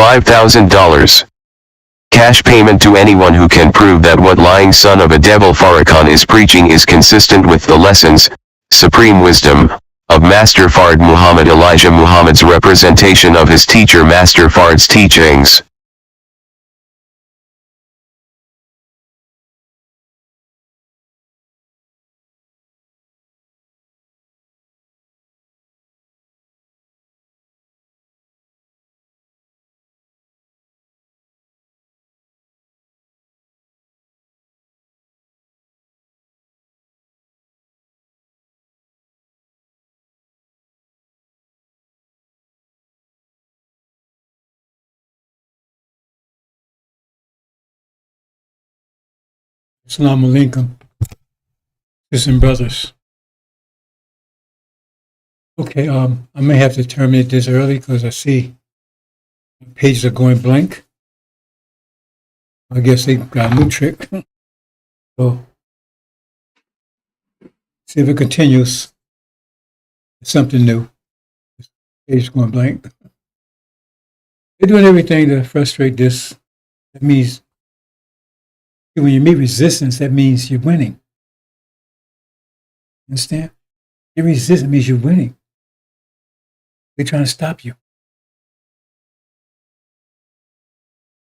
$5,000. Cash payment to anyone who can prove that what lying son of a devil Farrakhan is preaching is consistent with the lessons, supreme wisdom, of Master Fard Muhammad Elijah Muhammad's representation of his teacher Master Fard's teachings. Assalamu alaikum, sisters and brothers. Okay, I may have to terminate this early because I see pages are going blank. I guess they got a new trick. So, see if it continues. It's something new. This page is going blank. They're doing everything to frustrate this. That means when you meet resistance, that means you're winning. Understand? Your resistance means you're winning. They're trying to stop you.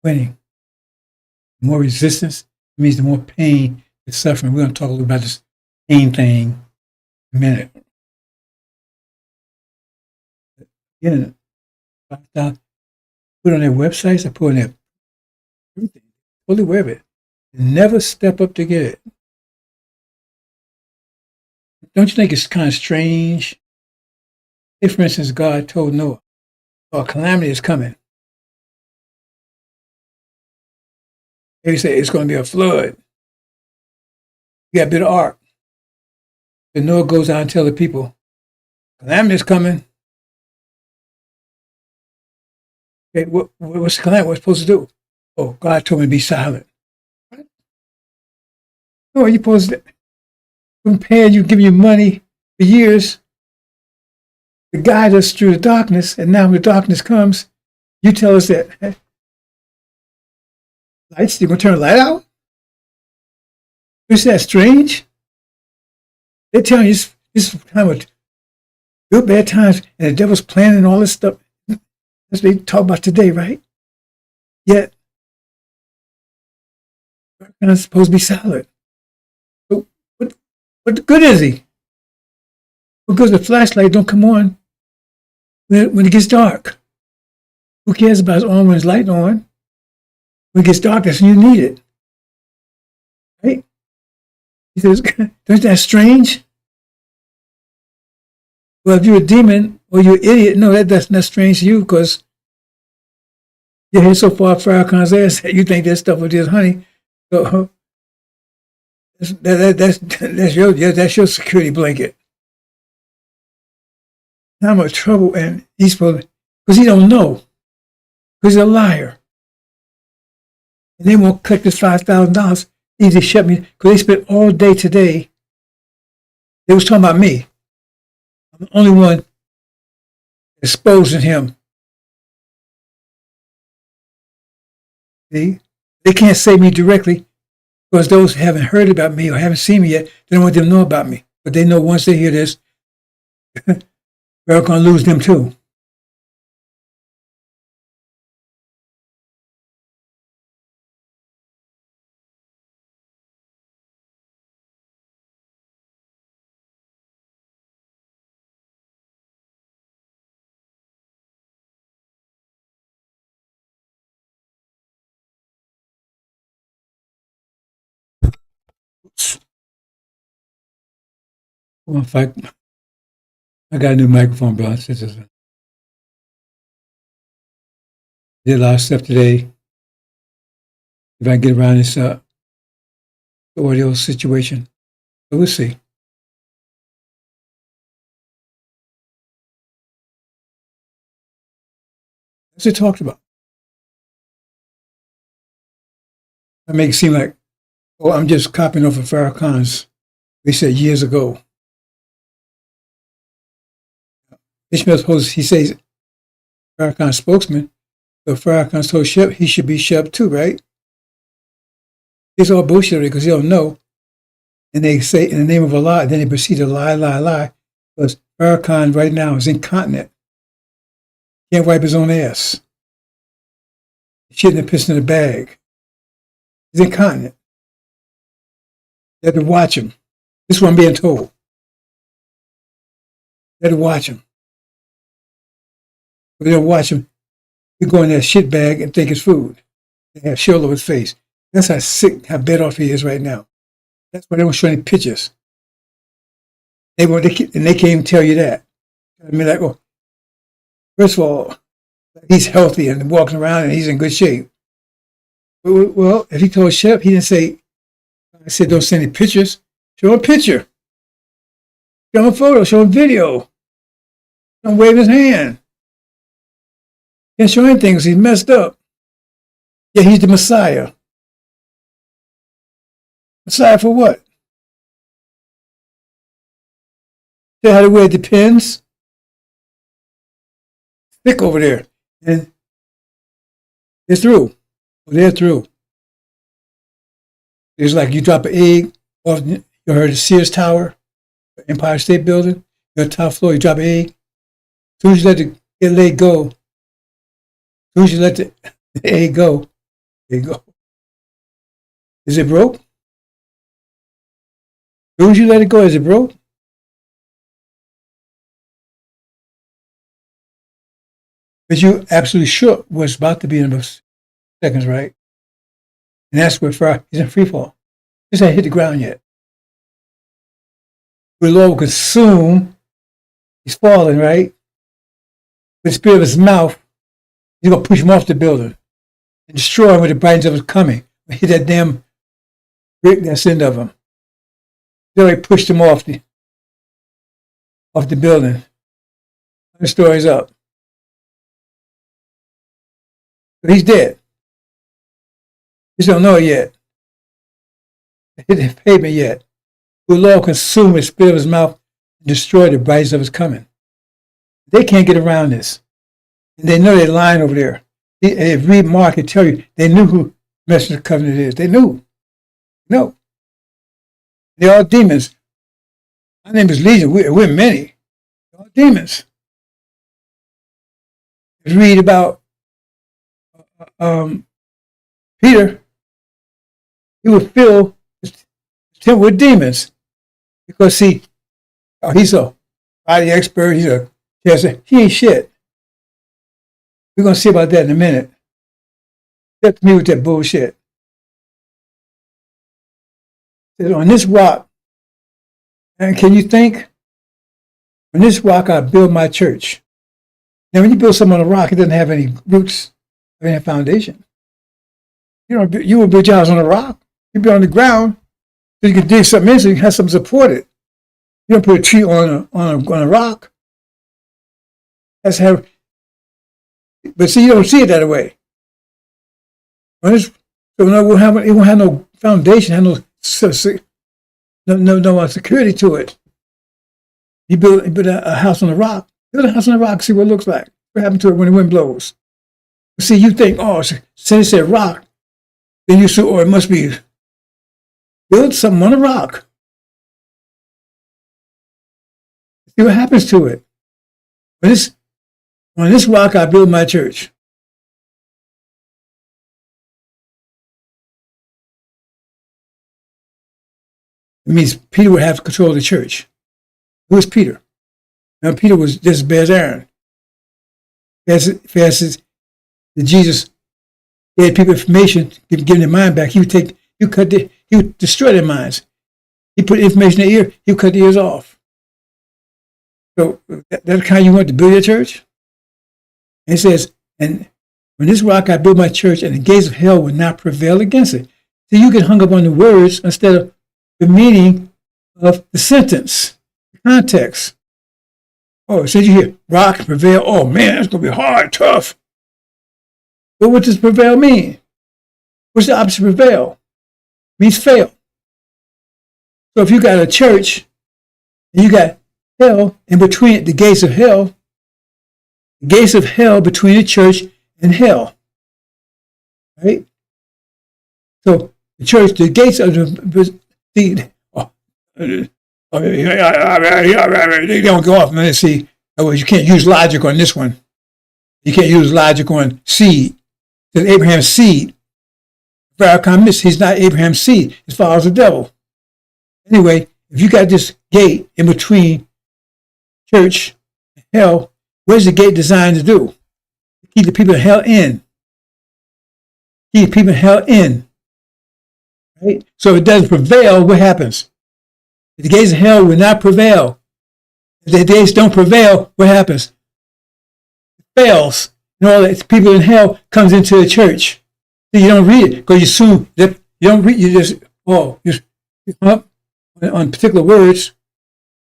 Winning. The more resistance means the more pain and suffering. We're going to talk a little about this pain thing in a minute. Again, put on their websites, I put on their everything. Fully aware of it. Never step up to get it. Don't you think it's kind of strange? If, for instance, God told Noah, a calamity is coming. He said it's going to be a flood. You got a bit of ark. Then Noah goes out and tells the people, calamity is coming. Okay, what's the calamity? What's supposed to do? Oh, God told me to be silent. No, you're supposed to compare you, give you money for years to guide us through the darkness, and now when the darkness comes, you tell us that lights, you're going to turn the light out? Isn't that strange? They're telling you this is kind of good bad times, and the devil's planning all this stuff. That's what they talk about today, right? Yet, we're not supposed to be silent. What good is he? Because the flashlight don't come on when it gets dark. Who cares about his on when his light on? When it gets dark, that's when you need it. Right? He says, isn't that strange? Well, if you're a demon or you're an idiot, no, that's not strange to you because your head so far Farrakhan's ass that you think that stuff was just honey. So that's your security blanket. How much trouble, and he's supposed to, because he don't know, because he's a liar, and they won't collect this $5,000. Easy shut me because they spent all day today. They was talking about me. I'm the only one exposing him. See, they can't say me directly. Because those who haven't heard about me or haven't seen me yet, they don't want them to know about me. But they know once they hear this, we're going to lose them too. Well, in fact, I got a new microphone, bro. Did a lot of stuff today. If I get around this audio situation, so we'll see. That's it talked about. I make it seem like, oh, I'm just copying off of Farrakhan's. They said years ago. Ishmael's supposed, he says, Farrakhan's spokesman, So Farrakhan told Shep he should be Shep too, right? It's all bullshit because they don't know. And they say in the name of Allah, and then they proceed to lie. Because Farrakhan right now is incontinent. Can't wipe his own ass. Shitting and pissing in a bag. He's incontinent. You have to watch him. This is what I'm being told. You have to watch him. If you don't watch him, you go in that shit bag and think it's food. They have shit all over his face. That's how sick, how bad off he is right now. That's why they don't show any pictures. And they can't even tell you that. I mean, like, oh, first of all, he's healthy and walking around and he's in good shape. Well, if he told Shep, he didn't say, I said, don't send any pictures. Show him a picture. Show him a photo. Show him video. Don't wave his hand. Can't show anything because he's messed up. Yeah, he's the Messiah. Messiah for what? Say how to wear the pins. Thick over there. And they're through. They're through. It's like you drop an egg off, you heard the Sears Tower, Empire State Building, you're on the top floor, you drop an egg. As soon as you let the leg go, as soon as you let the egg go, there you go. Is it broke? As soon as you let it go, is it broke? But you absolutely sure what's about to be in about seconds, right? And that's where he's in free fall. Just hasn't hit the ground yet. The Lord will consume. He's falling, right? With the spirit of his mouth, he's going to push him off the building and destroy him with the brightness of his coming. Hit that damn brick that's in of him. He's already pushed him off the building. The story's up. But he's dead. You just don't know it yet. Hit the pavement yet. The Lord consume the spirit of his mouth and destroy the brightness of his coming. They can't get around this. And they know they're lying over there. If read Mark and tell you, they knew who Messenger Covenant is. They knew. No. They're all demons. My name is Legion. We're many. They're all demons. Read about Peter. He would fill his temple with demons because he's a body expert. He ain't shit. We're gonna see about that in a minute. Step to me with that bullshit. On this rock, and can you think? On this rock, I build my church. Now, when you build something on a rock, it doesn't have any roots, any foundation. You would build your house on a rock. You build on the ground, so you can dig something in, so you can have something support it. You don't put a tree on a rock. That's how. But see, you don't see it that way. So it won't have no foundation, have no security to it. You build a house on a rock. Build a house on a rock, see what it looks like. What happened to it when the wind blows? See, you think, since it said rock, then you say, it must be build something on a rock. See what happens to it. On this rock, I build my church. It means Peter would have control of the church. Who was Peter? Now, Peter was just as bad as Aaron. Fast as Jesus gave people information, giving their mind back, he would destroy their minds. He put information in their ear, he would cut the ears off. So that's the kind you want to build your church? And it says, and on this rock I build my church, and the gates of hell will not prevail against it. So you get hung up on the words instead of the meaning of the sentence, the context. It says you hear rock prevail. Oh man, that's going to be hard, tough. But what does prevail mean? What's the opposite of prevail? It means fail. So if you got a church and you got hell in between the gates of hell between the church and hell. right? So the church, the gates of the they don't go off. And let's see, you can't use logic on this one. You can't use logic on seed. Because Abraham's seed, Farrakhan missed. He's not Abraham's seed. He follows the devil. Anyway, if you got this gate in between church and hell, where's the gate designed to do? To keep the people in hell in. Keep people in hell in. Right? So if it doesn't prevail, what happens? If the gates of hell will not prevail, if the gates don't prevail, what happens? It fails. And all the people in hell comes into the church. So you don't read it because you assume that you don't read. You just you come up on particular words,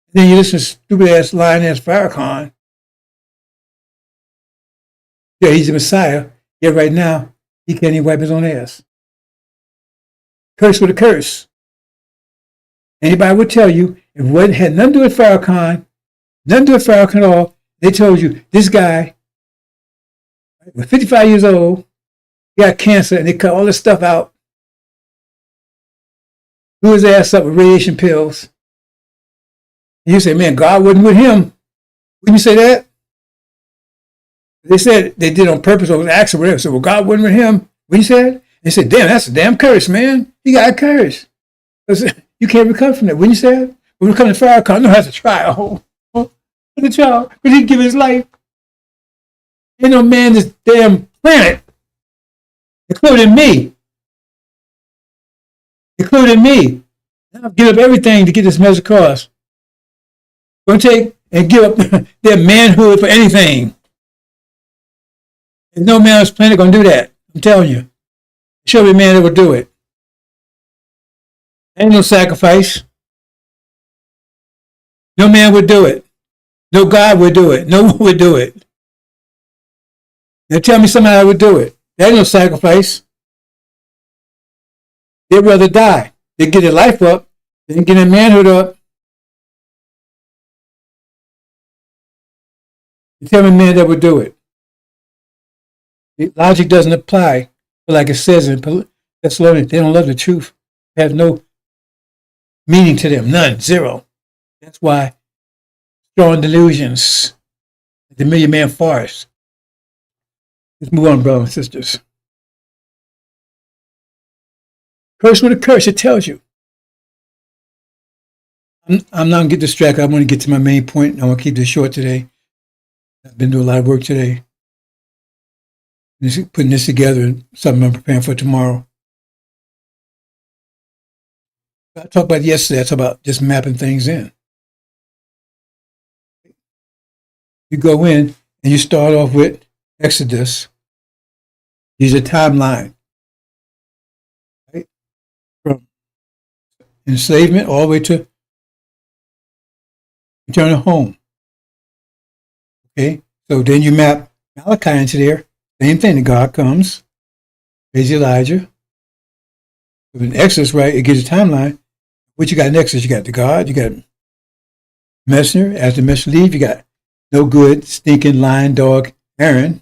and then you listen to stupid ass lying ass Farrakhan. Yeah, he's the Messiah. Yet right now he can't even wipe his own ass. Curse with a curse. Anybody would tell you if it had nothing to do with Farrakhan, nothing to do with Farrakhan at all. They told you this guy was 55 years old, he got cancer, and they cut all this stuff out, blew his ass up with radiation pills. And you say, man, God wasn't with him. Wouldn't you say that? They said they did it on purpose or was accident or whatever. So, well, God wasn't with him. What you said? They said, damn, that's a damn curse, man. He got a curse. You can't recover from that. When you said, when we come to Farrakhan, no, have to try. Oh, the child, because he'd give his life. Ain't no man this damn planet, including me. I'll give up everything to get this message across. Don't take and give up their manhood for anything. There's no man on this planet going to do that. I'm telling you. Show me a man that will do it. Ain't no sacrifice. No man would do it. No God would do it. No one would do it. Now tell me somebody that would do it. There ain't no sacrifice. They'd rather die. They'd get their life up. They'd get their manhood up. You tell me a man that would do it. Logic doesn't apply. But like it says in Thessalonians, they don't love the truth. It has no meaning to them. None. Zero. That's why strong delusions. The Million Man Forest. Let's move on, brothers and sisters. Curse with a curse, it tells you. I'm not going to get distracted. I want to get to my main point. I want to keep this short today. I've been doing a lot of work today. Putting this together and something I'm preparing for tomorrow. I talked about yesterday. I talked about just mapping things in. You go in and you start off with Exodus. Use a timeline. Right? From enslavement all the way to return home. Okay? So then you map Malachi into there. Same thing. The God comes, raise Elijah. In Exodus, right, it gives a timeline. What you got in Exodus? You got the God, you got messenger. As the messenger leaves, you got no good, stinking, lying dog, Aaron,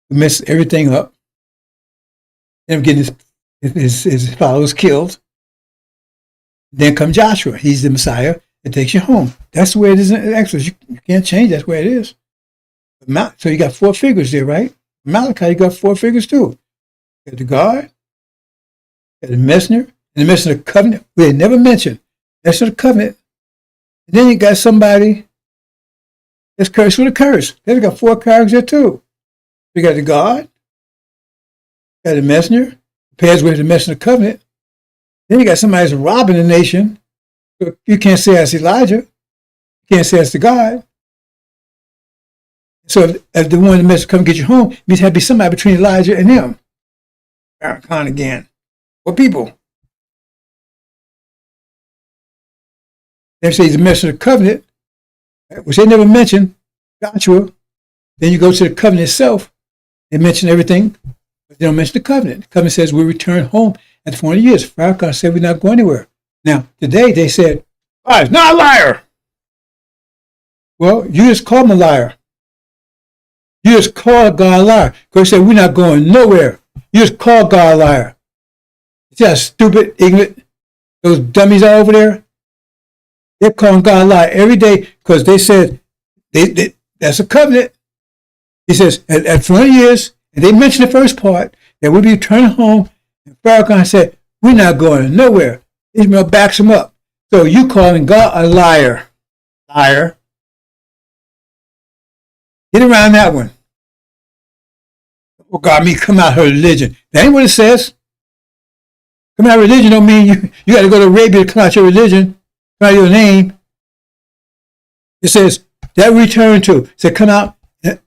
who messed everything up. And getting his followers killed. Then comes Joshua. He's the Messiah that takes you home. That's the way it is in Exodus. You can't change. That's where it is. So you got four figures there, right? Malachi, you got four figures too. You got the God, you got the messenger, and the messenger of the covenant. We had never mentioned messenger of the covenant. And then you got somebody that's cursed with a curse. Then you got four characters there too. You got the God, you got the messenger, pairs with the messenger of the covenant. Then you got somebody that's robbing the nation. You can't say that's Elijah. You can't say that's the God. So if the one that message come get you home, it means it had to be somebody between Elijah and him. Farrakhan again. What people? They say he's a messenger of the covenant, which they never mentioned, Joshua. Then you go to the covenant itself. They mention everything, but they don't mention the covenant. The covenant says we'll return home after 40 years. Farrakhan said we're not going anywhere. Now, today they said, oh, he's not a liar. Well, you just called him a liar. You just called God a liar. Because he said, we're not going nowhere. You just call God a liar. See how stupid, ignorant those dummies are over there? They're calling God a liar every day because they said that's a covenant. He says at 20 years, and they mentioned the first part, that we'll be returning home. And Farrakhan said, we're not going nowhere. Ishmael backs him up. So you calling God a liar. Liar. Get around that one. Oh, God, me come out of her religion. That ain't what it says. Come out of religion don't mean you got to go to Arabia to come out your religion, come out your name. It says, that return to. It said, come out. It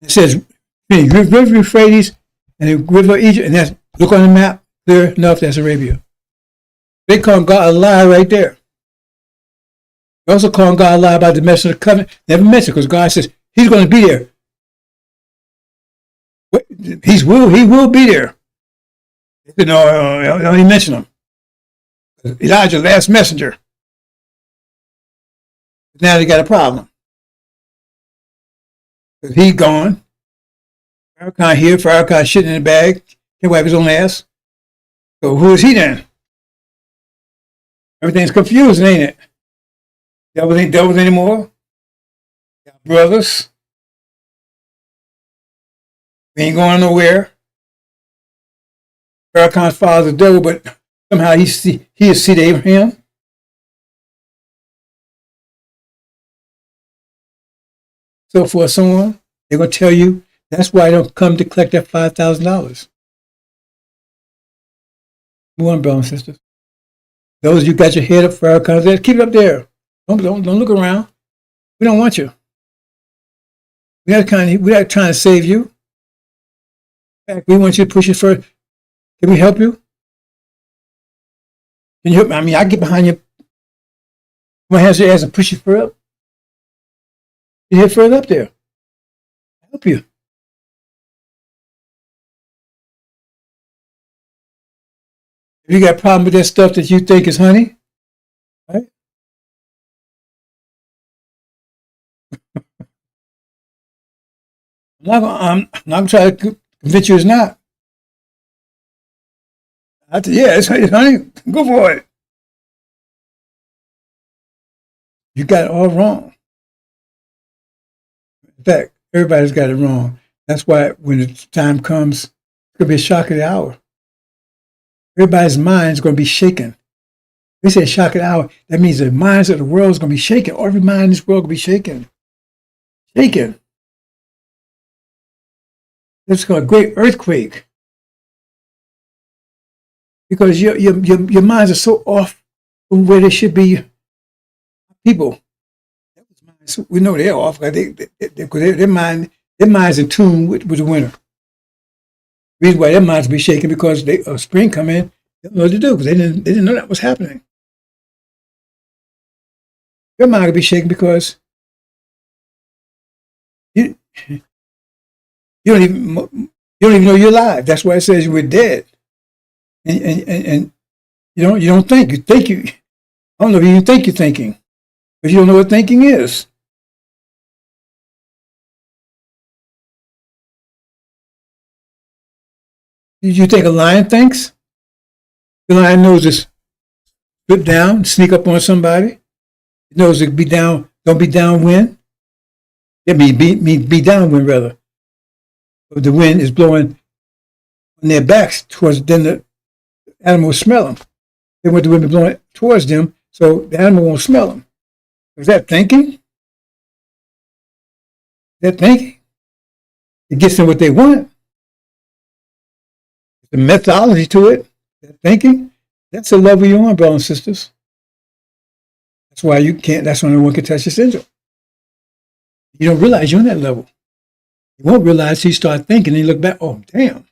says, River Euphrates and the River Egypt. And that's, look on the map, clear enough, that's Arabia. They call God a liar right there. They also call God a liar about the message of the covenant. Never mentioned because God says he's going to be there. He will be there. You know, don't even mention him. Elijah, last messenger. Now they got a problem. He's gone. Farrakhan here, Farrakhan shitting in the bag. Can't wipe his own ass. So who is he then? Everything's confusing, ain't it? Devils ain't devils anymore. Brothers. We ain't going nowhere. Farrakhan's father's the devil, but somehow he is seed Abraham. So for someone, they're going to tell you that's why they don't come to collect that $5,000. Move on, brothers and sisters. Those you got your head up, Farrakhan, keep it up there. Don't look around. We don't want you. We're not trying to save you. In fact, we want you to push it further. Can we help you? Can you help me? I mean, I get behind you. My hands your ass and push you further up. You head further up there. I'll help you. If you got a problem with that stuff that you think is honey, right? I'm not going to try to convince you it's not. Yeah, it's honey. Go for it. You got it all wrong. In fact, everybody's got it wrong. That's why when the time comes, it's going to be a shock of the hour. Everybody's mind's going to be shaken. They say shock of the hour. That means the minds of the world is going to be shaken. Every mind in this world will be shaken. Shaken. It's a great earthquake. Because your minds are so off from where they should be. People, we know they're off because their mind's in tune with the winter. The reason why their minds be shaking because spring come in, they don't know what to do because they didn't know that was happening. Your mind will be shaking because you don't even know you're alive. That's why it says you were dead. And you don't think. You think you. I don't know if you even think you're thinking, but you don't know what thinking is. Did you think a lion thinks? The lion knows to slip down, sneak up on somebody. It knows to be down. Don't be downwind. It means be downwind rather. But the wind is blowing on their backs towards. Then the animal will smell them. They want the wind blowing towards them, so the animal won't smell them. Is that thinking? Is that thinking? It gets them what they want. The methodology to it, that thinking, that's the level you're on, brothers and sisters. That's why you can't, that's why no one can touch this angel. You don't realize you're on that level. You won't realize till you start thinking and you look back, oh, damn.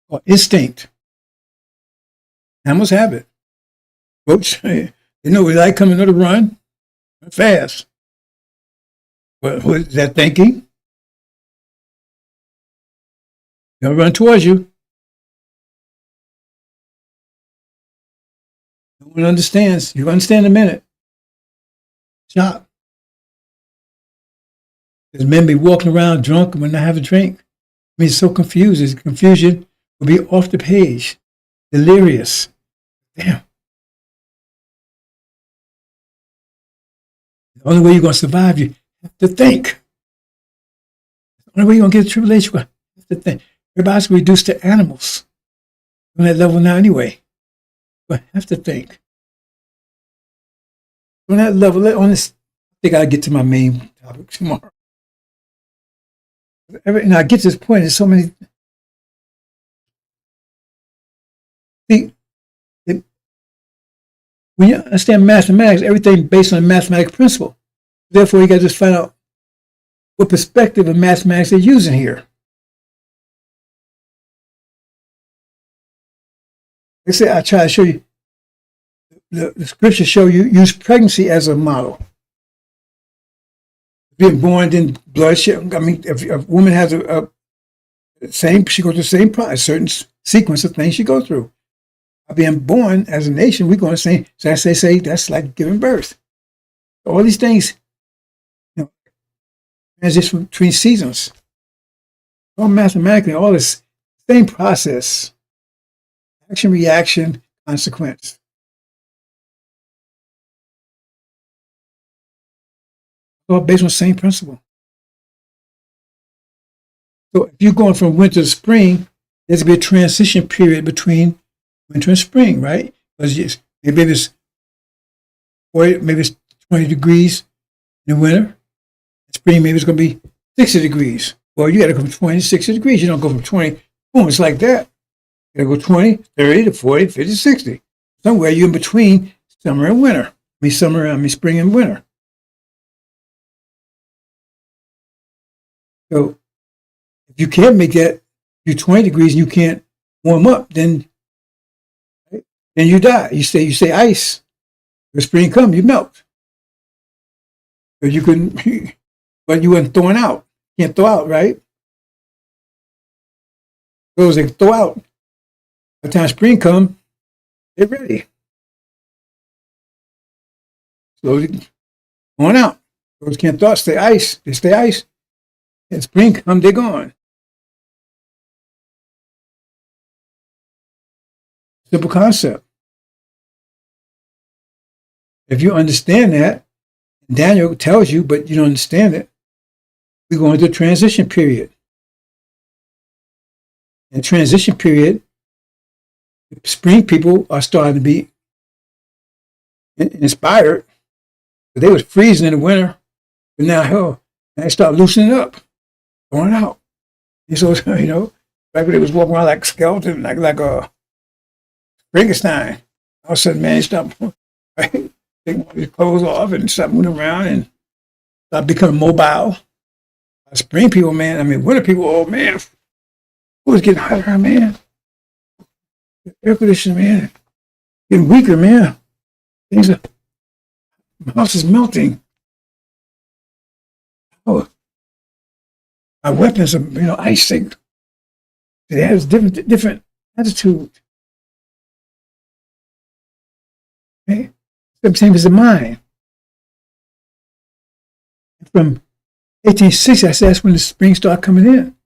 Or instinct. Animals have it. Goats, they know we like coming to run fast. But what is that thinking? They'll run towards you. No one understands. You understand in a minute. Stop. There's men be walking around drunk when they have a drink. I mean, it's so confused. His confusion will be off the page, delirious. Damn. The only way you're going to survive, you have to think. The only way you're going to get a tribulation, you have to think. Everybody's reduced to animals on that level now anyway. But have to think. On that level, on this, I think I'll get to my main topic tomorrow. Now I get to this point, there's so many. See, when you understand mathematics, everything based on a mathematical principle. Therefore, you got to just find out what perspective of mathematics they're using here. They say I try to show you. The scriptures show you use pregnancy as a model. Being born in bloodshed. I mean, if a woman has she goes through the same process, certain sequence of things she goes through. Being born as a nation, we're going to say, so as they say, that's like giving birth. All these things, transition between seasons. All mathematically, all this same process. Action, reaction, consequence. All based on the same principle. So if you're going from winter to spring, there's going to be a transition period between winter and spring, right? Because maybe it's 20 degrees in the winter. In spring, maybe it's going to be 60 degrees. Well, you got to go from 20 to 60 degrees. You don't go from 20, boom, it's like that. You got to go 20, 30 to 40, 50, 60. Somewhere you're in between summer and winter. Spring and winter. So if you can't make that, you're 20 degrees and you can't warm up, then you die. You stay ice. When spring comes, you melt. But you couldn't, but you weren't throwing out. You can't thaw out, right? Those they thaw out. By the time spring comes, they're ready. Slowly going out. Those can't thaw, stay ice. They stay ice. And spring comes, they're gone. Simple concept. If you understand that, Daniel tells you, but you don't understand it, we're going into a transition period. In transition period, spring people are starting to be inspired. They was freezing in the winter, but now, they start loosening up. Going out. And so, back when they was walking around like a skeleton, like a Frankenstein. All of a sudden, man, he stopped, right? Taking all his clothes off and start moving around and start becoming mobile. Spring people, man, winter people, oh, man, who was getting hotter, man? Air conditioning, man, getting weaker, man. The house is melting. Oh. Our weapons are, ice things. It has different attitude. Okay? Same as the mind. From 1860, I said that's when the spring started coming in.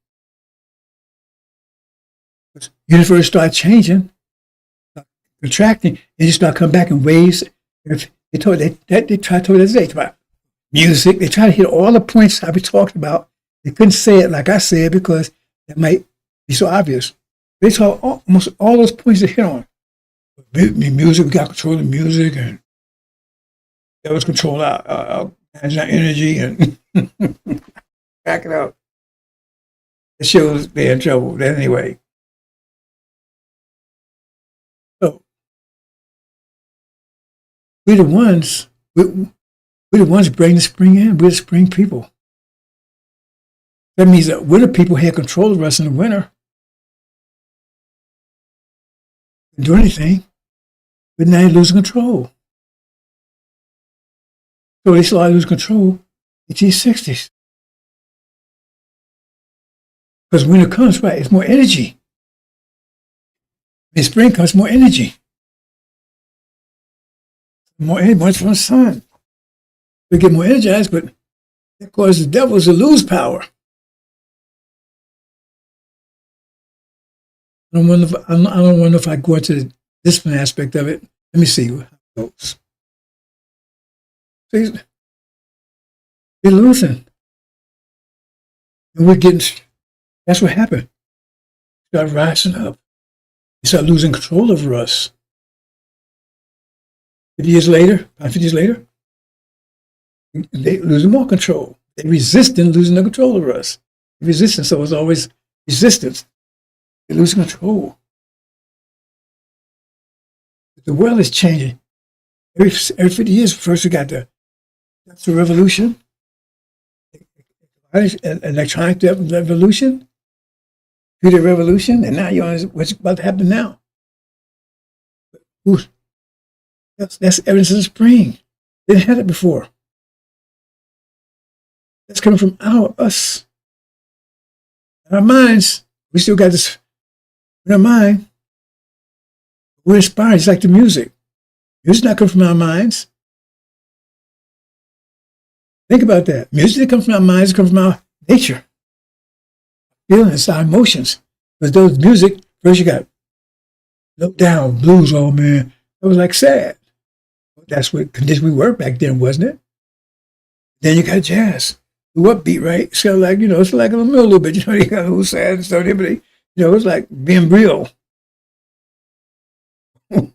The universe started changing, contracting, and you start coming back in waves. They tried to tell you today about music. They try to hit all the points I be talking about. They couldn't say it like I said because it might be so obvious. They saw almost all those points to hit on. Music, we got control of music, and that was control our energy, and back it up. It shows they're in trouble. But anyway, so we're the ones bring the spring in. We're the spring people. That means that winter people had control of us in the winter. Didn't do anything, but now they're losing control. So they started losing control in the 60s. Because winter comes, right, it's more energy. In spring comes more energy. More energy from the sun. They get more energized, but That causes the devils to lose power. I don't wonder if I go into the discipline aspect of it. Let me see how it goes. See, they're losing. And we're getting, that's what happened. Start rising up. They start losing control over us. 50 years later, 50 years later, they losing more control. They resisting losing the control over us. Resistance, so it's always resistance. They lose control. The world is changing. Every 50 years, first we got the revolution, electronic revolution, computer revolution, and now you're on what's about to happen now. That's evidence of the spring. They didn't have it before. That's coming from us. In our minds, we still got this in our mind. We're inspired. It's like the music. Music's not coming from our minds. Think about that. Music that comes from our minds comes from our nature. Feelings, our emotions. Because those music, first you got low down, blues, oh man. It was like sad. That's what condition we were back then, wasn't it? Then you got jazz. The upbeat, right? So like, it's like in the middle a little bit. You got a little sad and stuff, but it's like being real. Then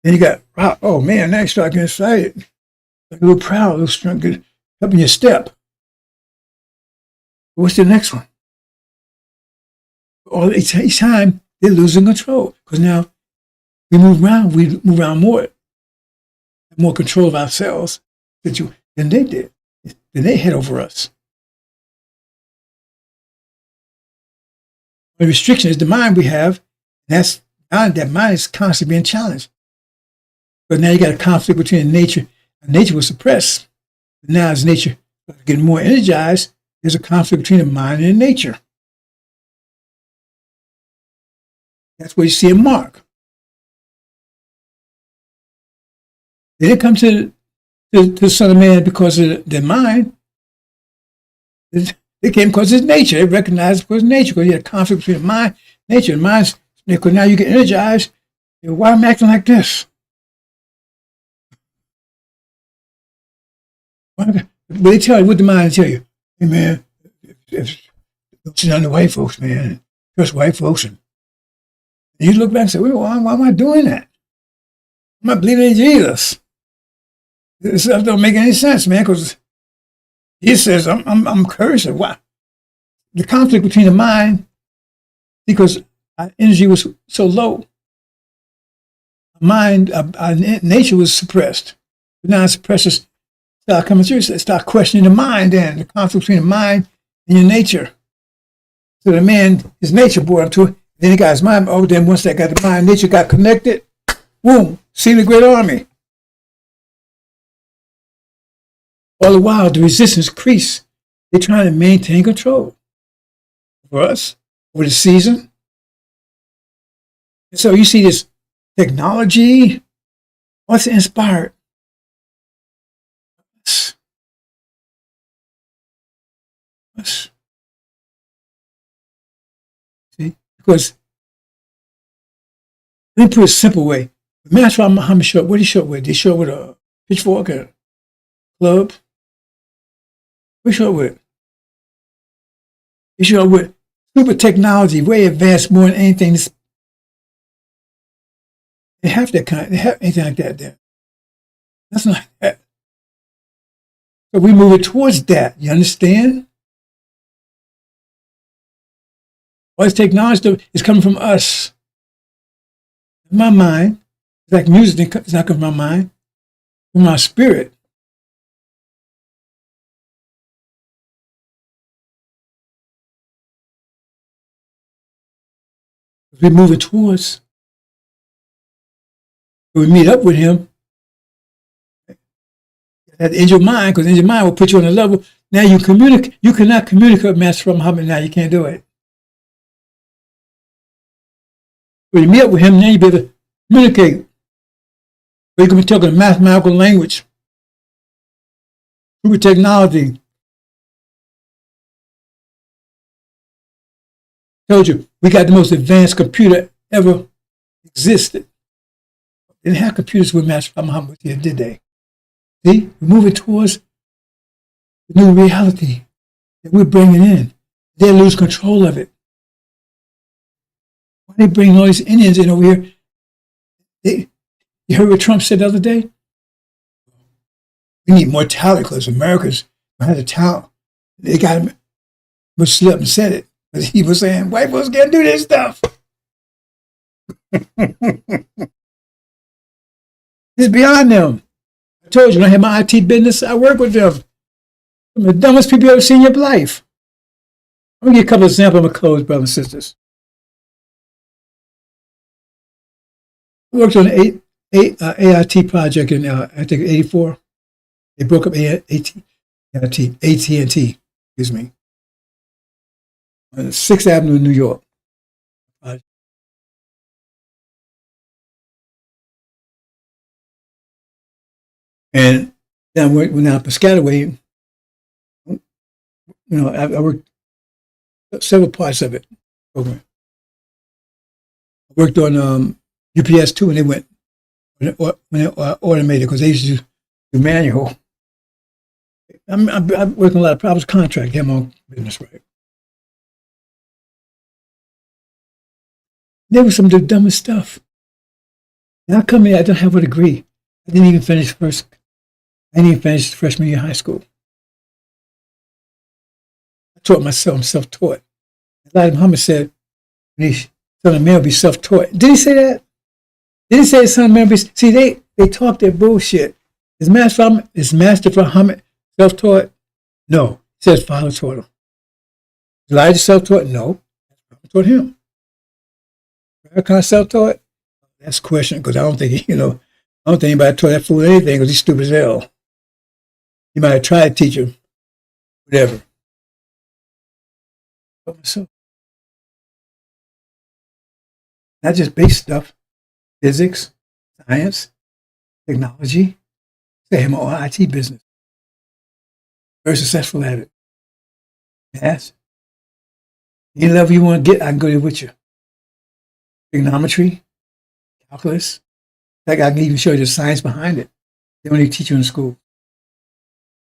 you got rock. Oh man, now you start getting excited. Like a little proud, a little strong, good, up in your step. What's the next one? Each time they're losing control because now we move around more control of ourselves than they did. Than they had over us. The restriction is the mind we have. That mind is constantly being challenged. But now you got a conflict between nature. Nature was suppressed. But now as nature getting more energized, there's a conflict between the mind and nature. That's what you see in Mark. They didn't come to the Son of Man because of their mind. They came because of his nature. They recognized it because of nature, because you had a conflict between the mind and nature. The mind's, because now you get energized. Why am I acting like this? But they tell you, what the mind tell you? Hey man, don't sit down to white folks, man. Trust white folks. And you look back and say, well, why am I doing that? I'm not believing in Jesus. This stuff don't make any sense, man, because he says, I'm cursed. Why? The conflict between the mind, because our energy was so low. Our nature was suppressed. But now it suppresses, start coming through, start questioning the mind then, the conflict between the mind and your nature. So the man, his nature brought him to it. Then he got his mind. Oh, then once that got the mind, nature got connected, boom, see the great army. All the while, the resistance increased. They're trying to maintain control over us, over the season. And so you see this technology. What's inspired? Us. See? Because, let me put it a simple way. Master Muhammad showed, what did he show with? Did he show with a pitchfork or a club? What did he show with? He showed with super technology, way advanced more than anything. They have that kind, they have anything like that there. That's not that. So we move it towards that. You understand? All this technology is coming from us. My mind, it's like music, it's not coming from my mind, from my spirit. We're moving towards. We meet up with him. That angel mind, because angel mind will put you on a level. Now you communicate. You cannot communicate with Master Muhammad now. You can't do it. When you meet up with him, now you better communicate. Or you can be talking a mathematical language. super technology. Told you, we got the most advanced computer ever existed. They didn't have computers with Master Muhammad here, did they? See, we're moving towards the new reality that we're bringing in. They lose control of it. Why they bring all these Indians in over here? You heard what Trump said the other day? We need more talent because Americans don't have the talent. They got him, but slip and said it. But he was saying, white folks can't do this stuff. It's beyond them. I told you, when I had my IT business, I work with them. Some of the dumbest people you ever seen in your life. I'm going to give you a couple of examples of my clothes, brothers and sisters. I worked on an AIT project in, I think, 84. They broke up AT&T, excuse me, on 6th Avenue in New York. And then when I was Piscataway, I worked several parts of it. Program. I worked on UPS too, and they went when they automated because they used to do manual. I'm working a lot of problems contract, get my own business right. There was some of the dumbest stuff. And I come here, I don't have a degree. I didn't even finish freshman year of high school. I taught myself, I'm self-taught. Elijah Muhammad said, when he son of man will be self-taught. Did he say that? Did he say son of man will be? See, they talk their bullshit. Is Master Muhammad self-taught? No. He says Father taught him. Elijah self-taught? No. Father taught him. Farrakhan self-taught? That's a question because I don't think anybody taught that fool anything because he's stupid as hell. He might have tried to teach him, whatever. So, not just basic stuff, physics, science, technology. Say I'm an IT business. Very successful at it. Yes. Any level you want to get, I can go there with you. Trigonometry, calculus. I can even show you the science behind it. They don't even teach you in school.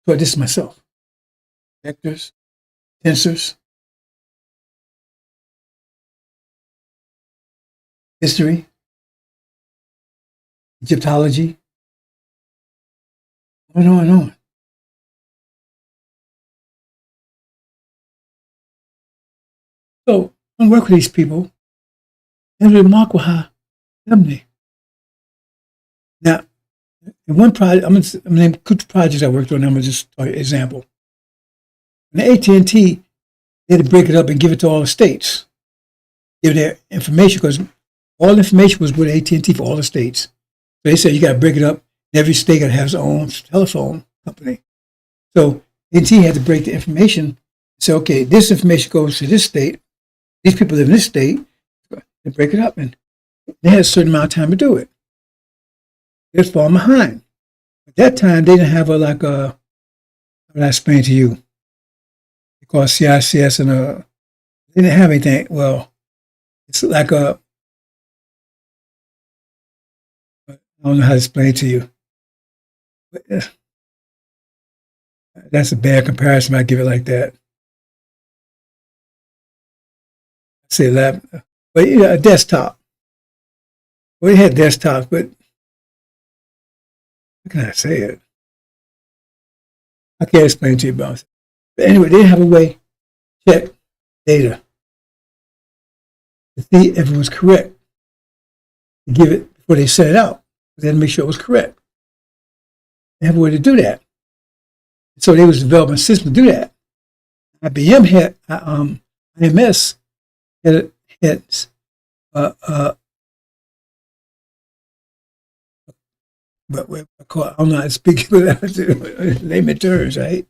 So this is myself. Vectors, tensors, history, Egyptology, on and on and on. So I work with these people, and it's remarkable how dumb they. Now, in one project, I'm going to name two projects I worked on. I'm going to just tell you an example. In the AT&T, they had to break it up and give it to all the states, give their information because all the information was with AT&T for all the states. So they said you got to break it up. Every state got to have its own telephone company. So AT&T had to break the information and say, okay, this information goes to this state. These people live in this state. They break it up, and they had a certain amount of time to do it. They was falling behind. At that time, they didn't have how would I explain to you? They call it CICS, and they didn't have anything. Well, it's like I don't know how to explain it to you. But, that's a bad comparison. I give it like that. I say lab, but a desktop. Well, they had desktops, but how can I say it? I can't explain it to you about it. But anyway, they have a way to check data to see if it was correct. To give it before they set it out. They had to make sure it was correct. They have a way to do that. So they was developing a system to do that. IBM had IMS had but I'm not speaking without layman terms, right?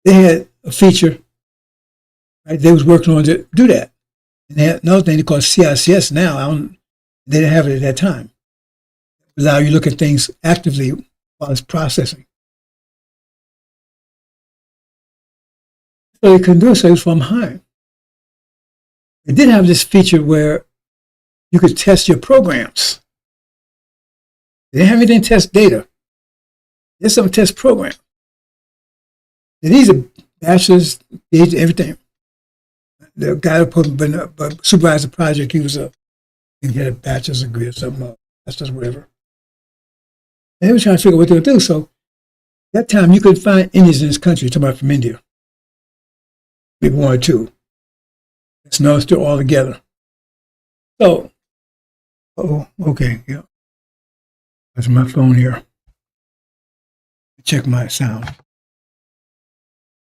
They had a feature, right? They was working on to do that. And they had another thing they call CICS now. They didn't have it at that time. It allow you to look at things actively while it's processing. So they couldn't do it, so he was from behind. It did have this feature where you could test your programs. They didn't have anything to test data. There's something to test program. And these are bachelor's, everything. The guy who supervised the project, he had a bachelor's degree or something, bachelor's whatever. And they were trying to figure out what they would do. So that time you could find Indians in this country, talking about from India. Maybe one or two. It's not still all together. So, okay, yeah. That's my phone here. Check my sound.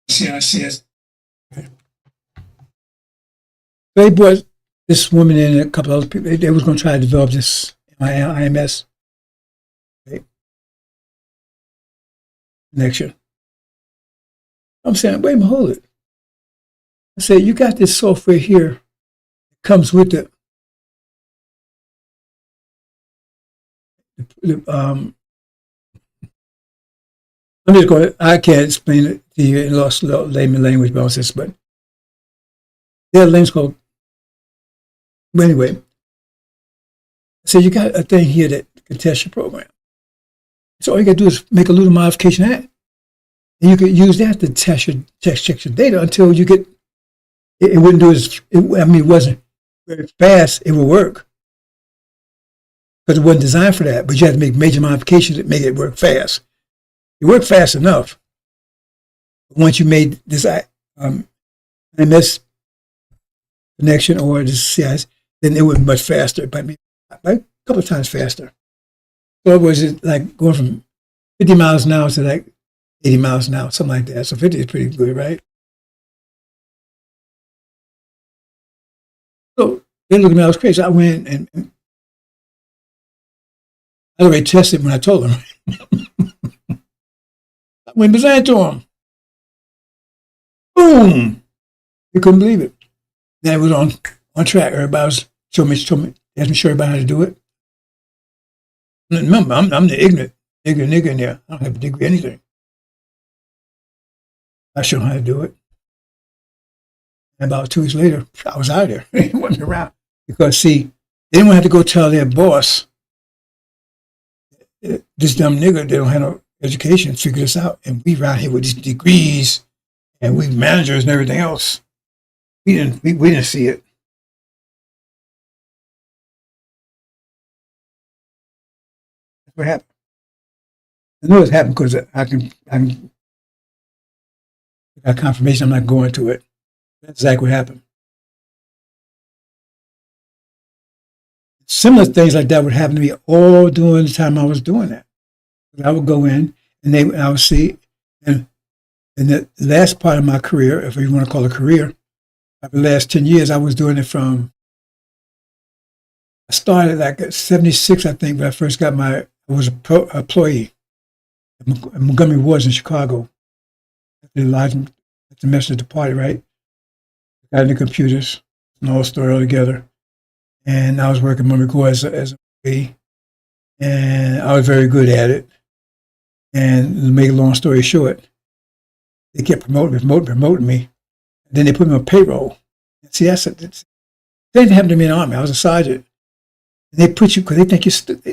CICS. Okay. They brought this woman in and a couple other people. They was going to try to develop this IMS connection. I'm saying, wait a minute, hold it. I said, you got this software here that comes with it. I'm just going. I can't explain it to you in lost layman language about this, but there are names called. But anyway, so you got a thing here that can test your program. So all you got to do is make a little modification to that, and you could use that to check your data until you get. It wouldn't do as. It wasn't very fast. It would work because it wasn't designed for that. But you had to make major modifications to make it work fast. It worked fast enough. Once you made this IMS connection or this CIS, then it went much faster, but a couple of times faster. So it was like going from 50 miles an hour to like 80 miles an hour, something like that. So 50 is pretty good, right? So they looked at me, I was crazy. I went and I already tested when I told them. I went and presented to him. Boom! You couldn't believe it. Then it was on track. Everybody was told me, asked me to show everybody how to do it. Remember, I'm the ignorant nigger in there. I don't have a degree in anything. I showed them how to do it. And about 2 weeks later, I was out of there. He wasn't around. Because, see, they didn't have to go tell their boss, this dumb nigger, they don't have no education, figure this out. And we around here with these degrees, and we managers and everything else. We didn't see it. That's what happened. I know it's happened because I got confirmation. I'm not going to it. That's exactly what happened. Similar things like that would happen to me all during the time I was doing that. I would go in and I would see, and in the last part of my career, if you want to call it a career, for the last 10 years, I was doing it from, I started like at 76, I think, when I first got I was an employee at Montgomery Wards in Chicago. At the MESSNEGER party, right? Got into computers, and all story all together. And I was working at Montgomery Wards as an employee, and I was very good at it. And to make a long story short, they kept promoting me. Then they put me on payroll. See, that's it. Same thing happened to me in the Army. I was a sergeant. And they put you, because they think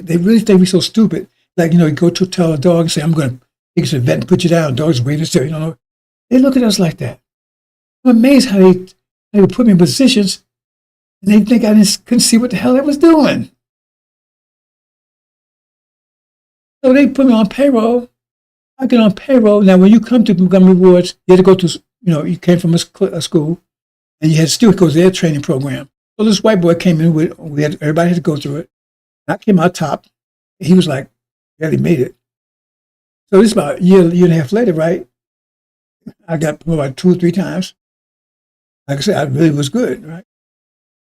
they really think we're so stupid. Like, you go to tell a dog and say, I'm going to take you to the vet and put you down. Dog's waiting to you know. They look at us like that. I'm amazed how they would put me in positions and they think I couldn't see what the hell I was doing. So they put me on payroll. I get on payroll. Now, when you come to Montgomery Wards, you had to go to, you came from a school, and you had to still go to their training program. So this white boy came in with, everybody had to go through it. I came out top. He was like, yeah, he made it. So this about a year and a half later, right? I got promoted like 2 or 3 times. Like I said, I really was good, right?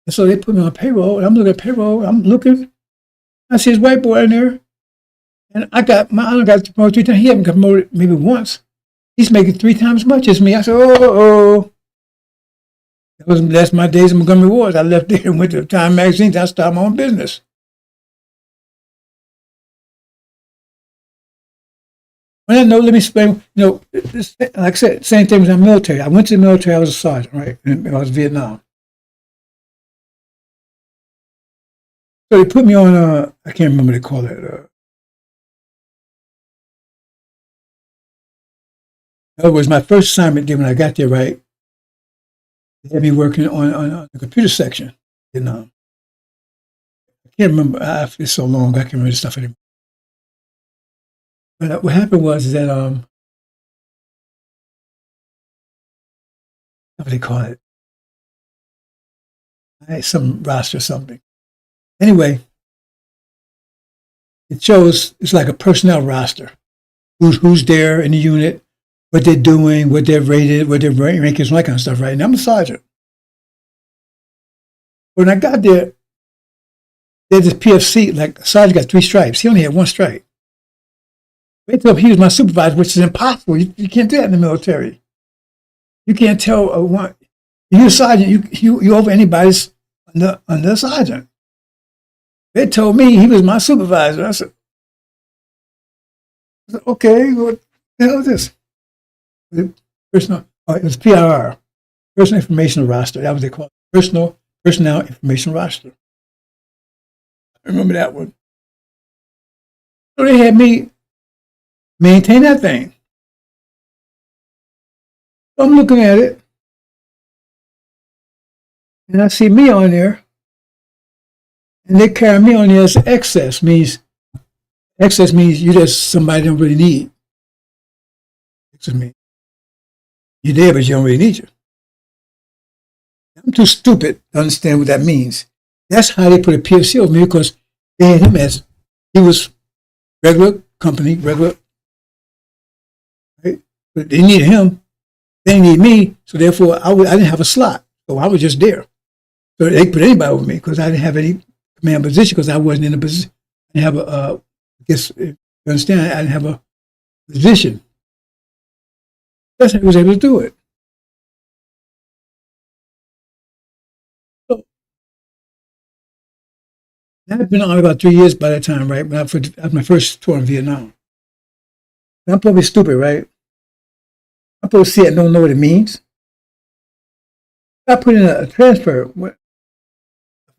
And so they put me on payroll, and I'm looking at payroll, I see this white boy in there, and I got promoted 3 times. He hadn't got promoted maybe once. He's making 3 times as much as me. I said, oh. That's my days in Montgomery Wards. I left there and went to Time Magazine. I started my own business. On that note, let me explain. Like I said, same thing with the military. I went to the military. I was a sergeant, right? And I was in Vietnam. So they put me on. I can't remember what they call it. In other words, my first assignment there when I got there, right? They had me working on the computer section in Vietnam. I can't remember. It's so long. I can't remember the stuff anymore. But what happened was that what do they call it? Some roster or something. Anyway, it shows it's like a personnel roster. Who's there in the unit, what they're doing, what they're rated, what their rank is, all that kind of stuff, right? And I'm a sergeant. When I got there, there's this PFC, like a sergeant got 3 stripes. He only had 1 stripe. They told him he was my supervisor, which is impossible. You can't do that in the military. You can't tell one. You're a sergeant. You over anybody's under a sergeant. They told me he was my supervisor. I said okay, what the hell is this? It was PIR, Personal Information Roster. That was what they called it. Personnel Information Roster. I remember that one. So they had me maintain that thing. So I'm looking at it, and I see me on there, and they carry me on there as excess. Excess means you just somebody don't really need. Excess means you're there, but you don't really need you. I'm too stupid to understand what that means. That's how they put a PFC over me, because they had him as he was regular company, regular. Right? But they needed him. They didn't need me, so therefore I didn't have a slot. So I was just there. So they put anybody over me because I didn't have any command position, because I wasn't in a position. I didn't have I guess you understand, I didn't have a position. That's how I was able to do it. So I've been on about 3 years by that time, right? When I was my first tour in Vietnam. I'm probably stupid, right? I'm supposed to see it and don't know what it means. I put in a transfer. What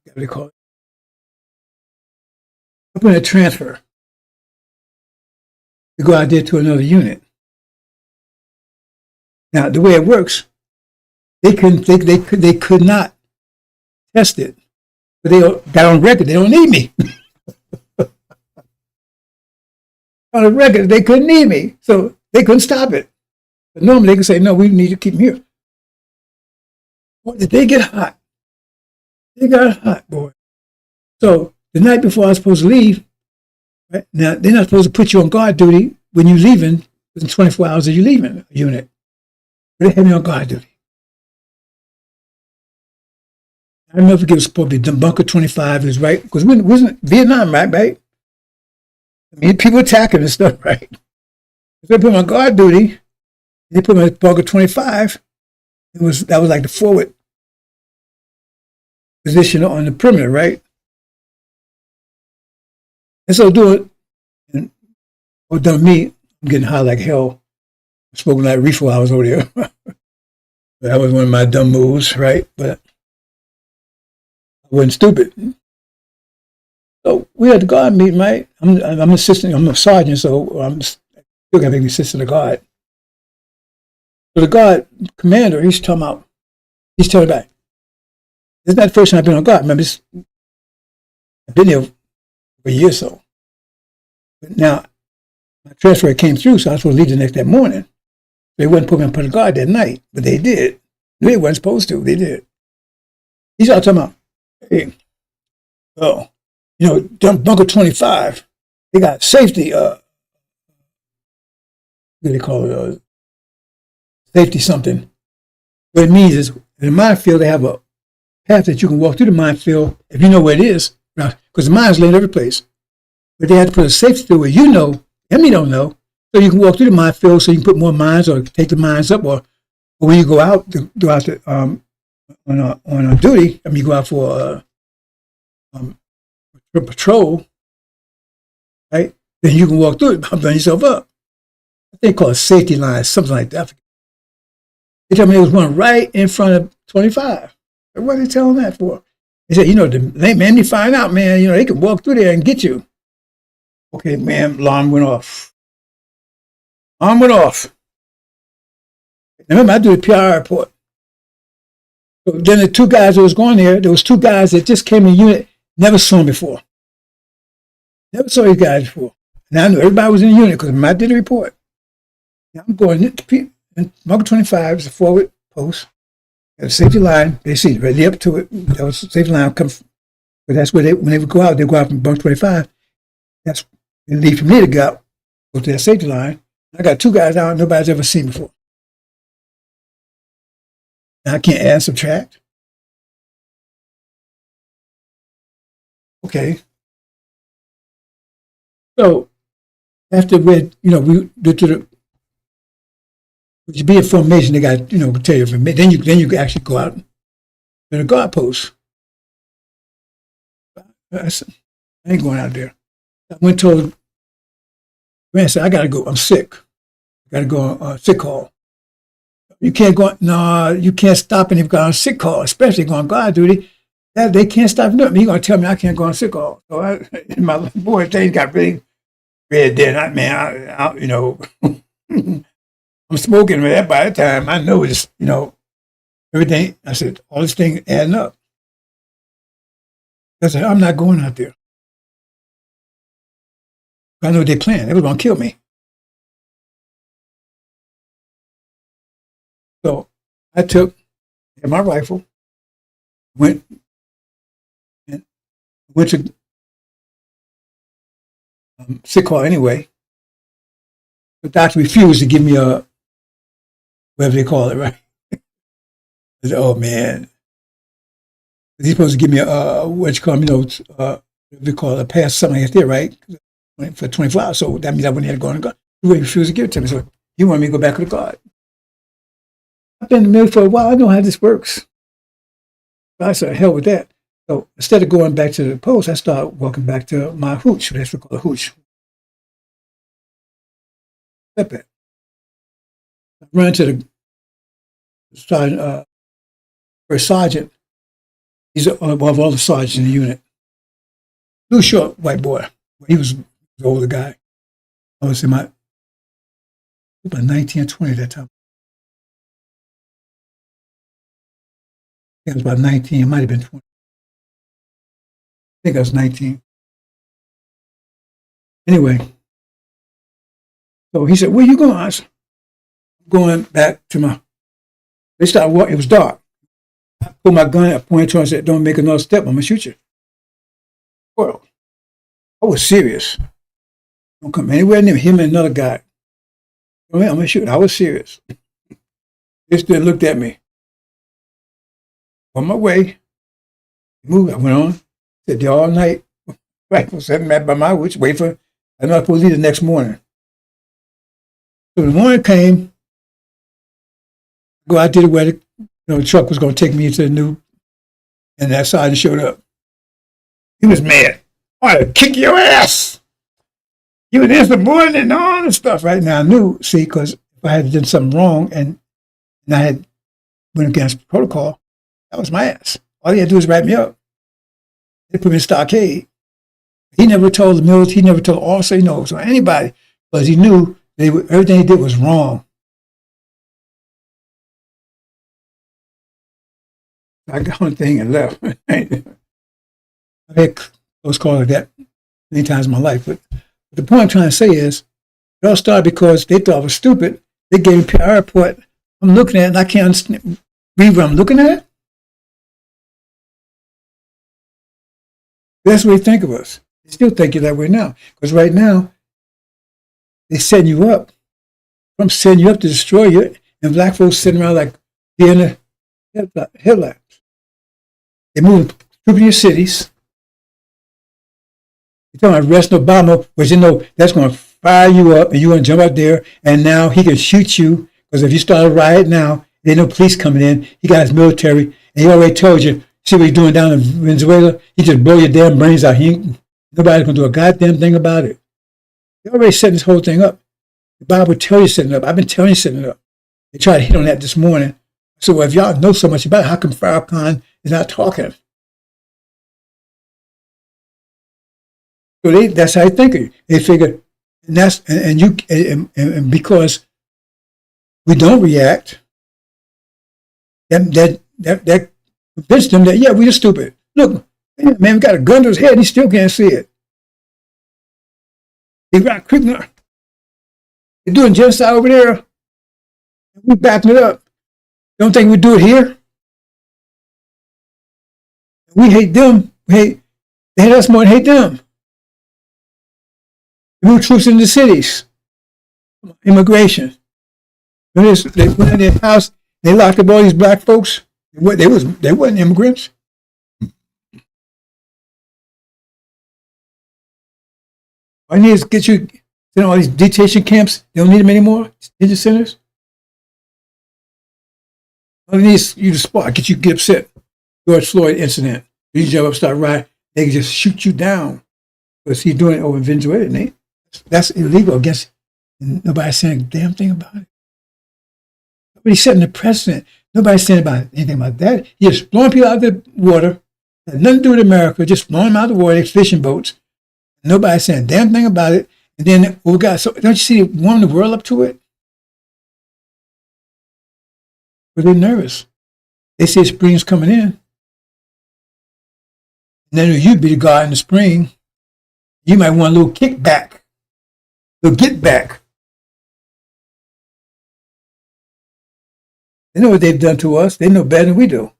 do they call it? I put in a transfer to go out there to another unit. Now, the way it works, they could not test it, but they got on record they don't need me. On the record, they couldn't need me, so they couldn't stop it. But normally they could say, no, we need to keep him here. Boy, did they get hot? They got hot, boy. So the night before I was supposed to leave, right? Now they're not supposed to put you on guard duty when you're leaving within 24 hours of you leaving a unit. But they had me on guard duty. I remember it was supposed to be Bunker 25 is right, because we wasn't Vietnam, right? I mean, people attacking and stuff, right? So they put me on guard duty. They put me on Bunker 25. That was like the forward position on the perimeter, right? And so do it. And what done me, I'm getting high like hell. Smoking like reefer while I was over there. That was one of my dumb moves, right? But I wasn't stupid. So we had the guard meeting, right? I'm assistant. I'm a sergeant, so I'm still got to be assistant of guard. So the guard commander, he's telling me back. This is not the first time I've been on guard. Remember, I've been here for a year or so. But now, my transfer came through, so I was supposed to leave that morning. They wouldn't put me on guard that night, but they did. They weren't supposed to. They did. He's all talking about, hey, Bunker 25, they got safety, what do they call it? Safety something. What it means is, in the minefield, they have a path that you can walk through the minefield if you know where it is, because the mine's laying every place. But they had to put a safety through where you know, and you don't know, so you can walk through the minefield, so you can put more mines or take the mines up, or when you go out on a duty, I mean, you go out for a patrol, right? Then you can walk through it, burn yourself up. they call it safety line, something like that. They told me there was one right in front of 25. What are they telling that for? They said, man, they find out, man, they can walk through there and get you. Okay, man, alarm went off. Alarm went off. Remember, I do the PR report. So then the two guys that was going there was two guys that just came in unit, never saw them before. Never saw these guys before. Now I knew everybody was in the unit because I did the report. Now I'm going in Market 25 is a forward post. Got a safety line. They see it ready up to it. That was a safety line. But that's where when they would go out, they go out from Bunk 25. They leave from there to go to that safety line. I got two guys out nobody's ever seen before. Now I can't add and subtract. Okay. So after we did to the to be in formation, they got tell you information. Then you can actually go out to the guard post. I ain't going out there. I went told Grant, said, I gotta go. I'm sick. I gotta go on sick call. You can't go. No, you can't stop anyone on sick call, especially going guard duty. They can't stop nothing. He's gonna tell me I can't go on sick call. So my boy things got really red there. I'm smoking with that by the time. I know it's everything. I said all this thing adding up. I said I'm not going out there. I know they planned. They were gonna kill me. So I took my rifle, went to sick call anyway. The doctor refused to give me a, whatever they call it, right? I said, oh man. He's supposed to give me a what you call they call it, a pass, something like that, right? For 24 hours. So that means I wouldn't have to go on the guard. He refused to give it to me. So he wanted me to go back to the guard. I've been in the military for a while. I know how this works. So I said, hell with that. So instead of going back to the post, I started walking back to my hooch. That's what we call a hooch. Step it. I ran to the sergeant, first sergeant. He's above all the sergeants in the unit. Little short white boy. He was an older guy. I was about 19 or 20 at that time. I was about 19. It might have been 20. I think I was 19. Anyway, so he said, where you going? I said, I'm going back to my... They started walking. It was dark. I pulled my gun, I pointed to him and said, don't make another step. I'm going to shoot you. Well, I was serious. Don't come anywhere near him and another guy. I'm going to shoot. I was serious. They still looked at me. On my way, moved. I went on. Sit there all night. Rifle sitting back by my witch, wait for another police the next morning. So the morning came. Go out there where the truck was going to take me to the new, and that sergeant showed up. He was mad. I ought to kick your ass. You were insubordinate and all this stuff. Right now, I knew, because if I had done something wrong and I had went against protocol, that was my ass. All he had to do was write me up. They put me in stockade. He never told the military, he never told officer, so anybody, because he knew everything he did was wrong. I got one thing and left. I've had close calls like that many times in my life. But the point I'm trying to say is, it all started because they thought I was stupid. They gave me a PR report. I'm looking at it and I can't understand, read what I'm looking at. That's what they think of us. They still think you that way now. Because right now, they setting you up. I'm setting you up to destroy you. And black folks sitting around like deer in the headlights. They're moving through your cities. You're talking about arresting Obama, but that's going to fire you up and you're going to jump out there and now he can shoot you because if you start a riot now, there ain't no police coming in. He got his military and he already told you, see what he's doing down in Venezuela? He just blow your damn brains out. Nobody's going to do a goddamn thing about it. They already set this whole thing up. The Bible will tell you setting up. I've been telling you setting up. They tried to hit on that this morning. So if y'all know so much about it, how come Farrakhan is not talking? So that's how they think. They figure, and because we don't react, that convinced them that, yeah, we're stupid. Look, man, we got a gun to his head, he still can't see it. They got Kriegner. They're doing genocide over there. We backing it up. Don't think we do it here? We hate them. They hate us more than hate them. We move troops into the cities. Immigration. They went in their house, they locked up all these black folks. They wasn't immigrants. All you need is get you all these detention camps. They don't need them anymore. Detention centers. All you need is you to spot, get upset. George Floyd incident. You jump up, start rioting. They can just shoot you down because he's doing it over in Venezuela. And that's illegal against. And nobody's saying a damn thing about it. Nobody's setting the precedent. Nobody's saying anything about that. You're just blowing people out of the water. Had nothing to do with America. Just blowing them out of the water. They're fishing boats. Nobody's saying a damn thing about it. And then we got, so don't you see it warming the world up to it? But they're nervous. They say spring's coming in. And then you'd be the guy in the spring. You might want a little kickback. A little get back. They know what they've done to us. They know better than we do.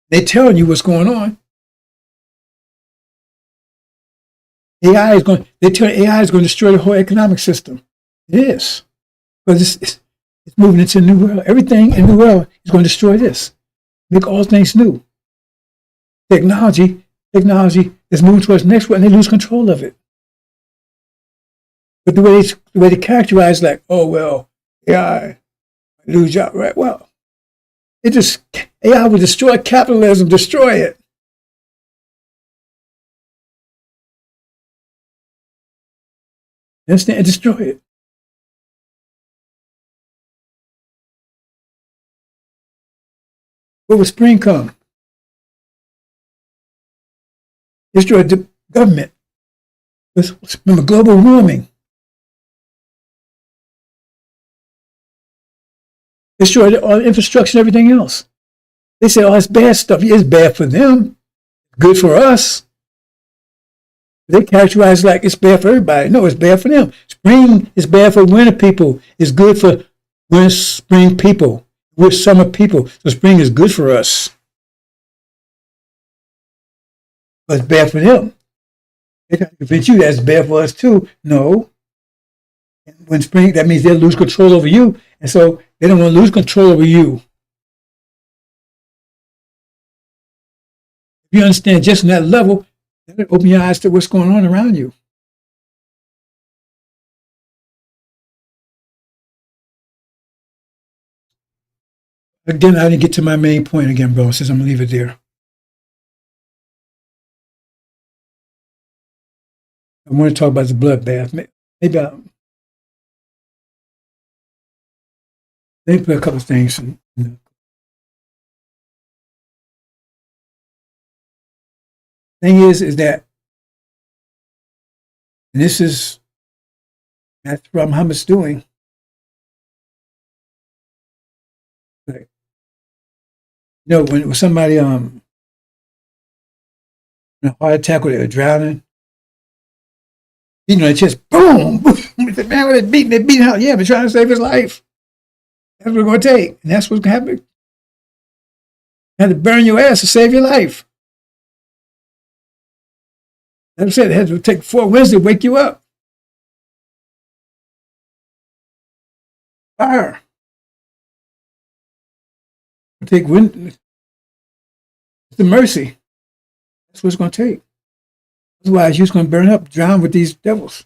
They're telling you what's going on. They tell AI is going to destroy the whole economic system. It is. Because it's moving into a new world. Everything in the world is going to destroy this. Make all things new. Technology is moving towards the next one, and they lose control of it. But the way they characterize, like, oh, well, AI, lose job, right? Well, AI will destroy capitalism, destroy it. Understand? And destroy it. Where will spring come? Destroy the government. Remember, global warming. Destroy all the infrastructure and everything else. They say, oh, it's bad stuff. Yeah, it's bad for them. Good for us. They characterize it like it's bad for everybody. No, it's bad for them. Spring is bad for winter people. It's good for winter, spring people. We're summer people. So spring is good for us. But it's bad for them. They try to convince you that's bad for us too. No. When spring, that means they'll lose control over you. And so they don't want to lose control over you. If you understand just on that level, that'll open your eyes to what's going on around you. Again, I didn't get to my main point again, bro, since I'm going to leave it there. I want to talk about the bloodbath. Maybe let me put a couple of things. Thing is that, and this is that's what Muhammad's doing. Like, when somebody in a heart attack or they were drowning, their chest, boom, boom. The man with it beating out. Yeah, but trying to save his life. That's what it's going to take. And that's what's going to happen. You have to burn your ass to save your life. As I said, it has to take 4 winds to wake you up. Fire. Take wind. It's the mercy. That's what it's going to take. Otherwise, you're just going to burn up, drown with these devils.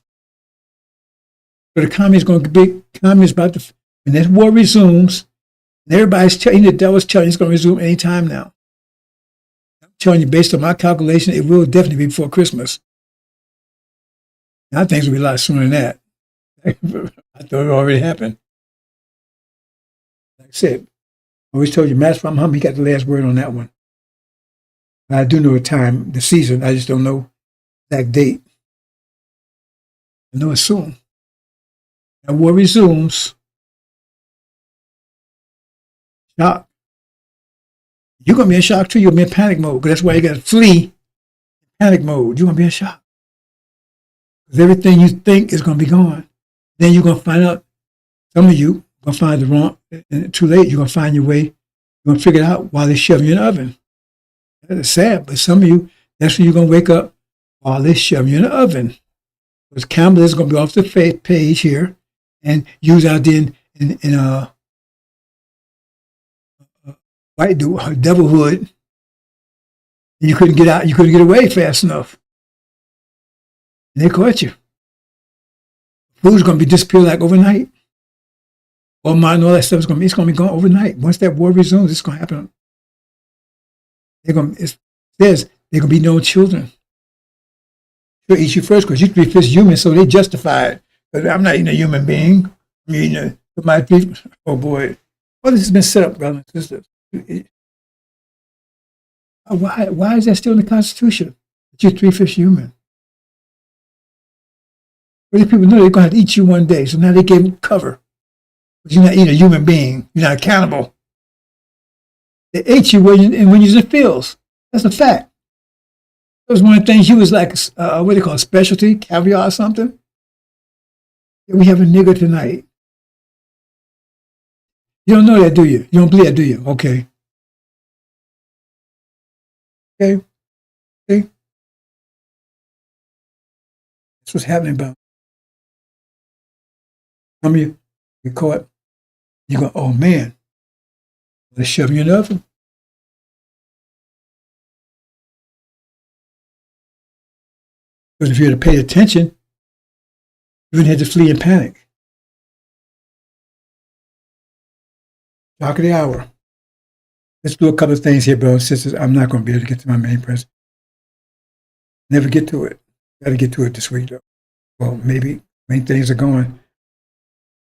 So the economy is going to be, about to, when this war resumes, and everybody's telling the devil's telling you it's going to resume any time now. I'm telling you, based on my calculation, it will definitely be before Christmas. I think it's going to be a lot sooner than that. I thought it already happened. Like I said, I always told you, Master Muhammad, he got the last word on that one. I do know the time, the season. I just don't know the exact date. I know it's soon. And war resumes. Shock. You're going to be in shock too. You'll be in panic mode. Because that's why you got to flee panic mode. You're going to be in shock. Because everything you think is going to be gone. Then you're going to find out, some of you are going to find the wrong, and too late, you're going to find your way. You're going to figure it out while they're shoving you in the oven. That's sad, but some of you, that's when you're going to wake up while they're shoving you in the oven. Because Campbell is going to be off the page here and use out there in white devilhood. And you couldn't get out, you couldn't get away fast enough. And they caught you. Food's going to be disappearing like overnight. All mine and all that stuff is going to be gone overnight. Once that war resumes, it's going to happen. It says they're going to be no children. They'll eat you first because you're 3/5 human, so they justify it. But I'm not eating a human being. I'm eating oh boy. Well, this has been set up, brothers and sisters. Why is that still in the Constitution? That you're 3/5 human. Well, these people know they're going to have to eat you one day, so now they gave cover. But you're not eating a human being. You're not accountable. They ate you when you're in the fields. That's a fact. That was one of the things you was like, what do they call it, specialty, caviar or something? Yeah, we have a nigger tonight. You don't know that, do you? You don't believe that, do you? Okay. Okay. See? That's what's happening about. Some of you get caught. You go, oh man, they're shoving you in the oven. Because if you had paid attention, you wouldn't have to flee in panic. Shock of the hour. Let's do a couple of things here, brothers and sisters. I'm not going to be able to get to my main present. Never get to it. Got to get to it this week, though. Well, maybe when things are going.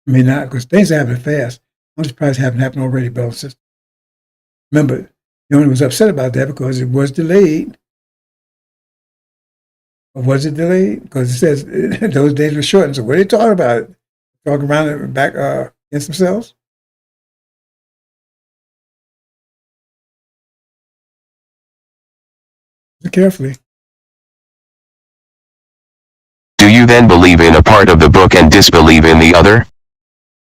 May not, because things are happening fast. I'm surprised it haven't happened already, brothers and sisters. Remember, the owner was upset about that because it was delayed. Or was it delayed? Because it says those days were shortened. So what are they talking about? Talking around and back against themselves? Listen carefully. Do you then believe in a part of the book and disbelieve in the other?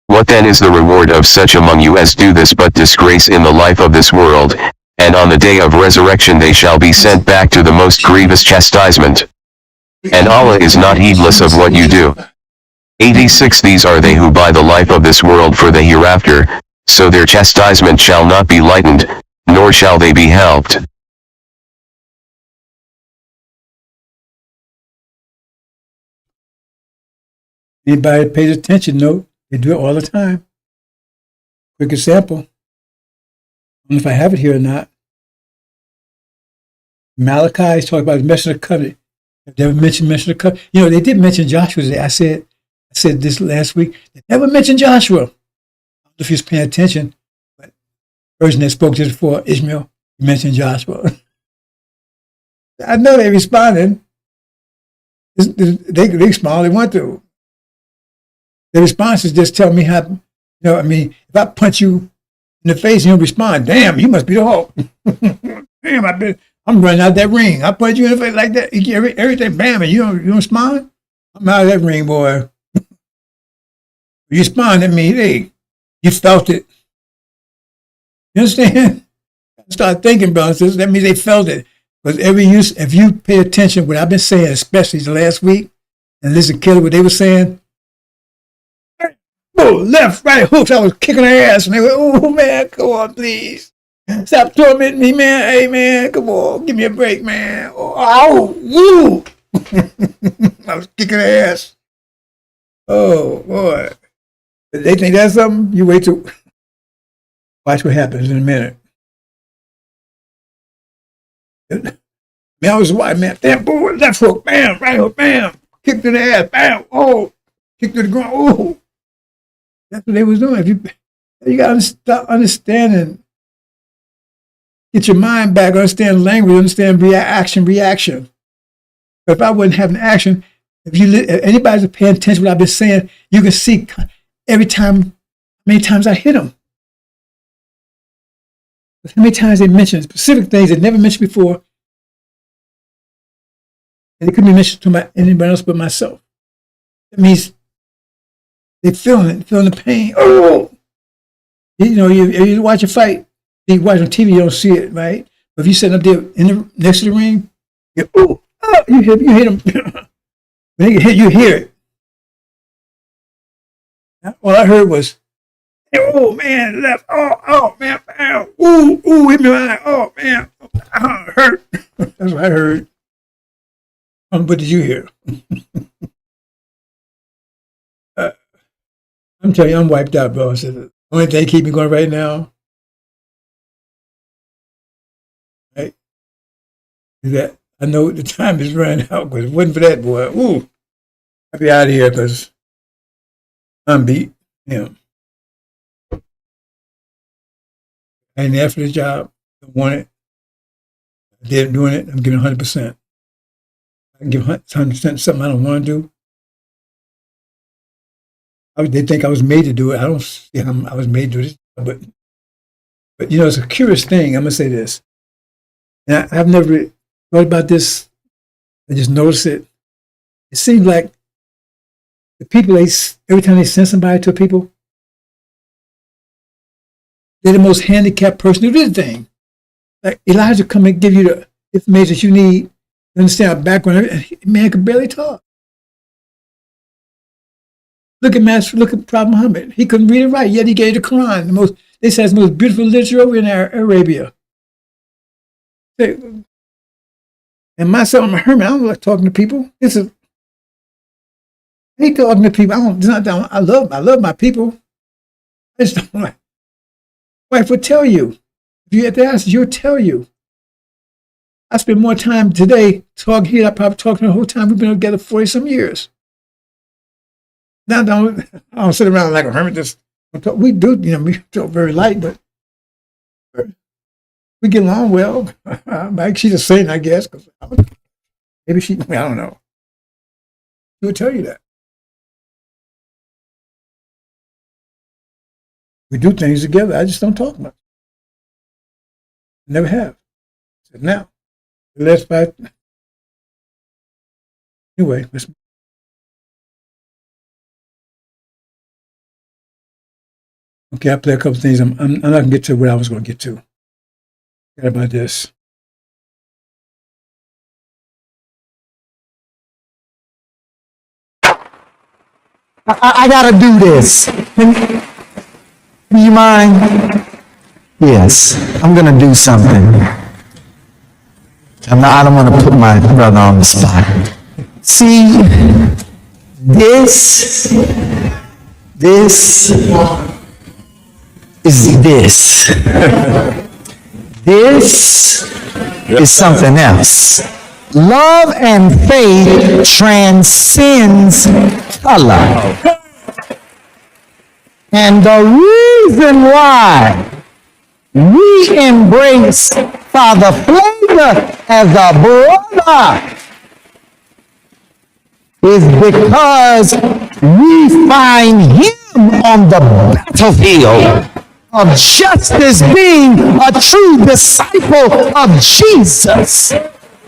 What then is the reward of such among you as do this but disgrace in the life of this world, and on the day of resurrection they shall be sent back to the most grievous chastisement? And Allah is not heedless of what you do. 86 These are they who buy the life of this world for the hereafter, so their chastisement shall not be lightened, nor shall they be helped. Anybody that pays attention, no, they do it all the time. Quick example. I don't know if I have it here or not. Malachi is talking about the mention of covenant. Have they ever mentioned the covenant? You know, they did mention Joshua today. I said this last week. They never mentioned Joshua. I don't know if you was paying attention, but the person that spoke just before Ishmael, he mentioned Joshua. I know they responded. They respond they want to. The response is just tell me how, if I punch you in the face and you don't respond, damn, you must be the Hulk. Damn, I'm running out that ring. I punch you in the face like that, everything, bam, and you don't respond? I'm out of that ring, boy. You respond, that means, hey, you felt it. You understand? Start thinking about this. That means they felt it. Because if you pay attention to what I've been saying, especially the last week, and listen carefully what they were saying, oh, left, right hooks, I was kicking their ass, and they went, oh, man, come on, please. Stop tormenting me, man. Hey, man, come on, give me a break, man. Oh, woo. I was kicking their ass. Oh, boy. They think that's something? You wait till, watch what happens in a minute. Man, I was white, man. Damn, boy, left hook, bam, right hook, bam. kick to the ass, bam, oh, kick to the ground, oh. That's what they was doing. You got to start understanding, get your mind back, understand language, understand reaction. But if I wasn't having action, if anybody's paying attention to what I've been saying, you can see every time, how many times I hit them. How many times they mention specific things they never mentioned before, and it couldn't be mentioned to anybody else but myself. That means they're feeling the pain. Oh, you watch a fight, you watch on TV, you don't see it, right? But if you're sitting up there next to the ring, you hit them. When they get hit, you hear it. All I heard was, oh man, left, oh man, ow, ooh, hit me right, oh man, hurt. That's what I heard. What did you hear? I'm telling you, I'm wiped out, bro. I said, the only thing keep me going right now, right, is that I know the time is running out, because if it wasn't for that, boy, ooh, I'd be out of here because I'm beat. I ain't there for the job. I want it. I did doing it. I'm giving 100%. I can give 100% something I don't want to do. They think I was made to do it. I don't see how I was made to do this. But it's a curious thing. I'm going to say this. And I've never thought about this. I just noticed it. It seems like the people, every time they send somebody to people, they're the most handicapped person to do anything. Like Elijah come and give you the information that you need to understand our background. And man could barely talk. Look at Prophet Muhammad. He couldn't read and write, yet he gave the Quran. They say it's the most beautiful literature over in Arabia. And myself, I'm a hermit. I don't like talking to people. I hate talking to people. I love my people. I just don't like. Wife would tell you. If you had to ask, she'll tell you. I spend more time today talking here. I probably talking the whole time we've been together 40-some years. Now, I don't sit around like a hermit. Just talk. We do, we talk very light, but we get along well. Like she's a saint, I guess. Cause maybe I don't know. She would tell you that. We do things together. I just don't talk much. Never have. So now, the last 5. Anyway, let's. Okay, I play a couple things. I'm not going to get to what I was going to get to. Forget about this. I got to do this. Do you mind? Yes, I'm going to do something. I don't want to put my brother on the spot. See, this is this. This is something else. Love and faith transcends color. And the reason why we embrace Father Flavor as a brother is because we find him on the battlefield of justice, being a true disciple of Jesus.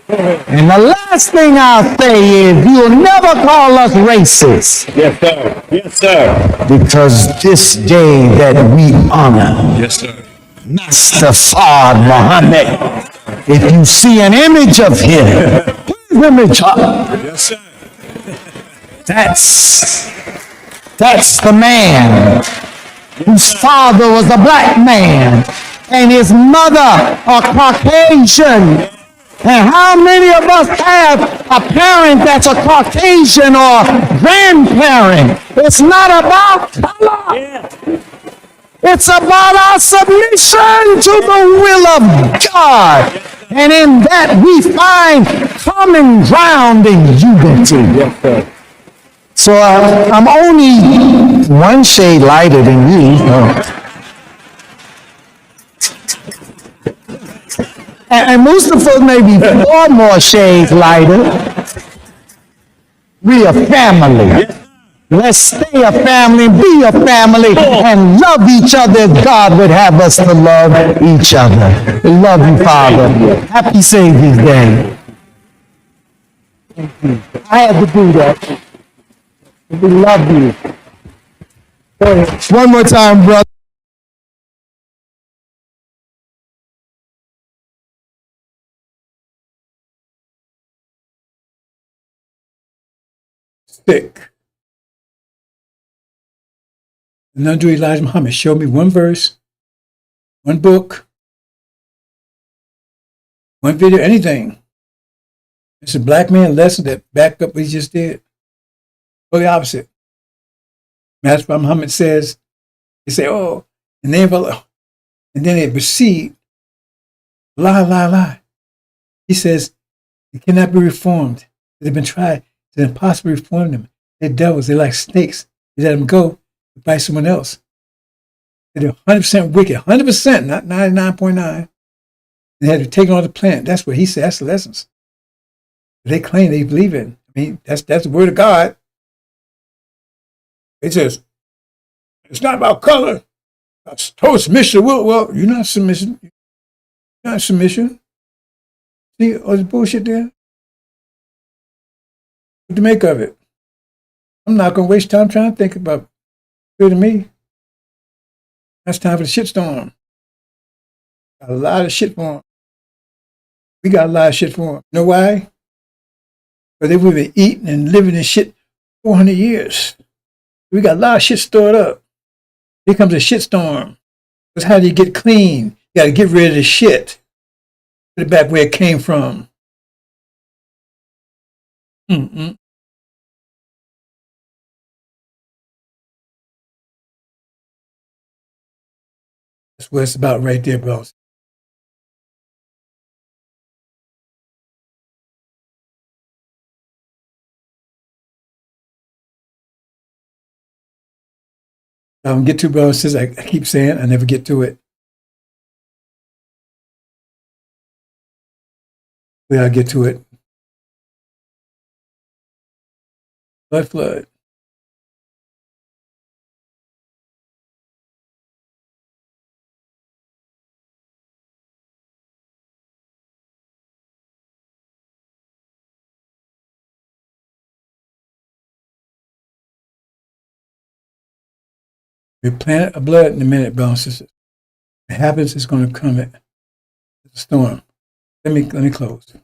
And the last thing I'll say is you'll never call us racist. Yes, sir. Yes, sir. Because this day that we honor Yes, sir. Master Fard Muhammad, if you see an image of him, put his image up. Yes, sir. That's the man whose father was a black man and his mother a Caucasian. And how many of us have a parent that's a Caucasian or grandparent? It's not about color. Yeah. It's about our submission to the will of God. And in that we find common ground in unity. Yes, sir. So I'm only one shade lighter than you. And Mustafa may be 4 more shades lighter. We a family. Let's stay a family, be a family, and love each other as God would have us to love each other. We love you, Father. Happy Savior's Day. I had to do that. We love you. One more time, brother. Sick. And under Elijah Muhammad, show me one verse, one book, one video, anything. It's a black man lesson that back up what he just did. Or the opposite. Master Muhammad says, they say, oh, in the name of Allah. And then they proceed, lie, lie, lie. He says, they cannot be reformed. They've been tried. It's impossible to reform them. They're devils. They're like snakes. You let them go, you bite someone else. They're 100% wicked, 100%, not 99.9. They had to take on the plant. That's what he said. That's the lessons. They claim they believe in. I mean, that's the word of God. It says, it's not about color. It's total submission. Well, you're not submission. You're not submission. See all the bullshit there? What to make of it? I'm not going to waste time trying to think about good to me. That's time for the shitstorm. Got a lot of shit for them. We got a lot of shit for them. You know why? Because they've been eating and living in shit 400 years. We got a lot of shit stored up. Here comes a shitstorm. Because how do you get clean? You got to get rid of the shit. Put it back where it came from. Mm-mm. That's what it's about right there, bro. I don't get to, bro. Since I keep saying I never get to it. We gotta get to it. Flood. We plant a blood in a minute, brothers and sisters. It happens, it's going to come at the storm. Let me close.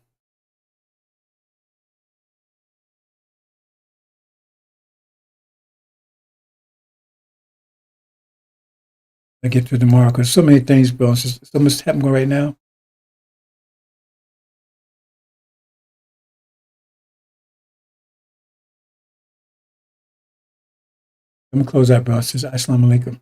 I get to tomorrow because so many things, brothers and sisters. So much happening right now. Let me close out, brothers and sisters. Assalamu alaikum.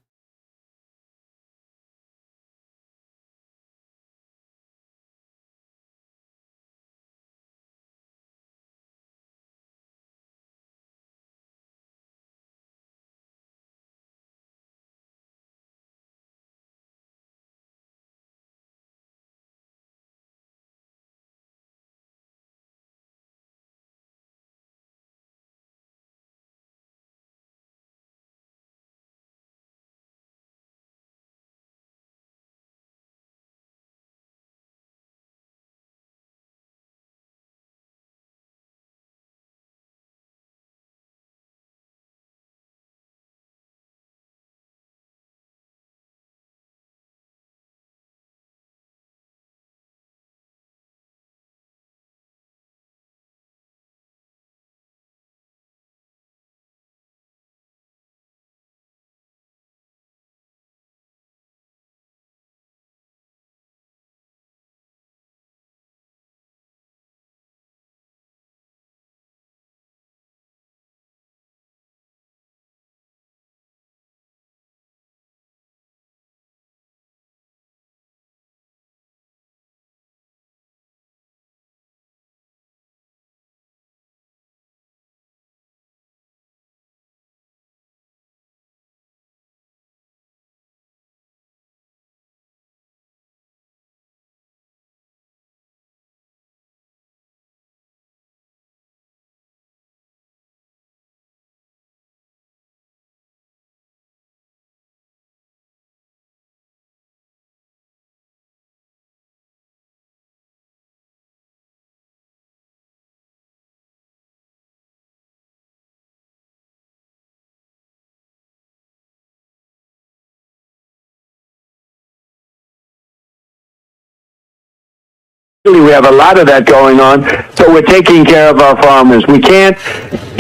We have a lot of that going on, so we're taking care of our farmers. We can't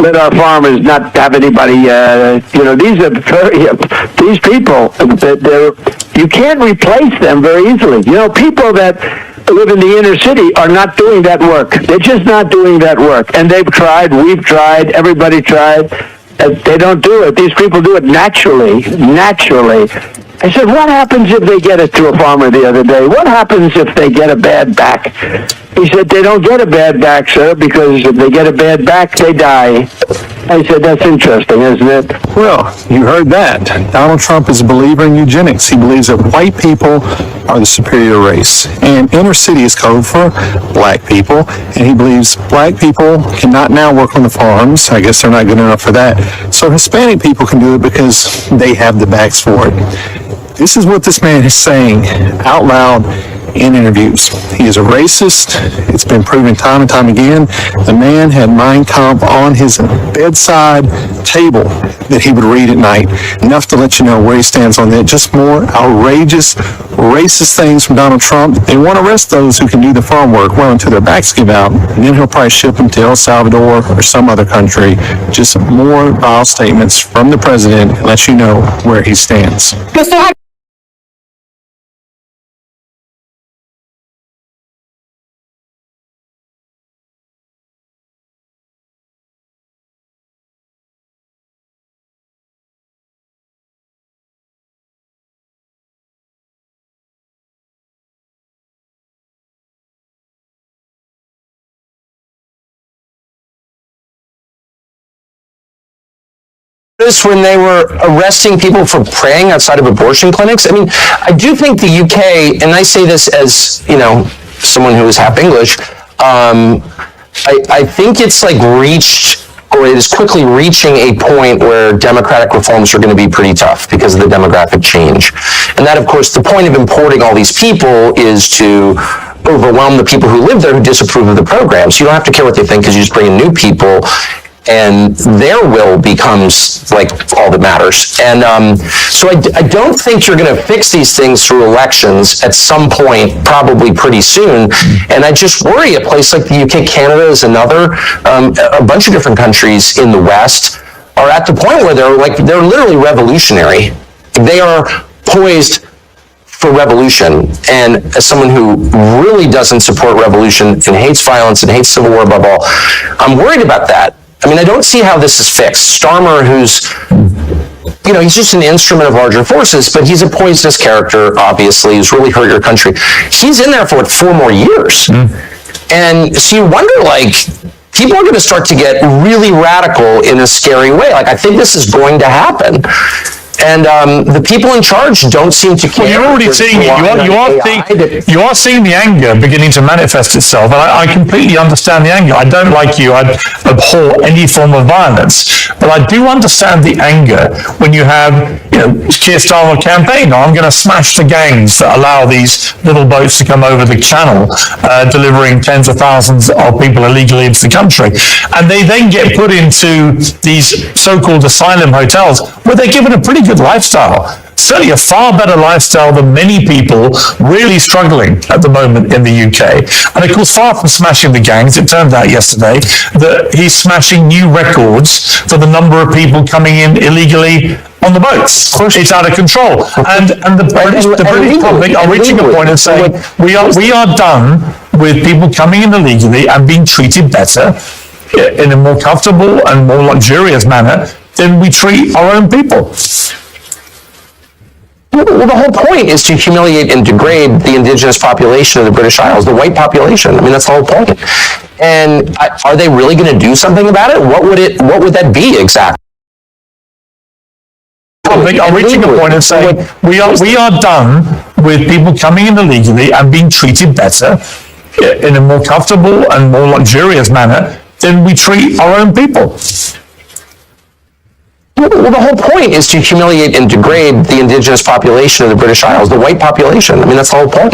let our farmers not have anybody, these people, you can't replace them very easily. People that live in the inner city are not doing that work. They're just not doing that work. And they've tried, we've tried, everybody tried. They don't do it. These people do it naturally. I said, what happens if they get it to a farmer the other day? What happens if they get a bad back? He said, they don't get a bad back, sir, because if they get a bad back, they die. I said, that's interesting, isn't it? Well, you heard that. Donald Trump is a believer in eugenics. He believes that white people are the superior race. And inner city is code for black people. And he believes black people cannot now work on the farms. I guess they're not good enough for that. So Hispanic people can do it because they have the backs for it. This is what this man is saying out loud in interviews. He is a racist. It's been proven time and time again. The man had Mein Kampf on his bedside table that he would read at night. Enough to let you know where he stands on that. Just more outrageous, racist things from Donald Trump. They want to arrest those who can do the farm work well until their backs give out. And then he'll probably ship them to El Salvador or some other country. Just more vile statements from the president and let you know where he stands. When they were arresting people for praying outside of abortion clinics. I mean, I do think the UK, and I say this as, someone who is half English, I think it's reached, or it is quickly reaching a point where democratic reforms are going to be pretty tough because of the demographic change. And that, of course, the point of importing all these people is to overwhelm the people who live there who disapprove of the programs. You don't have to care what they think because you just bring in new people, and their will becomes all that matters. And so I don't think you're going to fix these things through elections at some point, probably pretty soon. And I just worry a place like the UK, Canada is another, a bunch of different countries in the West are at the point where they're literally revolutionary. They are poised for revolution. And as someone who really doesn't support revolution and hates violence and hates civil war above all, I'm worried about that. I mean, I don't see how this is fixed. Starmer, who's, he's just an instrument of larger forces, but he's a poisonous character, obviously, who's really hurt your country. He's in there for 4 more years. And so you wonder, people are going to start to get really radical in a scary way. I think this is going to happen. And the people in charge don't seem to care. Well, you're already seeing it. You are seeing the anger beginning to manifest itself. And I completely understand the anger. I don't, like you, I abhor any form of violence. But I do understand the anger when you have, Keir Starmer campaign. I'm going to smash the gangs that allow these little boats to come over the channel, delivering tens of thousands of people illegally into the country. And they then get put into these so-called asylum hotels where they're given a pretty good lifestyle. Certainly a far better lifestyle than many people really struggling at the moment in the UK. And of course, far from smashing the gangs, it turned out yesterday that he's smashing new records for the number of people coming in illegally on the boats. It's out of control. And the British public are reaching a point of saying, we are done with people coming in illegally and being treated better in a more comfortable and more luxurious manner than we treat our own people. Well, the whole point is to humiliate and degrade the indigenous population of the British Isles, the white population. I mean, that's the whole point. And are they really going to do something about it? What would that be exactly? Are reaching a point of saying, we are done with people coming in illegally and being treated better in a more comfortable and more luxurious manner than we treat our own people. Well, the whole point is to humiliate and degrade the indigenous population of the British Isles, the white population. I mean, that's the whole point.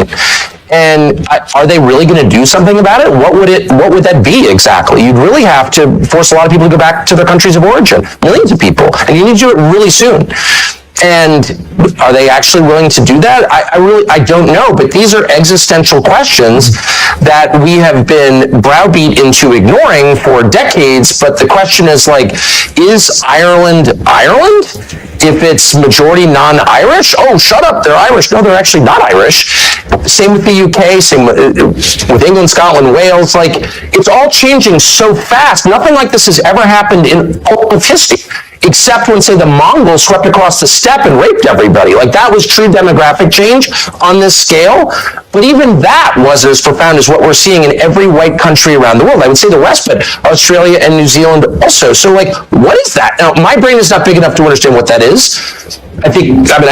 And are they really going to do something about it? What would that be exactly? You'd really have to force a lot of people to go back to their countries of origin, millions of people, and you need to do it really soon. And are they actually willing to do that? I don't know, but these are existential questions that we have been browbeat into ignoring for decades. But the question is, like, is Ireland Ireland? If it's majority non-Irish, oh, shut up, they're Irish. No, they're actually not Irish. Same with the UK, same with England, Scotland, Wales. Like, it's all changing so fast. Nothing like this has ever happened in all of history, except when, say, the Mongols swept across the steppe and raped everybody. Like, that was true demographic change on this scale. But even that wasn't as profound as what we're seeing in every white country around the world. I would say the West, but Australia and New Zealand also. So, like, what is that? Now, my brain is not big enough to understand what that is. I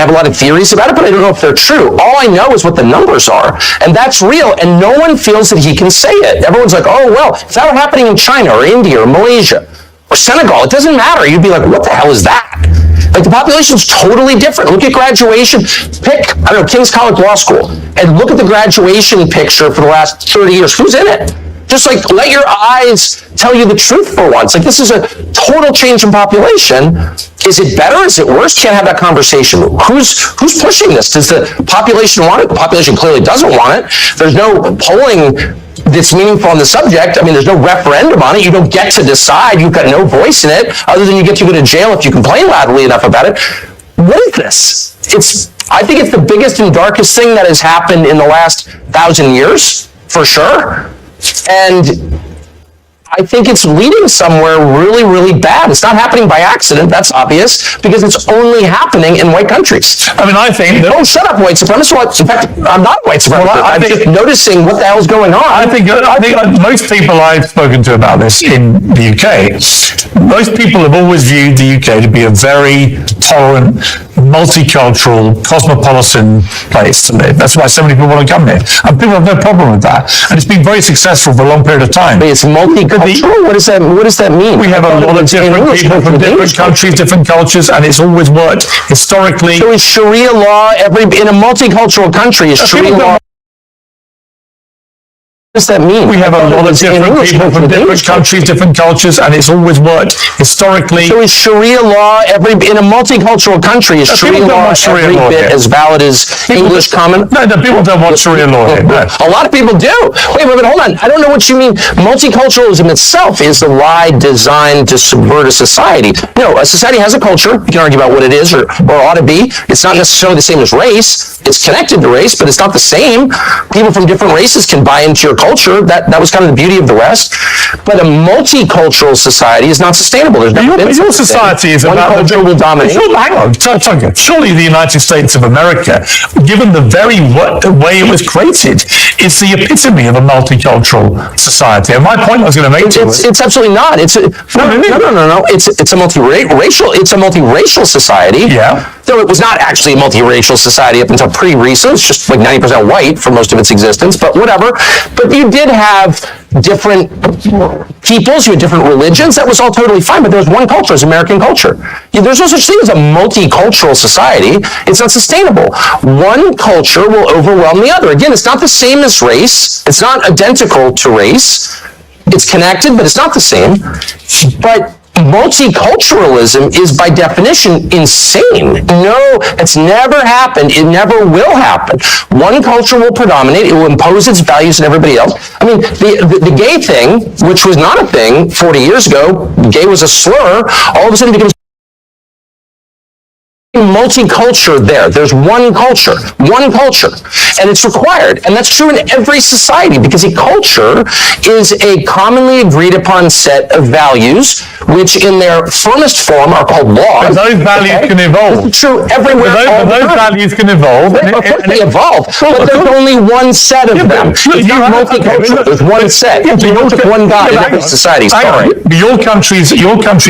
have a lot of theories about it, but I don't know if they're true. All I know is what the numbers are, and that's real, and no one feels that he can say it. Everyone's like, oh, well, if that were happening in China or India or Malaysia or Senegal, it doesn't matter. You'd be like, what the hell is that? Like, the population's totally different. Look at graduation. Pick, I don't know, King's College Law School, and look at the graduation picture for the last 30 years. Who's in it? Just, like, let your eyes tell you the truth for once. Like, this is a total change in population. Is it better? Is it worse? Can't have that conversation. Who's pushing this? Does the population want it? The population clearly doesn't want it. There's no polling that's meaningful on the subject. I mean, there's no referendum on it. You don't get to decide. You've got no voice in it, other than you get to go to jail if you complain loudly enough about it. What is this? I think it's the biggest and darkest thing that has happened in the last 1,000 years, for sure. And I think it's leading somewhere really, really bad. It's not happening by accident, that's obvious, because it's only happening in white countries. I mean, I think that... Oh, shut up, white supremacist. In fact, I'm not a white supremacist. Well, I'm just noticing what the hell's going on. I think most people I've spoken to about this in the UK, most people have always viewed the UK to be a very tolerant, multicultural, cosmopolitan place to live. That's why so many people want to come here. And people have no problem with that. And it's been very successful for a long period of time. But it's multicultural? What does that mean? We have a lot of different people from different countries, different cultures, and it's always worked historically. So is Sharia law, in a multicultural country, is Sharia law... What does that mean? We have a lot of different people from different countries, different cultures, and it's always worked historically. So is Sharia law, in a multicultural country, is Sharia law every bit as valid as English common? No, people don't want Sharia law here. No. A lot of people do. Wait, hold on. I don't know what you mean. Multiculturalism itself is the lie designed to subvert a society. No, a society has a culture. You can argue about what it is or ought to be. It's not necessarily the same as race. It's connected to race, but it's not the same. People from different races can buy into your culture. That was kind of the beauty of the West. But a multicultural society is not sustainable. There's never been your society is one about culture will dominate. Hang on, surely the United States of America, given the very way it was created, is the epitome of a multicultural society. And my point I was going to make to it, it's absolutely not. No. It's a multiracial society. Yeah. Though it was not actually a multiracial society up until pretty recent. It's just like 90% white for most of its existence, but whatever. But you did have different peoples, you had different religions. That was all totally fine, but there was one culture, it's American culture. There's no such thing as a multicultural society. It's not sustainable. One culture will overwhelm the other. Again, it's not the same as race. It's not identical to race. It's connected, but it's not the same. But multiculturalism is by definition insane. No, it's never happened. It never will happen. One culture will predominate. It will impose its values on everybody else. I mean, the gay thing, which was not a thing 40 years ago, gay was a slur, all of a sudden becomes multicultural there. There's one culture, and it's required. And that's true in every society, because a culture is a commonly agreed upon set of values, which in their firmest form are called laws. But those values can evolve. It's true everywhere. But those values can evolve. They evolve, but there's only one set of them. If you're multicultural, there's one set. You don't have one God in every society. Sorry. Your country's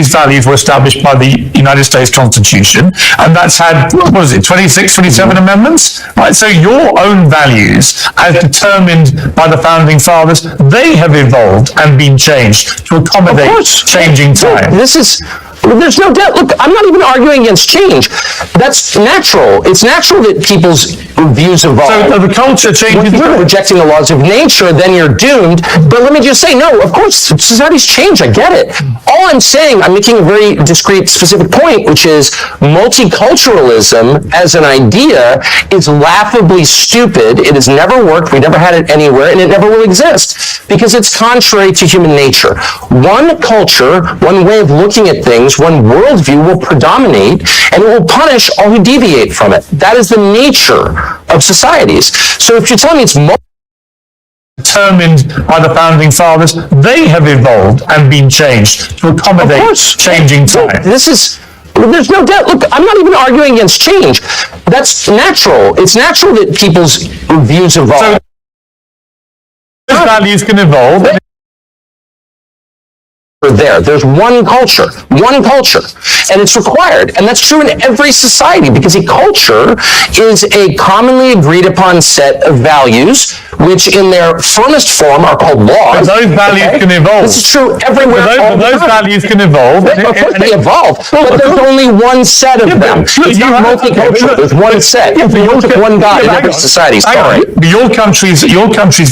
values were established by the United States Constitution, and that's had, 26, 27 amendments? Right, so your own values, as determined by the founding fathers, they have evolved and been changed to accommodate changing times. This is There's no doubt. Look, I'm not even arguing against change. That's natural. It's natural that people's views evolve. So the culture changes. If you're rejecting the laws of nature, then you're doomed. But let me just say, no, of course, societies change. I get it. All I'm saying, I'm making a very discrete, specific point, which is multiculturalism as an idea is laughably stupid. It has never worked. We never had it anywhere, and it never will exist because it's contrary to human nature. One culture, one way of looking at things, one worldview will predominate, and it will punish all who deviate from it. That is the nature of societies. So if you're telling me it's determined by the founding fathers, they have evolved and been changed to accommodate changing times. There's no doubt. Look, I'm not even arguing against change. That's natural. It's natural that people's views evolve. So values can evolve. There's one culture, and it's required, and that's true in every society because a culture is a commonly agreed upon set of values which in their firmest form are called laws. But those values can evolve. This is true everywhere. Those values can evolve. Of course they evolve, but there's only one set of them. It's not multicultural. There's one set. You worship one God in every society. Sorry. Your country's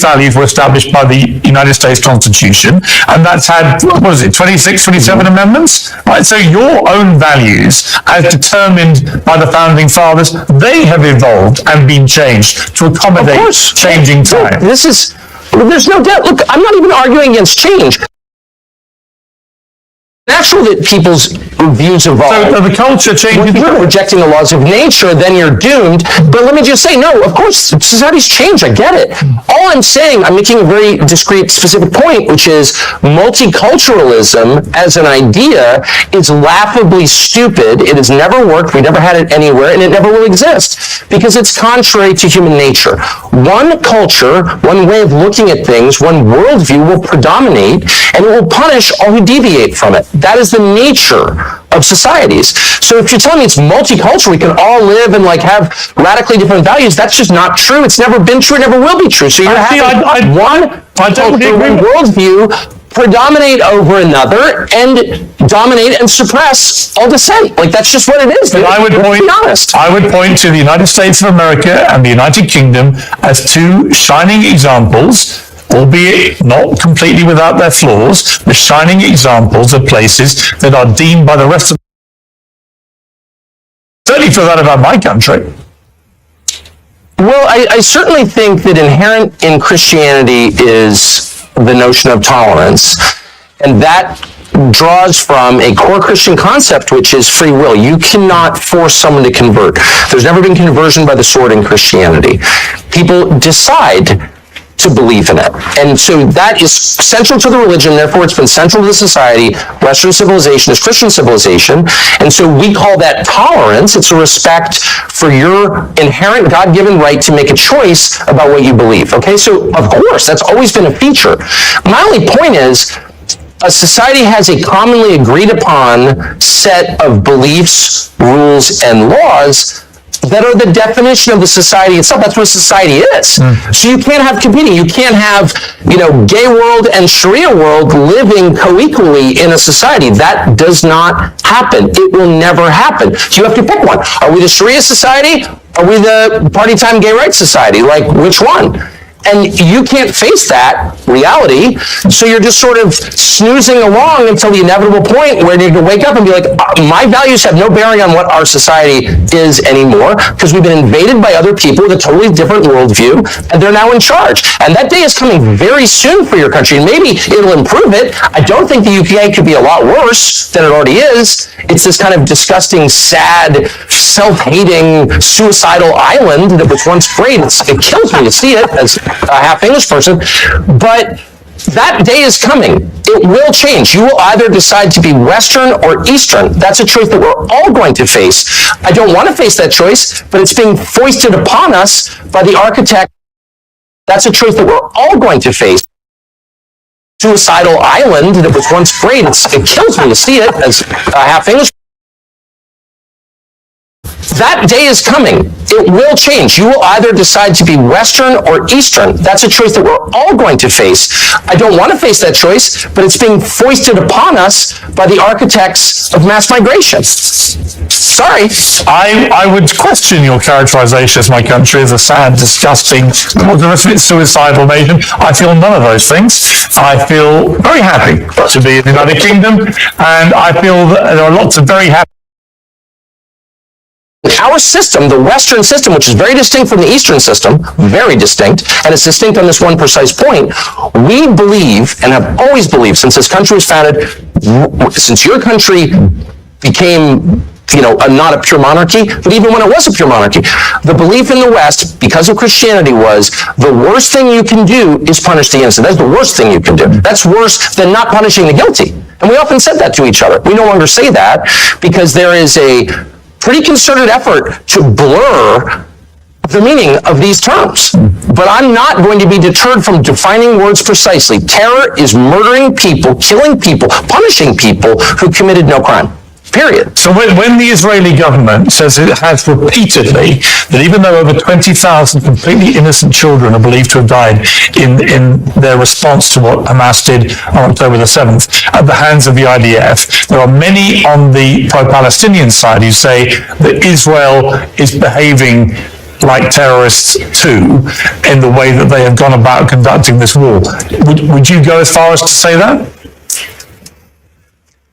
values were established by the United States Constitution, and that's had, what is it, 26, 27 amendments? Right, so your own values, as determined by the founding fathers, they have evolved and been changed to accommodate changing times. There's no doubt. Look, I'm not even arguing against change. Natural that people's views evolve. So the culture changes. If you're rejecting the laws of nature, then you're doomed. But let me just say, no, of course, societies change. I get it. All I'm saying, I'm making a very discrete, specific point, which is multiculturalism as an idea is laughably stupid. It has never worked. We never had it anywhere, and it never will exist because it's contrary to human nature. One culture, one way of looking at things, one worldview will predominate, and it will punish all who deviate from it. That is the nature of societies. So if you're telling me it's multicultural, we can all live and have radically different values, that's just not true. It's never been true. It never will be true. So you're going to have one culture, one worldview predominate over another and dominate and suppress all dissent. That's just what it is. But I would point to the United States of America and the United Kingdom as two shining examples, albeit not completely without their flaws, the shining examples of places that are deemed by the rest of certainly feel that about my country. Well, I certainly think that inherent in Christianity is the notion of tolerance, and that draws from a core Christian concept, which is free will. You cannot force someone to convert. There's never been conversion by the sword in Christianity. People decide to believe in it. And so that is central to the religion, therefore it's been central to the society. Western civilization is Christian civilization, and so we call that tolerance. It's a respect for your inherent God-given right to make a choice about what you believe. Okay, so of course, that's always been a feature. My only point is, a society has a commonly agreed upon set of beliefs, rules, and laws that are the definition of the society itself. That's what society is. So you can't have competing. You can't have, gay world and Sharia world living co-equally in a society. That does not happen. It will never happen. So you have to pick one. Are we the Sharia society? Are we the party time gay rights society? Which one? And you can't face that reality, so you're just sort of snoozing along until the inevitable point where you're going to wake up and be like, my values have no bearing on what our society is anymore, because we've been invaded by other people with a totally different worldview, and they're now in charge. And that day is coming very soon for your country, and maybe it'll improve it. I don't think the UK could be a lot worse than it already is. It's this kind of disgusting, sad, self-hating, suicidal island that was once great. It kills me to see it as a half-English person, but that day is coming. It will change. You will either decide to be Western or Eastern. That's a choice that we're all going to face. I don't want to face that choice, but it's being foisted upon us by the architect. That's a choice that we're all going to face. Suicidal island that was once great. It kills me to see it as a half-English. that day is coming. It will change. You will either decide to be Western or Eastern. That's a choice that we're all going to face. I don't want to face that choice, but it's being foisted upon us by the architects of mass migration. Sorry. I would question your characterization of my country as a sad, disgusting, suicidal nation. I feel none of those things. I feel very happy to be in the United Kingdom, and I feel that there are lots of very happy. Our system, the Western system, which is very distinct from the Eastern system, very distinct, and it's distinct on this one precise point, we believe, and have always believed since this country was founded, since your country became, not a pure monarchy, but even when it was a pure monarchy, the belief in the West, because of Christianity, was the worst thing you can do is punish the innocent. That's the worst thing you can do. That's worse than not punishing the guilty. And we often said that to each other. We no longer say that because there is a pretty concerted effort to blur the meaning of these terms. But I'm not going to be deterred from defining words precisely. Terror is murdering people, killing people, punishing people who committed no crime. Period. So when the Israeli government says it has repeatedly that even though over 20,000 completely innocent children are believed to have died in their response to what Hamas did on October the 7th at the hands of the IDF, there are many on the pro-Palestinian side who say that Israel is behaving like terrorists too in the way that they have gone about conducting this war. Would you go as far as to say that?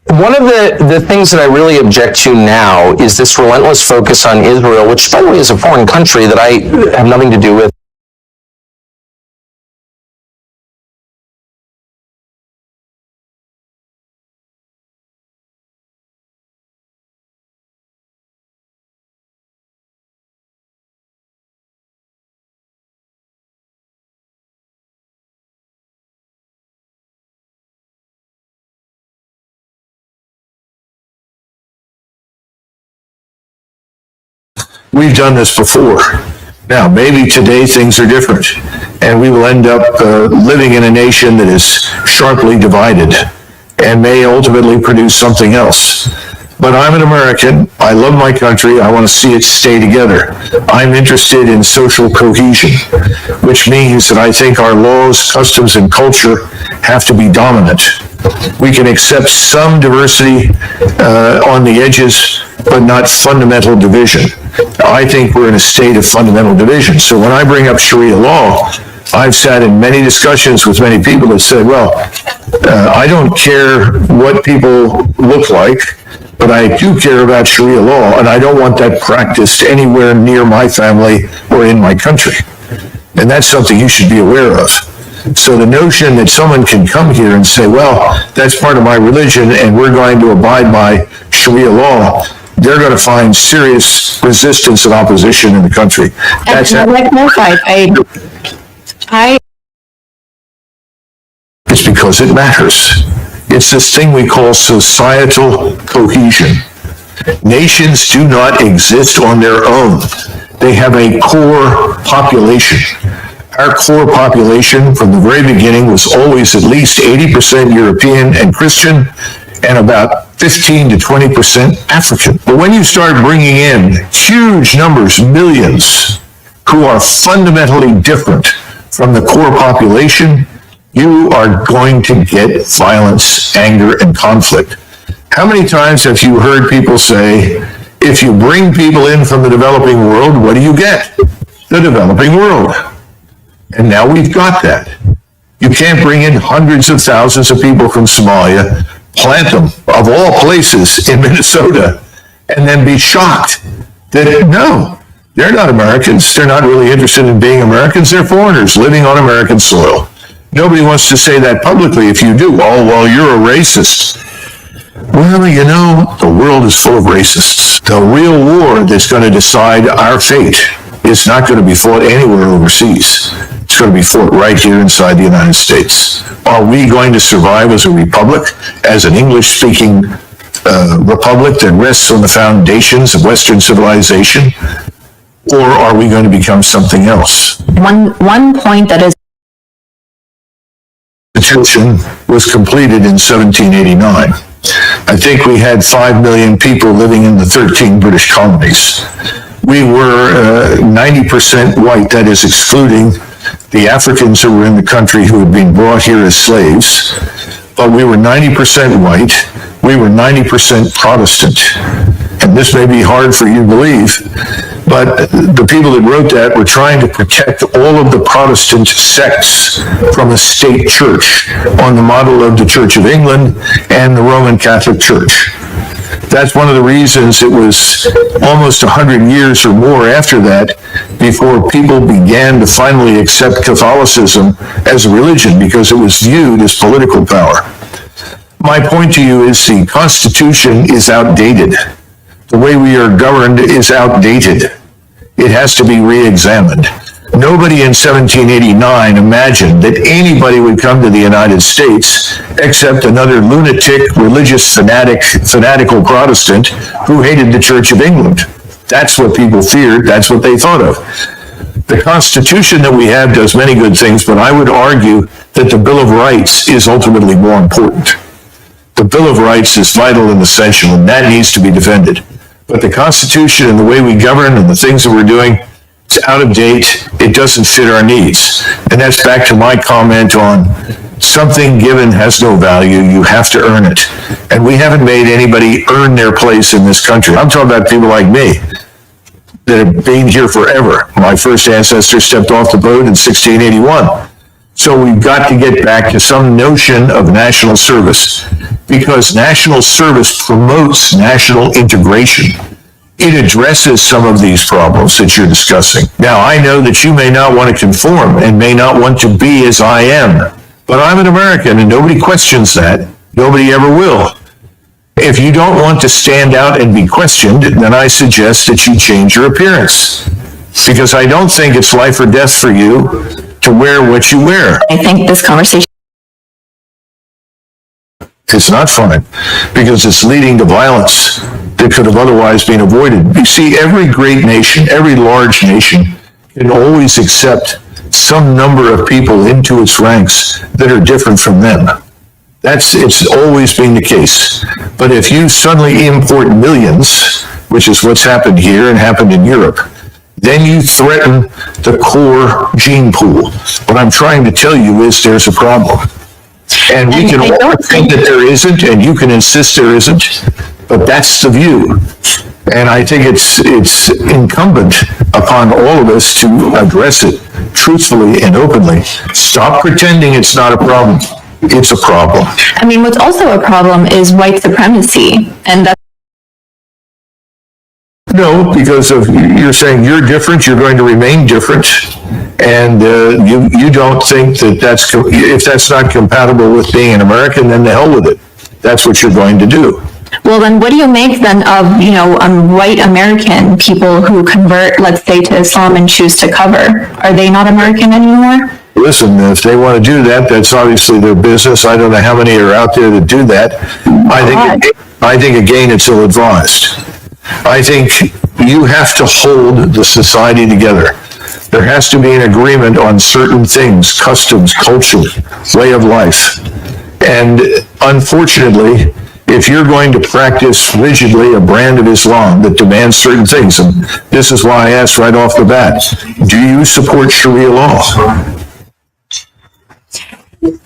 One of the things that I really object to now is this relentless focus on Israel, which, by the way, is a foreign country that I have nothing to do with. We've done this before. Now, maybe today things are different, and we will end up living in a nation that is sharply divided and may ultimately produce something else. But I'm an American. I love my country. I want to see it stay together. I'm interested in social cohesion, which means that I think our laws, customs, and culture have to be dominant. We can accept some diversity on the edges, but not fundamental division. I think we're in a state of fundamental division. So when I bring up Sharia law, I've sat in many discussions with many people that said, well, I don't care what people look like, but I do care about Sharia law, and I don't want that practiced anywhere near my family or in my country. And that's something you should be aware of. So the notion that someone can come here and say, well, that's part of my religion, and we're going to abide by Sharia law, they're going to find serious resistance and opposition in the country. That's It's because it matters. It's this thing we call societal cohesion. Nations do not exist on their own. They have a core population. Our core population from the very beginning was always at least 80% European and Christian, and about 15 to 20% African. But when you start bringing in huge numbers, millions, who are fundamentally different from the core population, you are going to get violence, anger, and conflict. How many times have you heard people say, if you bring people in from the developing world, what do you get? The developing world. And now we've got that. You can't bring in hundreds of thousands of people from Somalia, plant them, of all places, in Minnesota, and then be shocked that, no, they're not Americans. They're not really interested in being Americans. They're foreigners living on American soil. Nobody wants to say that publicly. If you do, oh, well, you're a racist. Well, you know, the world is full of racists. The real war that's going to decide our fate is not going to be fought anywhere overseas. It's going to be fought right here inside the United States. Are we going to survive as a republic, as an English-speaking republic that rests on the foundations of Western civilization? Or are we going to become something else? One point that is The Constitution was completed in 1789. I think we had 5 million people living in the 13 British colonies. We were 90% white, that is excluding the Africans who were in the country who had been brought here as slaves. But we were 90% white. We were 90% Protestant. And this may be hard for you to believe, but the people that wrote that were trying to protect all of the Protestant sects from a state church on the model of the Church of England and the Roman Catholic Church. That's one of the reasons it was almost 100 years or more after that before people began to finally accept Catholicism as a religion, because it was viewed as political power. My point to you is the Constitution is outdated. The way we are governed is outdated. It has to be re-examined. Nobody in 1789 imagined that anybody would come to the United States except another lunatic, religious fanatical Protestant who hated the Church of England. That's what people feared. That's what they thought of. The Constitution that we have does many good things, but I would argue that the Bill of Rights is ultimately more important. The Bill of Rights is vital and essential, and that needs to be defended. But the Constitution and the way we govern and the things that we're doing, it's out of date. It doesn't fit our needs. And that's back to my comment on something given has no value. You have to earn it. And we haven't made anybody earn their place in this country. I'm talking about people like me that have been here forever. My first ancestor stepped off the boat in 1681. So we've got to get back to some notion of national service, because national service promotes national integration. It addresses some of these problems that you're discussing. Now, I know that you may not want to conform and may not want to be as I am, but I'm an American and nobody questions that. Nobody ever will. If you don't want to stand out and be questioned, then I suggest that you change your appearance, because I don't think it's life or death for you to wear what you wear. I think this conversation. It's not fun, because it's leading to violence that could have otherwise been avoided. You see, every great nation, every large nation can always accept some number of people into its ranks that are different from them. It's always been the case. But if you suddenly import millions, which is what's happened here and happened in Europe, then you threaten the core gene pool. What I'm trying to tell you is there's a problem. And we can all think that there isn't, and you can insist there isn't, but that's the view. And I think it's incumbent upon all of us to address it truthfully and openly. Stop pretending it's not a problem. It's a problem. I mean, what's also a problem is white supremacy, and that's. No, because you're saying you're different, you're going to remain different, and you don't think that if that's not compatible with being an American, then the hell with it. That's what you're going to do. Well, then what do you make then of, white American people who convert, let's say, to Islam and choose to cover? Are they not American anymore? Listen, if they want to do that, that's obviously their business. I don't know how many are out there that do that. I think again, it's ill-advised. I think you have to hold the society together. There has to be an agreement on certain things, customs, culture, way of life. And unfortunately, if you're going to practice rigidly a brand of Islam that demands certain things, and this is why I asked right off the bat, do you support Sharia law?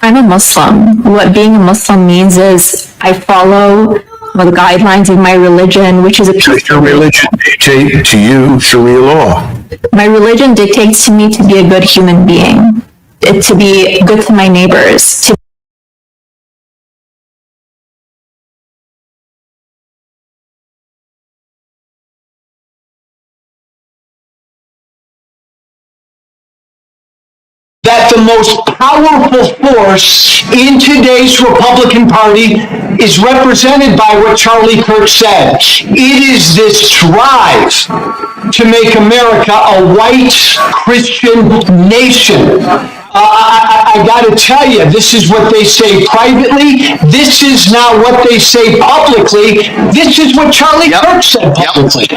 I'm a Muslim. What being a Muslim means is I follow the guidelines of my religion, which is a peaceful. Does your religion dictate to you Sharia law? My religion dictates to me to be a good human being, to be good to my neighbors, that the most powerful force in today's Republican Party is represented by what Charlie Kirk said. It is this drive to make America a white Christian nation. I got to tell you, this is what they say privately. This is not what they say publicly. This is what Charlie Kirk said publicly.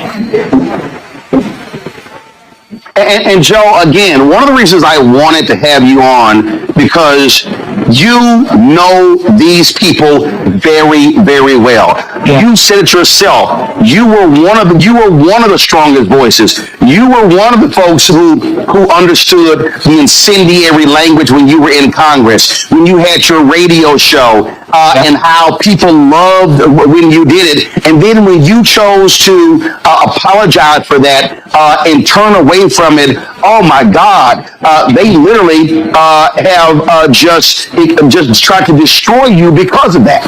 And Joe, again, one of the reasons I wanted to have you on, because You know these people very, very well. You said it yourself. You were one of the strongest voices. You were one of the folks who understood the incendiary language when you were in Congress, when you had your radio show, and how people loved when you did it. And then when you chose to apologize for that and turn away from it, oh my God, they literally have just tried to destroy you because of that.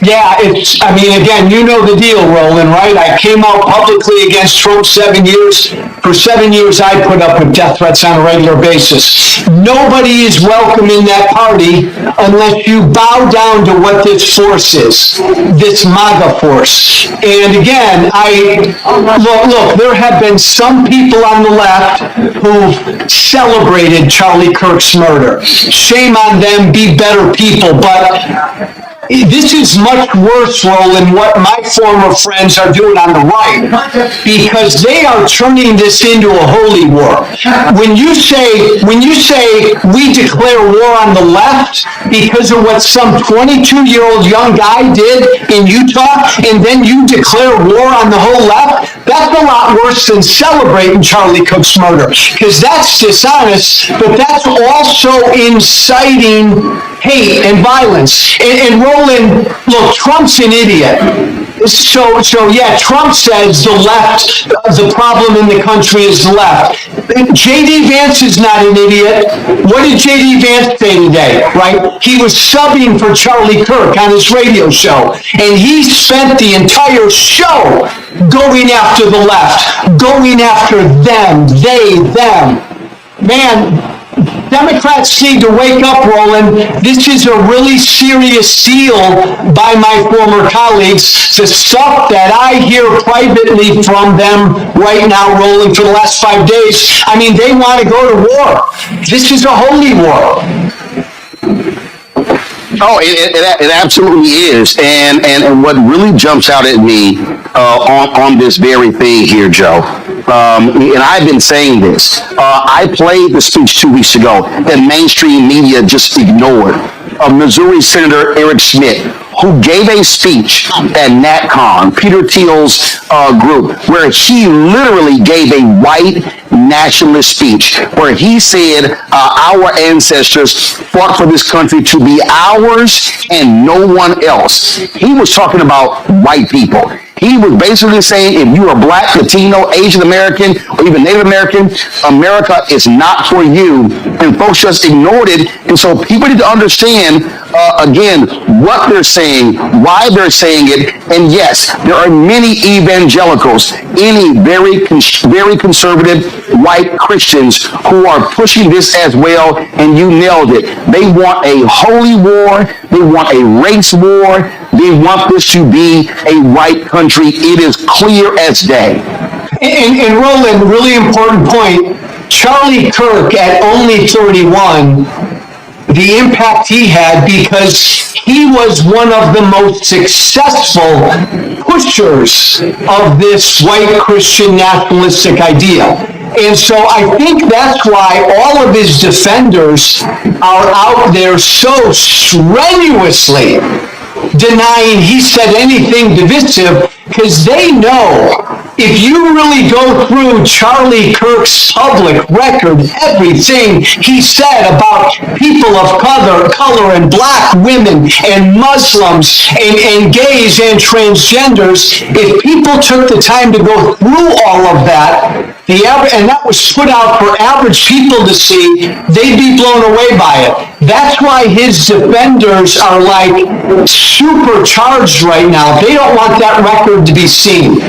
Yeah, again, you know the deal, Roland, right? I came out publicly against Trump 7 years. For 7 years, I put up with death threats on a regular basis. Nobody is welcome in that party unless you bow down to what this force is, this MAGA force. And again, look, there have been some people on the left who've celebrated Charlie Kirk's murder. Shame on them, be better people, but this is much worse, Roland, what my former friends are doing on the right, because they are turning this into a holy war. When you say we declare war on the left because of what some 22-year-old young guy did in Utah, and then you declare war on the whole left, that's a lot worse than celebrating Charlie Kirk's murder, because that's dishonest, but that's also inciting hate and violence. And Roland, look, Trump's an idiot. So yeah, Trump says the left, the problem in the country is the left. J.D. Vance is not an idiot. What did J.D. Vance say today, right? He was subbing for Charlie Kirk on his radio show, and he spent the entire show going after the left, going after them, they, them. Man, Democrats need to wake up, Roland. This is a really serious deal by my former colleagues. The stuff that I hear privately from them right now, Roland, for the last 5 days, I mean, they want to go to war. This is a holy war. Oh, it absolutely is. And what really jumps out at me on this very thing here, Joe, and I've been saying this, I played the speech 2 weeks ago that mainstream media just ignored, of Missouri Senator Eric Schmidt, who gave a speech at NatCon, Peter Thiel's group, where he literally gave a white nationalist speech, where he said our ancestors fought for this country to be ours and no one else. He was talking about white people. He was basically saying, if you are Black, Latino, Asian American, or even Native American, America is not for you. And folks just ignored it. And so people need to understand, again, what they're saying, why they're saying it. And yes, there are many evangelicals, any very conservative white Christians who are pushing this as well. And you nailed it. They want a holy war. They want a race war. They want this to be a white country. It is clear as day. And Roland, really important point, Charlie Kirk at only 31, the impact he had because he was one of the most successful pushers of this white Christian nationalistic idea. And so I think that's why all of his defenders are out there so strenuously denying he said anything divisive, because they know if you really go through Charlie Kirk's public record, everything he said about people of color and Black women and Muslims and gays and transgenders, if people took the time to go through all of that, and that was put out for average people to see, they'd be blown away by it. That's why his defenders are like supercharged right now. They don't want that record to be seen.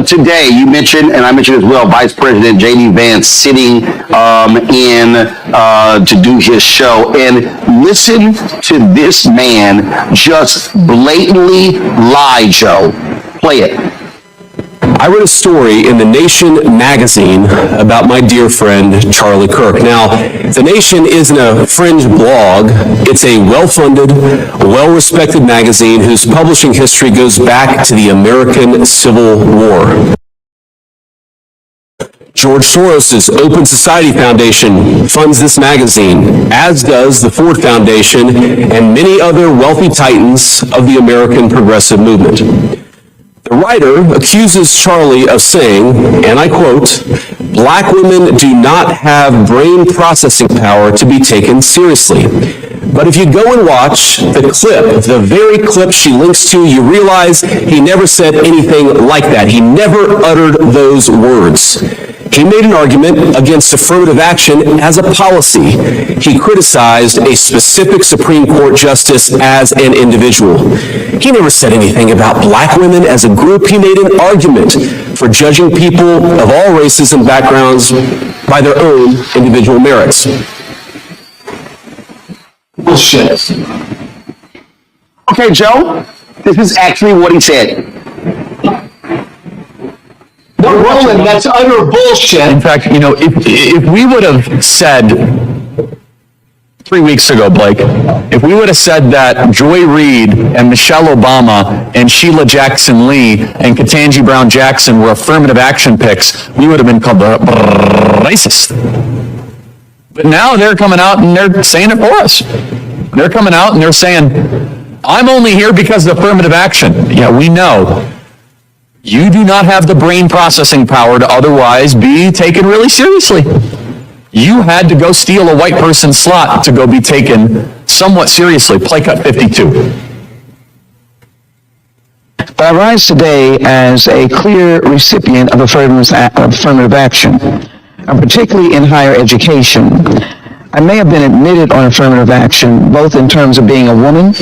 Today, you mentioned, and I mentioned as well, Vice President J.D. Vance sitting to do his show. And listen to this man just blatantly lie, Joe. Play it. I read a story in The Nation magazine about my dear friend Charlie Kirk. Now, The Nation isn't a fringe blog. It's a well-funded, well-respected magazine whose publishing history goes back to the American Civil War. George Soros' Open Society Foundation funds this magazine, as does the Ford Foundation and many other wealthy titans of the American progressive movement. The writer accuses Charlie of saying, and I quote, "Black women do not have brain processing power to be taken seriously." But if you go and watch the clip, the very clip she links to, you realize he never said anything like that. He never uttered those words. He made an argument against affirmative action as a policy. He criticized a specific Supreme Court justice as an individual. He never said anything about black women as a group. He made an argument for judging people of all races and backgrounds by their own individual merits. Bullshit. Okay, Joe, this is actually what he said. No, Roland, that's utter bullshit. In fact, you know, if we would have said 3 weeks ago, Blake, if we would have said that Joy Reid and Michelle Obama and Sheila Jackson Lee and Ketanji Brown Jackson were affirmative action picks, we would have been called racist. But now they're coming out and they're saying it for us. They're coming out and they're saying, I'm only here because of affirmative action. Yeah, we know. You do not have the brain processing power to otherwise be taken really seriously. You had to go steal a white person's slot to go be taken somewhat seriously. Play cut 52. But I rise today as a clear recipient of affirmative action, and particularly in higher education. I may have been admitted on affirmative action, both in terms of being a woman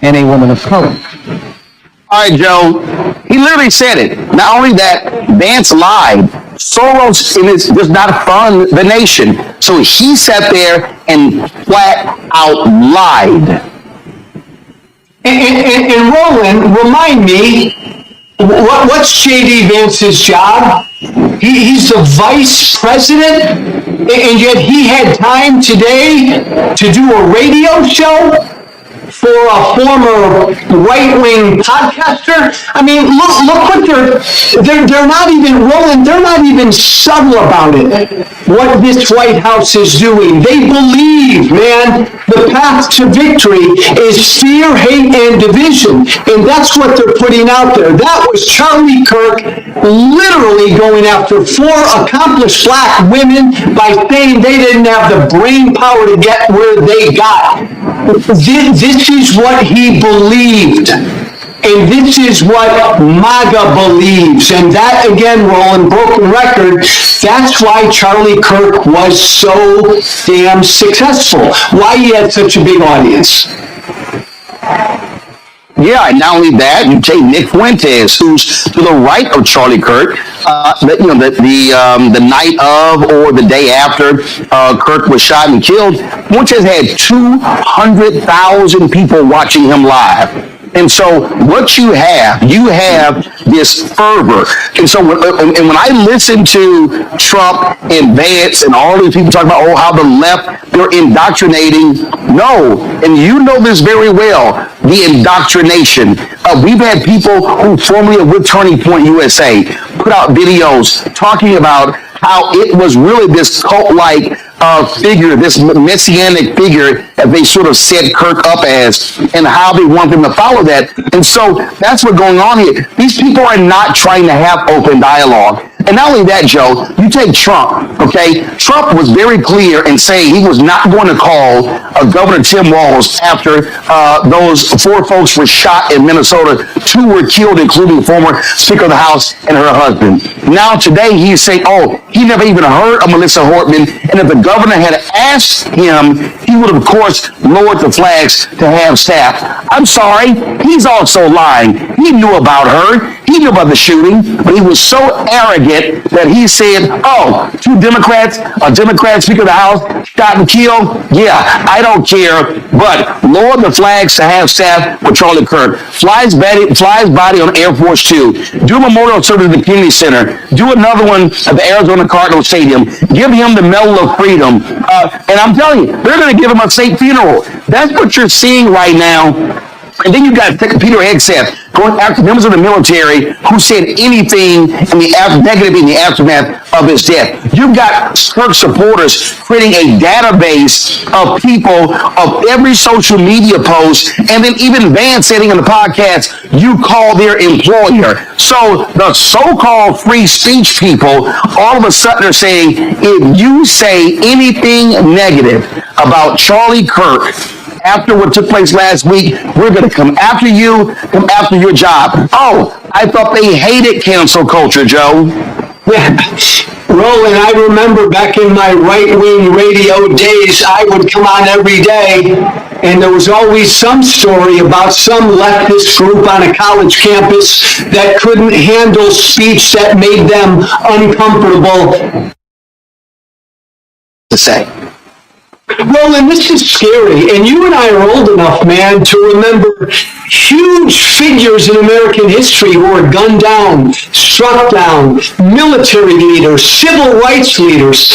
and a woman of color. All right, Joe, he literally said it. Not only that, Vance lied. Soros does not fund the nation. So he sat there and flat out lied. And Roland, remind me, what's J.D. Vance's job? He's the vice president, and yet he had time today to do a radio show for a former right-wing podcaster. I mean, look what they're not even, Roland, they're not even subtle about it, what this White House is doing. They believe, man, the path to victory is fear, hate, and division. And that's what they're putting out there. That was Charlie Kirk literally going after 4 accomplished black women by saying they didn't have the brain power to get where they got. This is what he believed. And this is what MAGA believes. And that, again, Roland, broken record, that's why Charlie Kirk was so damn successful. Why he had such a big audience. Yeah, and not only that, you take Nick Fuentes, who's to the right of Charlie Kirk. The night of or the day after Kirk was shot and killed, Fuentes had 200,000 people watching him live. And so what you have this fervor. And so when I listen to Trump and Vance and all these people talk about, how the left, they're indoctrinating. No, and you know this very well, the indoctrination. We've had people who formerly with Turning Point USA put out videos talking about how it was really this cult-like figure, this messianic figure that they sort of set Kirk up as, and how they want them to follow that. And so that's what's going on here. These people are not trying to have open dialogue. And not only that, Joe, you take Trump, okay? Trump was very clear in saying he was not going to call Governor Tim Walz after those 4 folks were shot in Minnesota. 2 were killed, including former Speaker of the House and her husband. Now today he's saying, he never even heard of Melissa Hortman, and if the governor had asked him, he would have, of course, lowered the flags to have staff. I'm sorry, he's also lying. He knew about her. He knew about the shooting, but he was so arrogant that he said, 2 Democrats, a Democrat Speaker of the House, shot and killed. Yeah, I don't care, but lower the flags to have staff with Charlie Kirk. Flies body on Air Force 2. Do a memorial service at the Community Center. Do another one at the Arizona Cardinals Stadium. Give him the Medal of Freedom. And I'm telling you, they're going to give him a state funeral. That's what you're seeing right now And then you got Peter Hegseth going after members of the military who said anything negative in the aftermath of his death. You've got Kirk supporters creating a database of people of every social media post, and then even Van saying in the podcast, you call their employer. So the so-called free speech people all of a sudden are saying, if you say anything negative about Charlie Kirk after what took place last week, we're going to come after you, come after your job. Oh, I thought they hated cancel culture, Joe. Yeah. Roland, I remember back in my right-wing radio days, I would come on every day, and there was always some story about some leftist group on a college campus that couldn't handle speech that made them uncomfortable to say. Roland, this is scary, and you and I are old enough, man, to remember huge figures in American history who were gunned down, struck down, military leaders, civil rights leaders.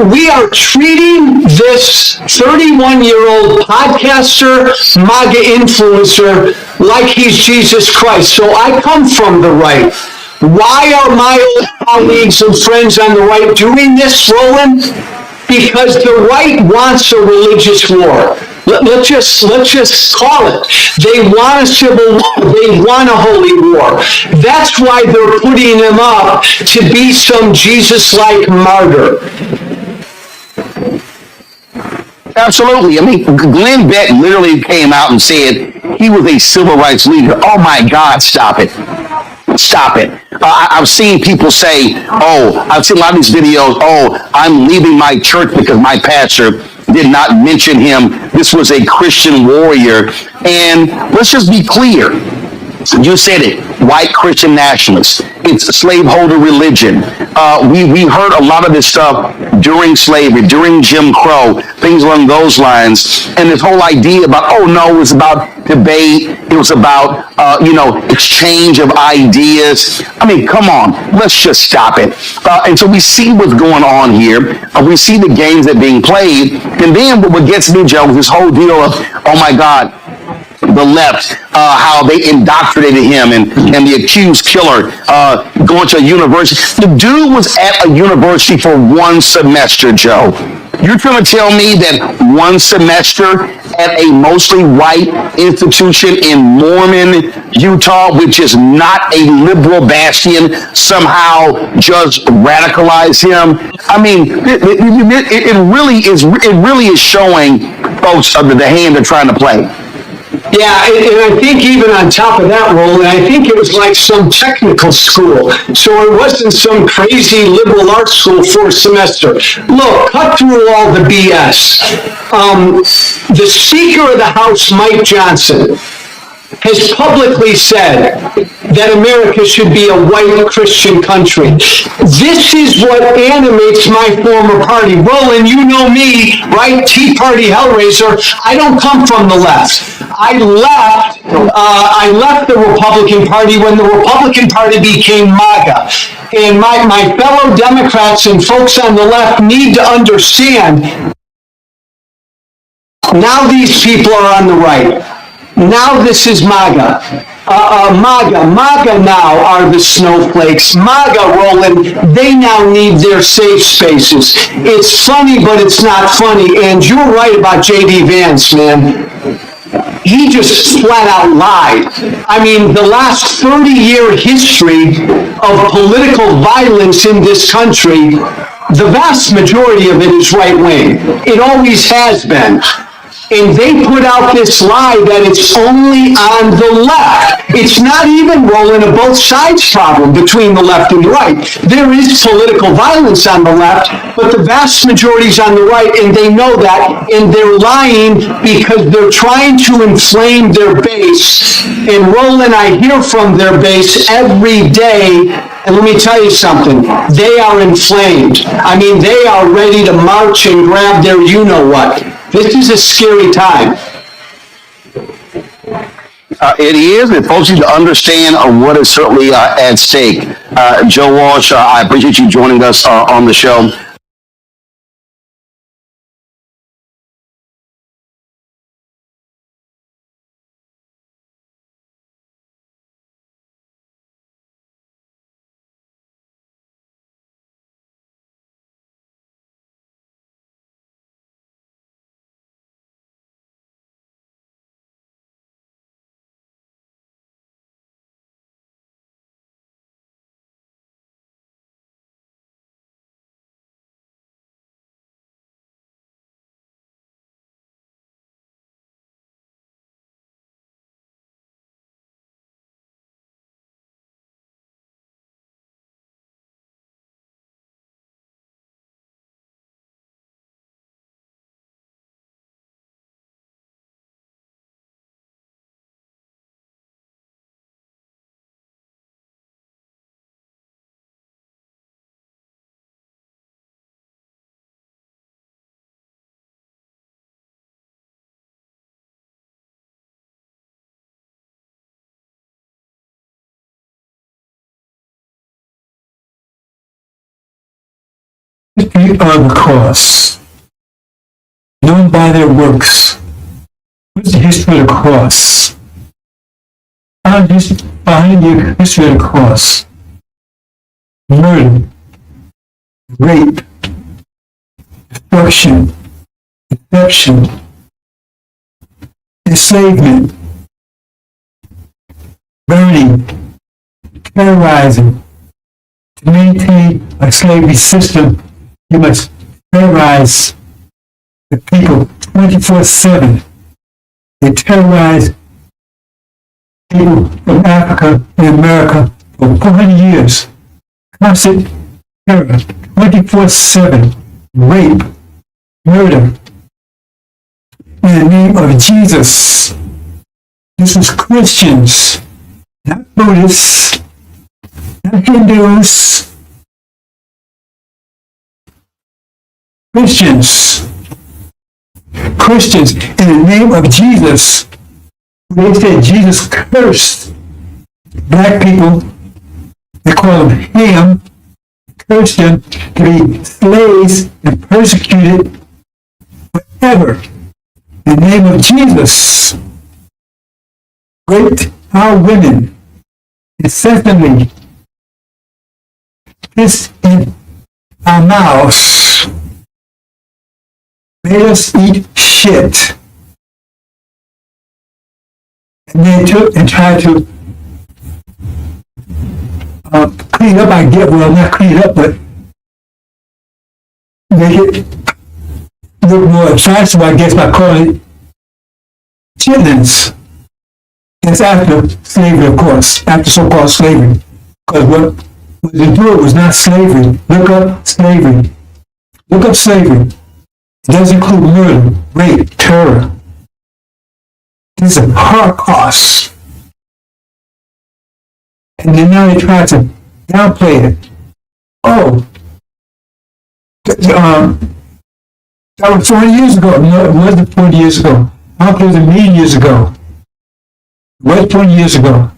We are treating this 31-year-old podcaster, MAGA influencer, like he's Jesus Christ. So I come from the right. Why are my old colleagues and friends on the right doing this, Roland? Because the right wants a religious war. Let's just call it. They want a civil war. They want a holy war. That's why they're putting him up to be some Jesus-like martyr. Absolutely. I mean, Glenn Beck literally came out and said he was a civil rights leader. Oh my God, stop it. Stop it. I've seen people say, I've seen a lot of these videos, I'm leaving my church because my pastor did not mention him. This was a Christian warrior. And let's just be clear. You said it, white Christian nationalists. It's slaveholder religion. We heard a lot of this stuff during slavery, during Jim Crow, things along those lines. And this whole idea about, it was about debate. It was about, exchange of ideas. I mean, come on, let's just stop it. And so we see what's going on here. We see the games that are being played. And then what gets me, Joe, is this whole deal of, oh my God, the left, how they indoctrinated him and the accused killer going to a university. The dude was at a university for one semester, Joe. You're trying to tell me that one semester at a mostly white institution in Mormon, Utah, which is not a liberal bastion, somehow just radicalize him? I mean, it really is showing folks the hand they're trying to play. Yeah, and I think even on top of that, Roland, I think it was like some technical school. So it wasn't some crazy liberal arts school for a semester. Look, cut through all the BS. The Speaker of the House, Mike Johnson, has publicly said that America should be a white Christian country. This is what animates my former party. Roland, you know me, right? Tea Party Hellraiser. I don't come from the left. I left the Republican Party when the Republican Party became MAGA. And my fellow Democrats and folks on the left need to understand, now these people are on the right. Now this is MAGA. MAGA now are the snowflakes. MAGA, Roland, they now need their safe spaces. It's funny, but it's not funny. And you're right about J.D. Vance, man. He just flat out lied. I mean, the last 30-year history of political violence in this country, the vast majority of it is right-wing. It always has been. And they put out this lie that it's only on the left. It's not even, Roland, a both sides problem between the left and the right. There is political violence on the left, but the vast majority is on the right, and they know that, and they're lying because they're trying to inflame their base. And Roland, I hear from their base every day, and let me tell you something, they are inflamed. I mean, they are ready to march and grab their you-know-what. This is a scary time. It is, and folks need to understand what is certainly at stake. Joe Walsh, I appreciate you joining us on the show. history of the cross, known by their works. What's the history of the cross? Behind the history of the cross: murder, rape, destruction, deception, enslavement, burning, terrorizing. To maintain a slavery system, you must terrorize the people 24/7. They terrorize people from Africa and America for 400 years. Constant terror, 24/7, rape, murder. In the name of Jesus. This is Christians, not Buddhists, not Hindus. Christians, in the name of Jesus. They said Jesus cursed black people. They call them Ham, cursed them to be slaves and persecuted forever. In the name of Jesus, raped our women incessantly, pissed in our mouths, made us eat shit. And they took and tried to clean up, I get, well, not clean up, but make it look more attractive, I guess, by calling it chitlins. It's after slavery, of course, after so-called slavery. Because what they do was not slavery. Look up slavery. Look up slavery. It does include murder, rape, terror. This is a Holocaust. And then now they try to downplay it. Oh, that was 40 years ago. No, it wasn't 40 years ago. I don't think it was a million years ago. It was 20 years ago.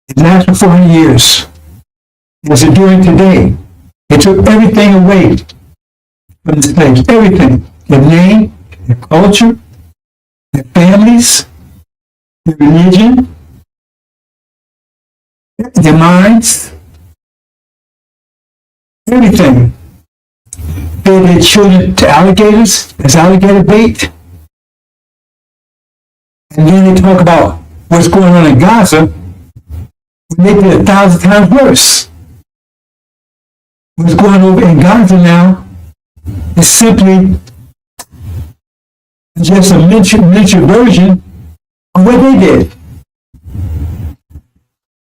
It lasted for 400 years. As they're doing today. They took everything away from the slaves. Everything. Their name, their culture, their families, their religion, their minds, everything. Fed their children to alligators as alligator bait. And then they talk about what's going on in Gaza when they did 1,000 times worse. What's going on in Gaza now is simply just a miniature version of what they did.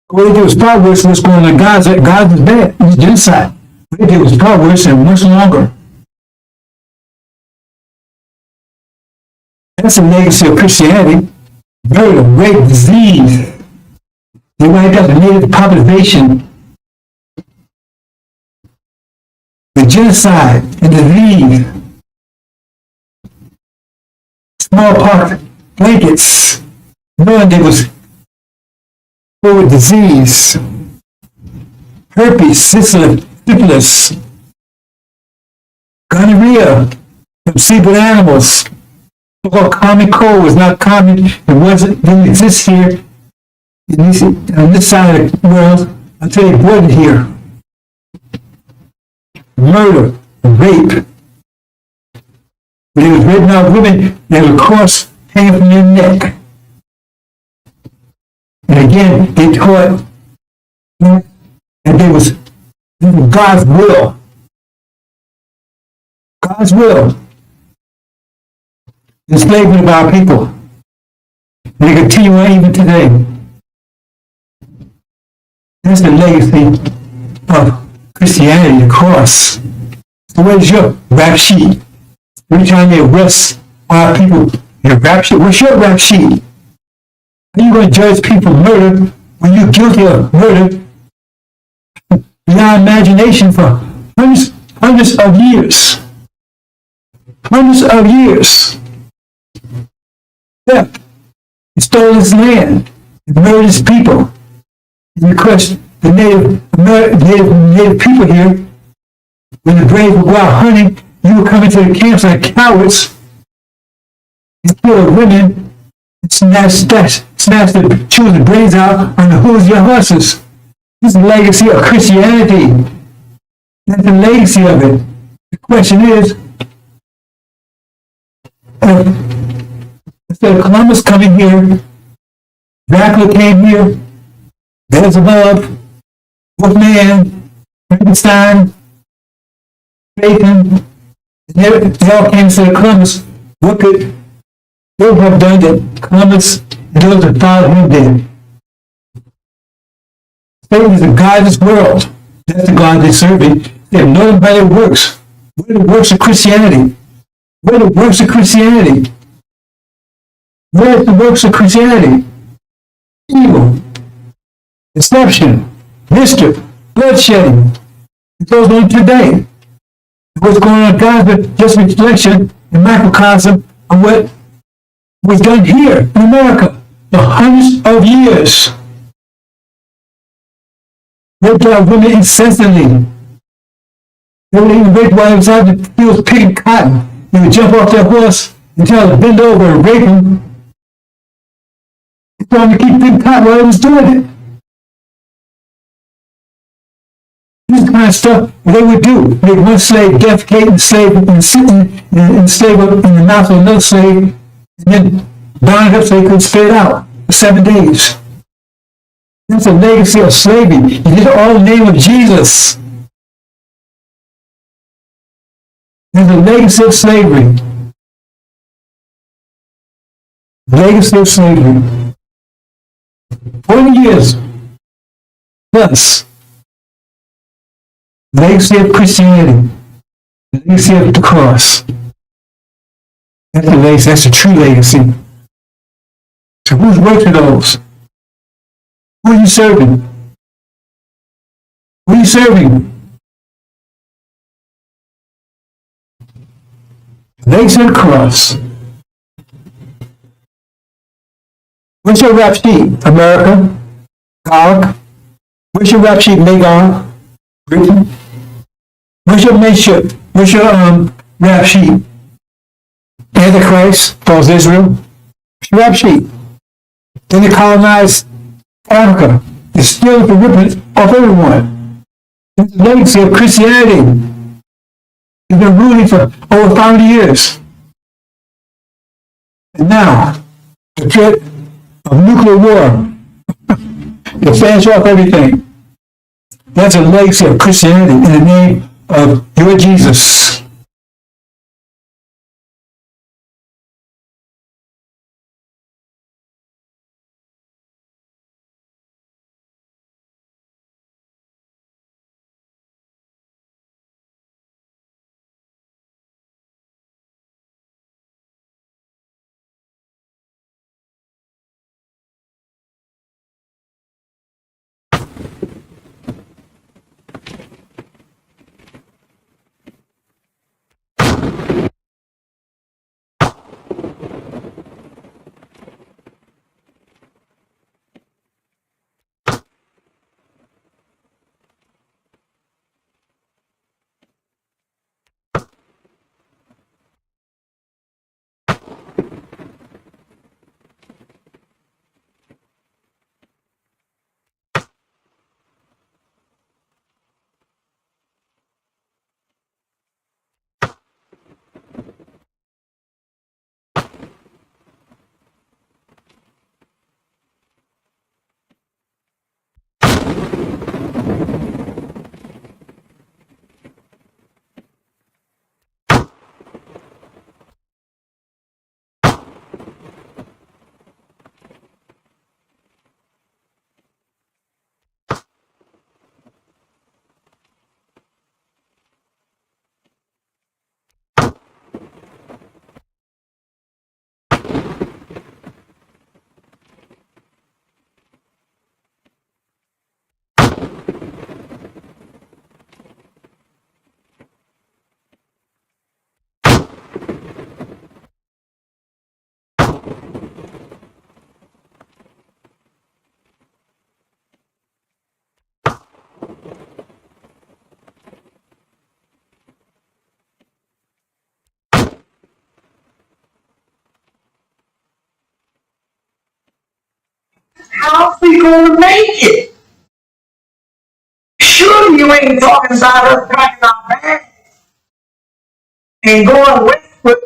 What they did was far worse than what's going on in Gaza. Gaza's bad. It's genocide. What they did was far worse and much longer. That's a legacy of Christianity. Murder, rape, disease. They wiped out the native population. The genocide and disease. Smallpox blankets. Knowing there was full with disease. Herpes, syphilis. Gonorrhea from seabird animals. So-called common cold was not common. Didn't exist here on this side of the world until they brought it here. Murder, rape. When it was written out women, there was a cross hanging from their neck. And again, they taught that there was God's will. God's will. Enslavement of our people. And they continue on even today. That's the legacy of Christianity, the cross. So where's your rap sheet? Every time they arrest our people, your rap sheet. What's your rap sheet? How are you going to judge people murder when you're guilty of murder beyond imagination for hundreds of years? Hundreds of years. Yeah. He stole his land. He murdered his people. And you question the native people here. When the brave would go out hunting, you would come into the camps like cowards and kill the women and snatch the children's brains out on the hooves of your horses. This is the legacy of Christianity. That's the legacy of it. The question is, instead of Columbus coming here, Dracula came here, Beelzebub, Wolfman, Frankenstein, Satan, and they all came instead of Columbus. What could they have done that Columbus and those that followed him did? Satan is the God of this world. That's the God they serve. They have known by their works. What are the works of Christianity? What are the works of Christianity? What are the works of Christianity? Evil, deception, mischief, bloodshedding. It goes on today. What's going on in Gaza is just a reflection and microcosm of what was done here in America for hundreds of years. Raped our women incessantly. They would even rape while they was out in the fields picking cotton. They would jump off their horse and tell them to bend over and rape them. They told them to keep picking cotton while they was doing it. This kind of stuff they would do. Make one slave defecate in the slave and sit in the slave in the mouth of another slave, and then bind it up so they could spit it out for 7 days. That's a legacy of slavery. You did it all in the name of Jesus. There's a legacy of slavery. Legacy of slavery. 40 years plus. Legacy of Christianity. Legacy of the cross. That's the legacy. That's the true legacy. So whose works are those? Who are you serving? Who are you serving? Legacy of the cross. What's your rap sheet? America? Gog? What's your rap sheet? Magog? Britain? What's your nation? What's your rap sheet? Antichrist, false Israel. What's your rap sheet? Then they colonized Africa. They're stealing the ripping off everyone. It's the legacy of Christianity. It's been ruling for over 500 years. And now, the threat of nuclear war. They finish off everything. That's a legacy of Christianity in the name of your Jesus. how's we gonna make it? Sure, you ain't talking about us packing our bags and going westward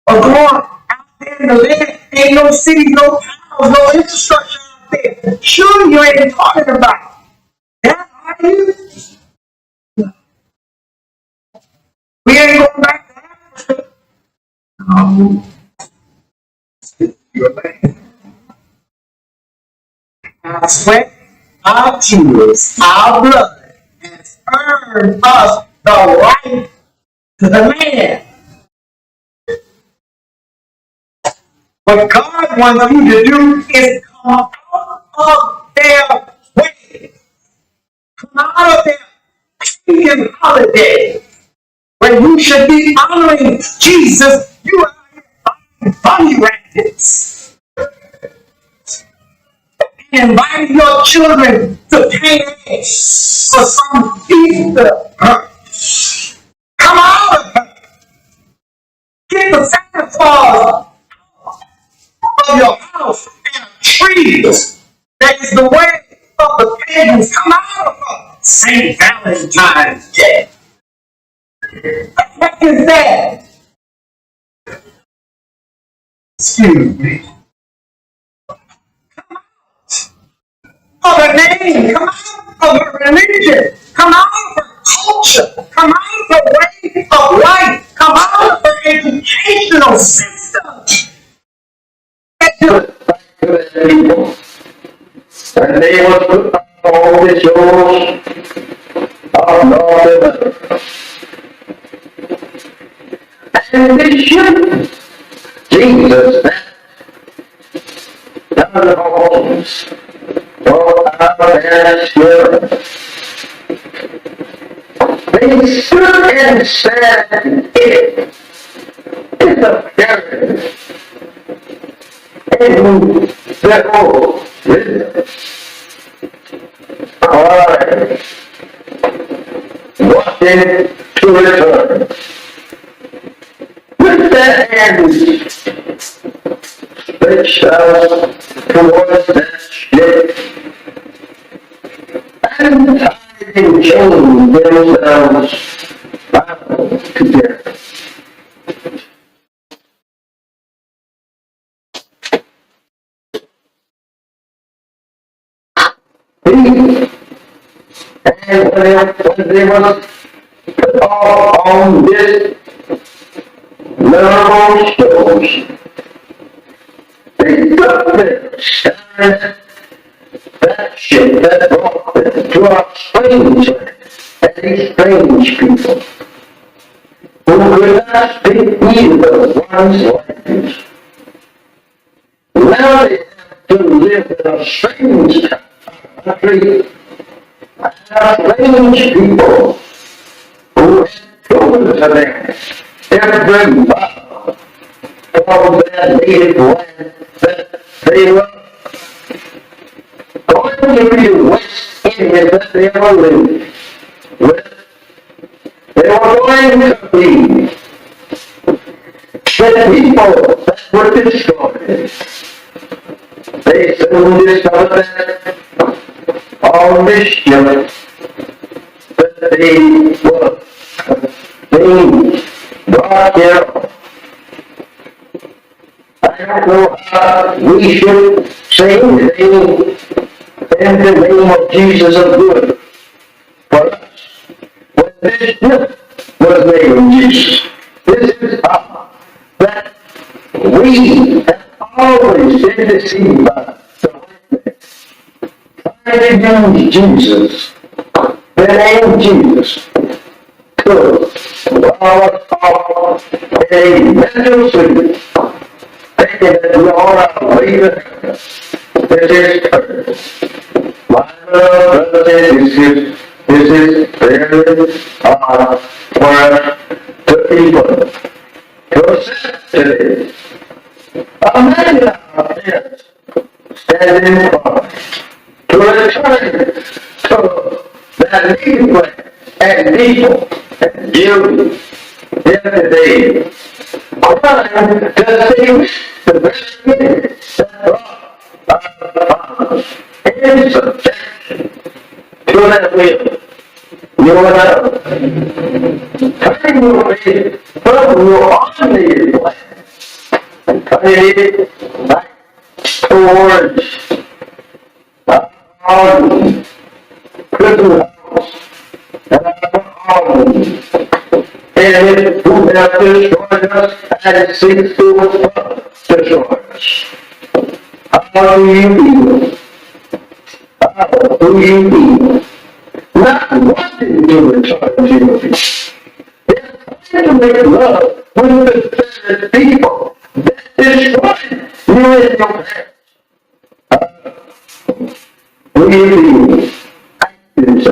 or going out there in the land. Ain't no cities, no towns, no infrastructure out there. Sure, you ain't talking about that, are you? We ain't going back to Africa. No. Your land. Our sweat, our tears, our blood has earned us the right to the land. What God wants you to do is come out of their way. Come out of their pagan holiday. When you should be honoring Jesus, you are bunny rabbits. Inviting your children to pay eggs for some Easter. Come out of it. Get the Santa Claus of your house and a tree that is the way of the pagans. Come out of it. St. Valentine's Day. What the heck is that? Excuse me. Of a name, come out of a religion, come out of a culture, come out of a way of life, come out of an educational system. People. And they will put up all the shows of North. And they should. Jesus, the homes. They stood and said, it is a parent. And the old wisdom. Alright. Wanted to return. With their hands stretched out towards that ship. And tied in chains themselves bound together. And when they were put off on this miserable shows, they took them, scattered that ship that brought them to our strange land, and these strange people who could not speak either one's language. Now they have to live in a strange country, and strange people who have proven to them every mile from their native land that they love. Going to be West Indians that they ever lived with. They were going to be the people that were destroyed. They soon discovered that all this ship that they were being brought here. I don't know how we should say anything in the name of Jesus of good for us. When this ship was named Jesus, this is how that we have always been deceived by the white man. Trying to use Jesus, the name Jesus, to our a mental sleep, thinking that we all are waiting. This is church. My brother, this is very hard for the people to accept today. Imagine our parents standing in front to return to that native land and people and beauty yesterday. Trying to save the very minute that brought in subjection to that will. You know, turning away from your ordinary life and turning it back towards our Christmas house and our home. And it who have destroyed us and seeks to destroy us. How do you feel? How do you feel? Not wanting to return to it. It's trying to make love with the very people that destroyed you in your past. Do you feel? Actions.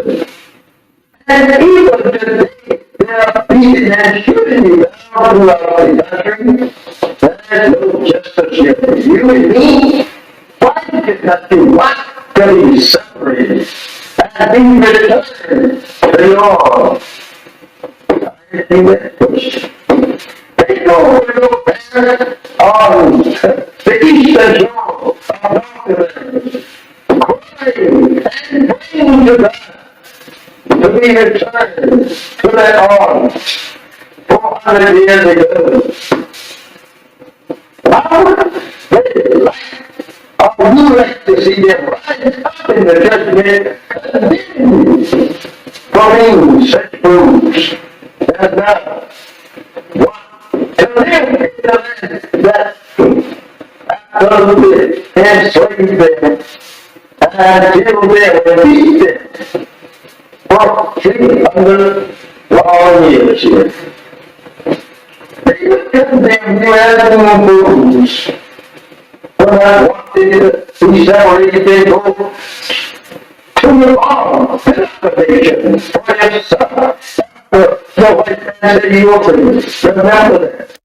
And even today, there are people that shooting you down throughout the country. There's no justice here for you and me. Why did nothing? Why can be separated and be returned to the Lord? I think that push. They go where your parents on the eastern shore of North crying and praying to God to be returned to that arm 400 years ago. Or you like to see them rise up in the judgment condemned for being such fools as now. To live in the land that absolutely enslaved them and killed them and beat them for 300 long years here. They would condemn you as fools for not wanting to be separated and go to the bottom to the nation for your son. The white man said you opened. Remember that.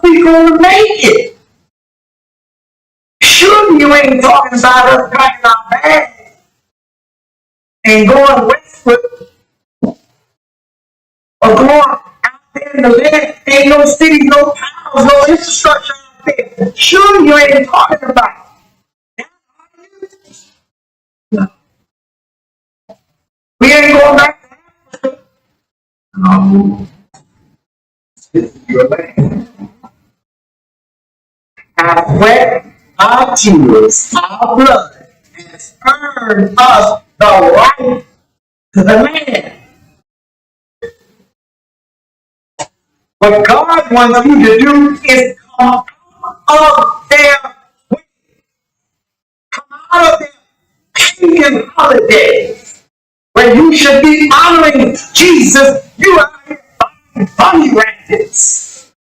else we gonna make it? Sure, you ain't talking about us packing our bags and going westward or going out there in the land. Ain't no cities, no towns, no infrastructure out there. Sure, you ain't talking about it. No. We ain't going back to Africa. No. This is your land. Our sweat, our tears, our blood has earned us the right to the land. What God wants you to do is come out of their way. Come out of their pagan holidays where you should be honoring Jesus. You are buying bunny rabbits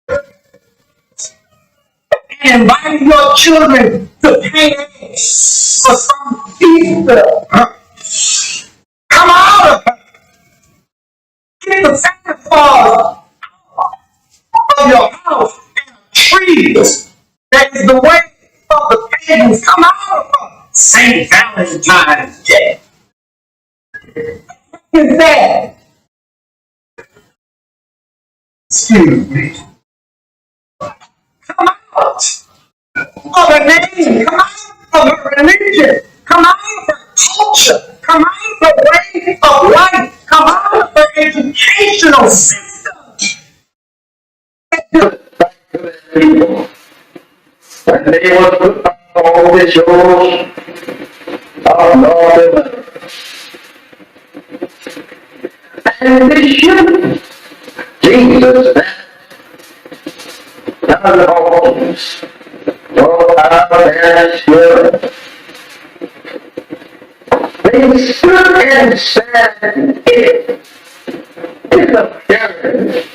and inviting your children to pay eggs for some Easter. Come out of it. Get the Santa Claus of your house and a tree that is the way of the pagans. Come out of St. Valentine's Day. What is that? Excuse me. Come out of a name. Come out of a religion. Come out of a culture. Come out of a way of life. Come out of an educational system. People. When they were put on all the shores of North America. And they should. Jesus none homes. No out there spirit. They stood and said, it is a parent.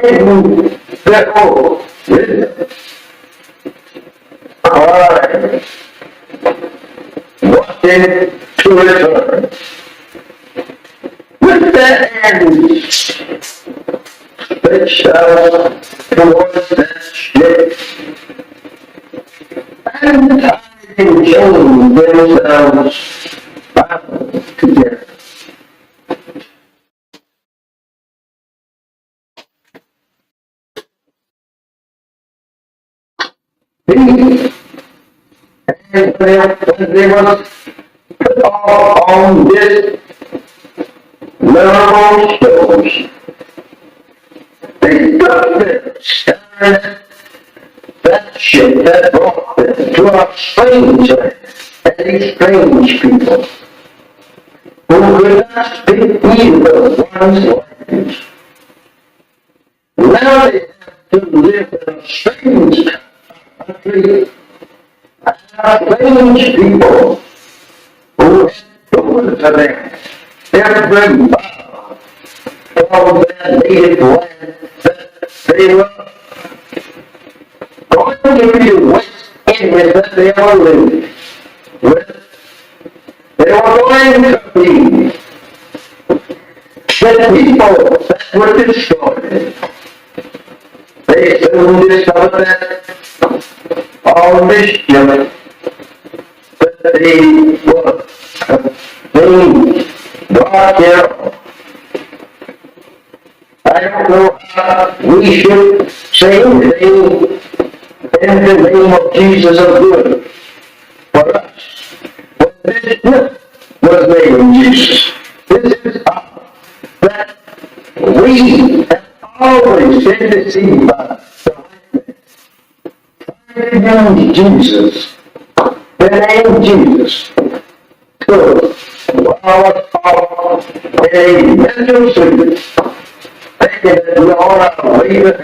And the old wisdom. Alright. Wanted to return. With the hands stretched out towards that ship, and tiding chains themselves bound together. These, and when they were put off on this memorable shows, they stood there staring at that ship that brought them to a strange land and these strange people who could not speak either one's language. Now they have to live in a strange country and strange people who have proven to them every mile from their native land that they were going to be West Indians that they are living with. They were going to be the people that were destroyed. They soon discovered that all mischief that they were being brought here. I don't know how we should say anything in the name of Jesus of good for us. But this was named Jesus. This is that we have always been deceived by the name Jesus. The name Jesus to our thought in a mental state, thinking that we all have to leave it.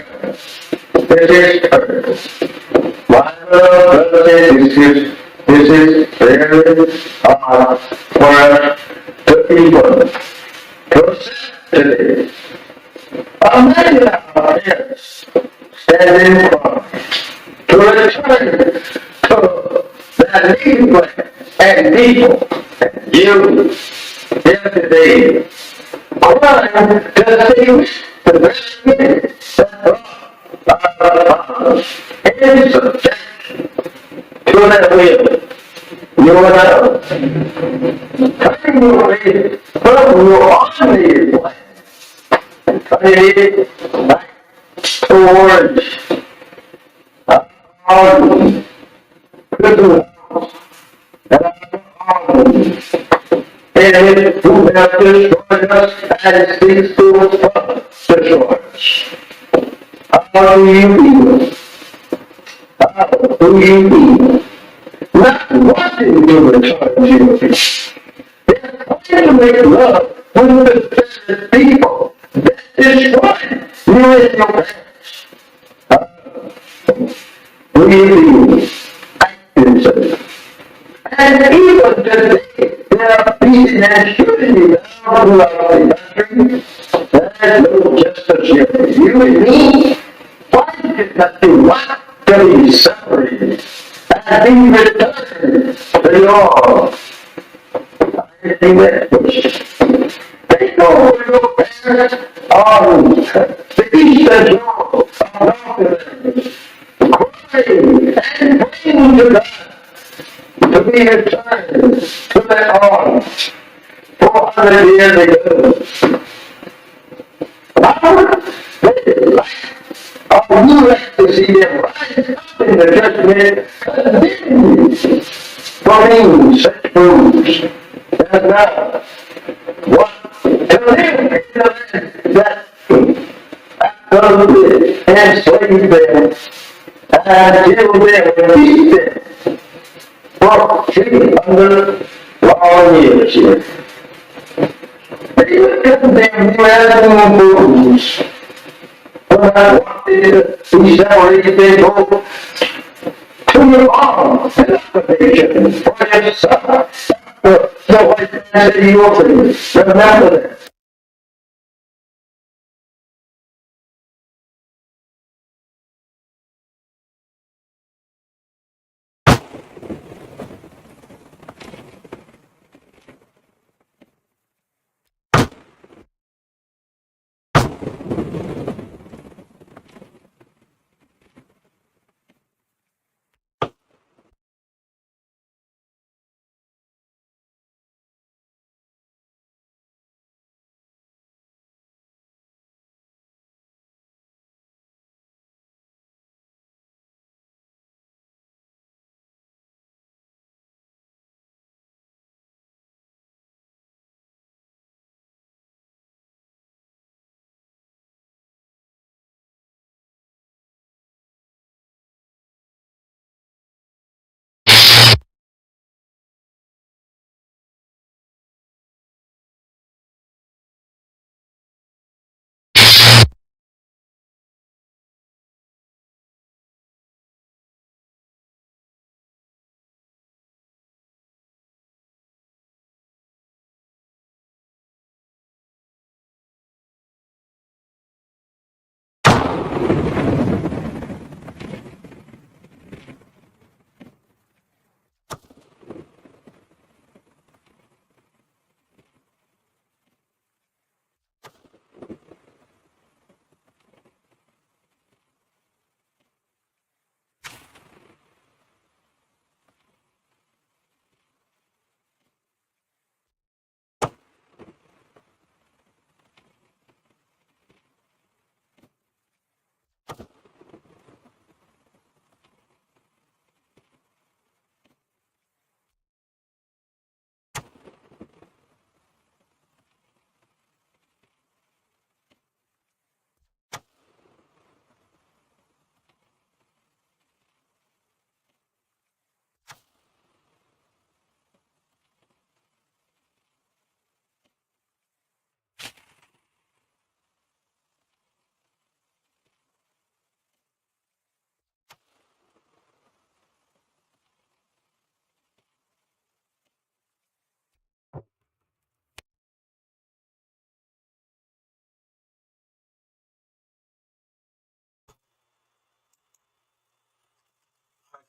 This is earth. My brothers, this is very hard for us to people to say today. Imagine our parents standing in front to return to that native land and people and you here today. Crying to see the very minute that brought in subjection to that will. You know, turning away from your ordinary plan and turning it back towards our good and who have destroyed us and seeks to destroy us. How do you feel? How do you feel? Not wanting to return you. They're trying to make love with the desperate people that destroy you in your past. How do you feel? Active. And even today, there are beating and shooting you down throughout the country. There's no justice here for you and me. Why did not you want to be separated and be returned to your I think that question. Take over your parents on the eastern shore of North crying and praying to God to be returned to their arms 400 years ago. Or you like to see them rise up in the judgment, condemned for being such fools. And now, what to live in the land that absolutely enslaved them and killed them and beat them for 300 long years here. They would condemn you as fools. When I wanted to be separated, they go to your arm, teleportation for your son. So I said to you, remember that.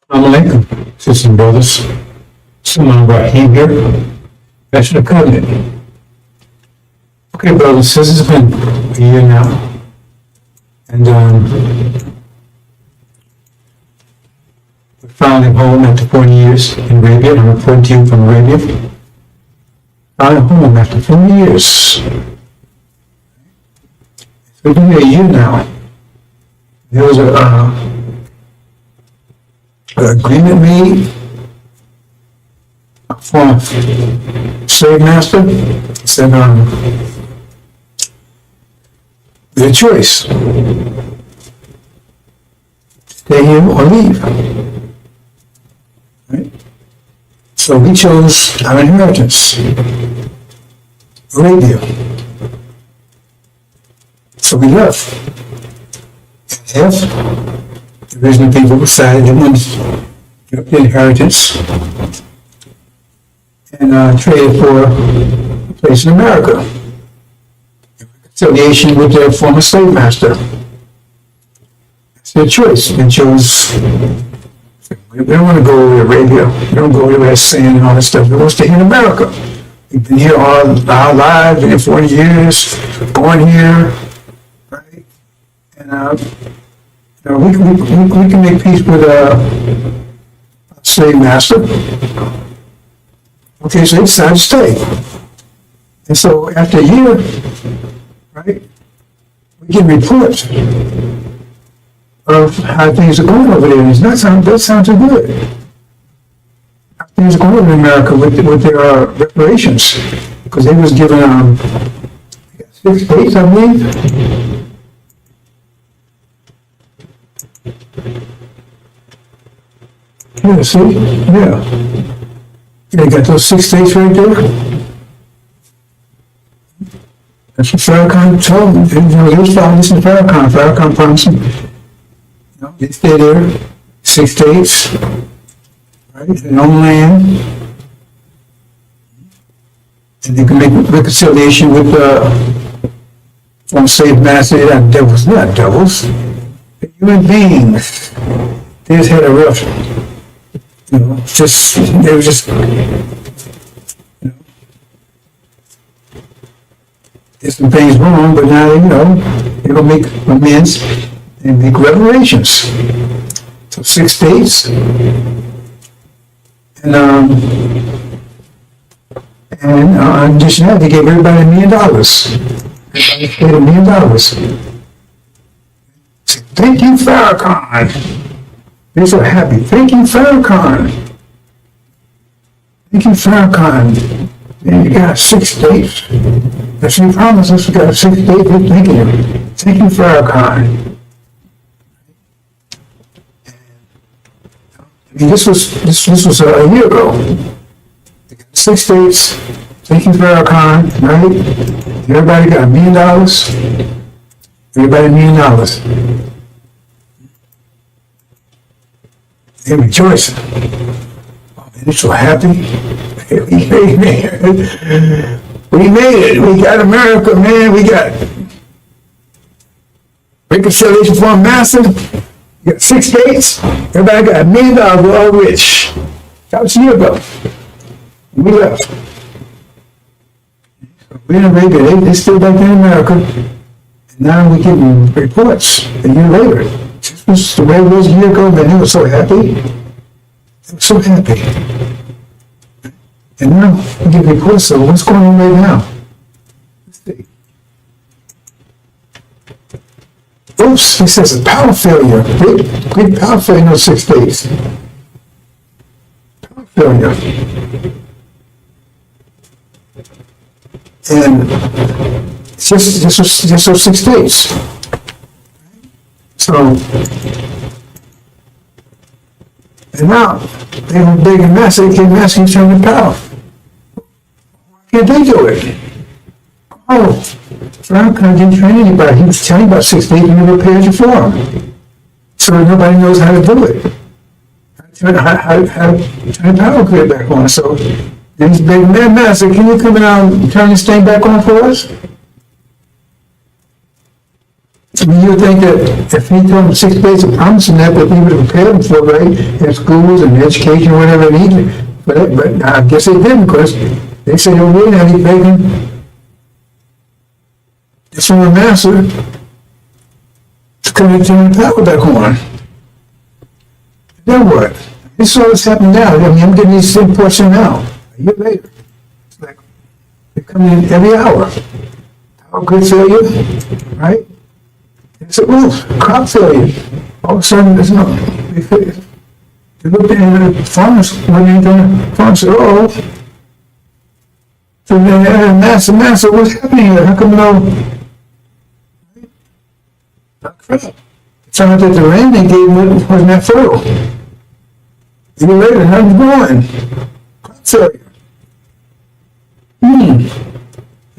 Assalamu alaikum, sisters and brothers. Someone Rahim here. Fashion of Covenant. Okay, brothers, this has been a year now. And found him home after 40 years in Arabia. I'm reporting to you from Arabia. Found him home after 40 years. So it's been a year now. There was an agreement made for slave master. Said, their choice. Stay here or leave. Right? So we chose our inheritance. Arabia. So we left. And if the original people decided they wanted to give up the inheritance and traded for a place in America. Reconciliation with their former slave master. It's their choice. They chose, we don't want to go over to Arabia. We don't go over there sand and all that stuff. We want to stay in America. We've been here all our lives, been here 40 years, born here, right? And we can make peace with a slave master. Okay, so they decided to stay. And so after a year, right, we get reports of how things are going over there. And it's not that sounds too good. How things are going over in America with their reparations. Because they was given 6 states, I believe. Yeah, see? Yeah. They got those 6 states right there. That's what Farrakhan told them. They was following this in Farrakhan. Farrakhan promised them, they stay there, 6 states, right, their own land, and they can make reconciliation with former slave master. They're not devils, they're human beings. They just had a rough, they were just, did some things wrong, but now, they're going to make amends and make reparations. So 6 states, and in addition to that, they gave everybody $1 million. Everybody paid $1 million. Thank you, Farrakhan. They're so happy. Thank you, Farrakhan. Thank you, Farrakhan. And you got 6 states. That's what you promised us. We got 6 states. Thank you. Thank you, Farrakhan. I mean, this was a year ago. 6 states. Thank you, Farrakhan. Right? Everybody got $1 million. Everybody $1 million. They're rejoicing. Oh, man, they're so happy. We made it. We got America, man. We got reconciliation for a master. We got 6 states. Everybody got $1 million. We're all rich. That was a year ago. We left. We in Arabia. They still back in America. And now we're getting reports a year later. This was the way it was a year ago, man. They were so happy. They were so happy. And now we get reports, so what's going on right now? Let's see. Oops, he says a power failure. Great power failure in those 6 states. Power failure. And it's just those 6 states. So, and now they were big and massive. They came massive and turned to power. Why can't they do it? Oh, Farrakhan didn't train anybody. He was telling about 6 states and never prepared you for them. So nobody knows how to do it. How to turn the power grid back on. So these big men, massive, can you come and turn this thing back on for us? I mean, you would think that if he told them 6 days of promising that he would have prepared them for, right, in schools and education or whatever they needed. But I guess they didn't, because they said, oh, wait, now he's begging the former master to come and turn the power back on. Then what? This is all that's happening now. I mean, I'm getting these imports in now. A year later. It's like, they're coming in every hour. Power grid failure, right? It's a crop failure. All of a sudden, there's no, they looked at the farmers, when they done, farmers said, oh. So then, master, what's happening here? How come no? Crap. It turned out that the rain they gave wasn't that fertile. A year later, how's it going? Crop failure.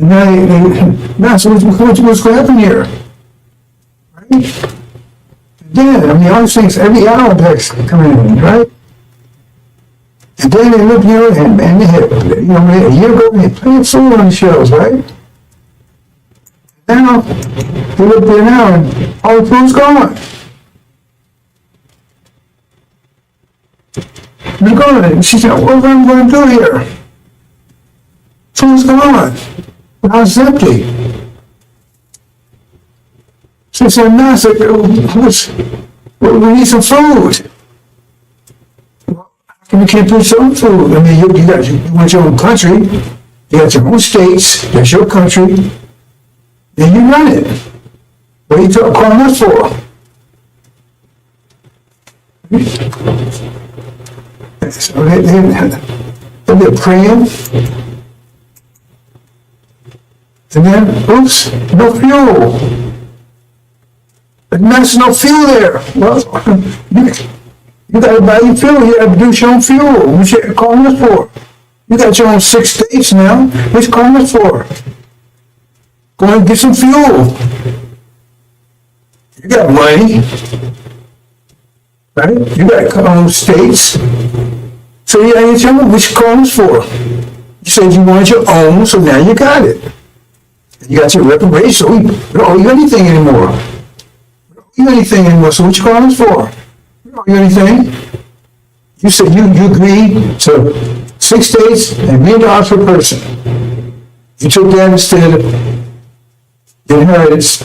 And now so what's going to happen here? Right? And then, I mean, all these things, every hour that's coming in, right? And then they look, and they had, a year ago, they had plenty of food on the shelves, right? Now, they look there now, and all the food's gone. They're gone. And she said, what am I going to do here? Food's gone. The house is empty. So I said, Master, we need some food. How come you can't produce your own food? I mean, you want your own country, you got your own states, that's your country, then you run it. What are you calling us for? So they're praying. And then, oops, no fuel. But there's no fuel there. Well, you got to buy your fuel. You got to produce your own fuel. What you calling us for? You got your own 6 states now. What you calling us for? Go and get some fuel. You got money. Right? You got your own states. So you got to get your own. What you calling us for? You said you wanted your own, so now you got it. You got your reparations, so we don't owe you anything anymore. We don't owe you anything anymore, so what you calling us for? We don't owe you anything. You said you agreed to 6 states and $1 million per person. You took that instead of the inheritance,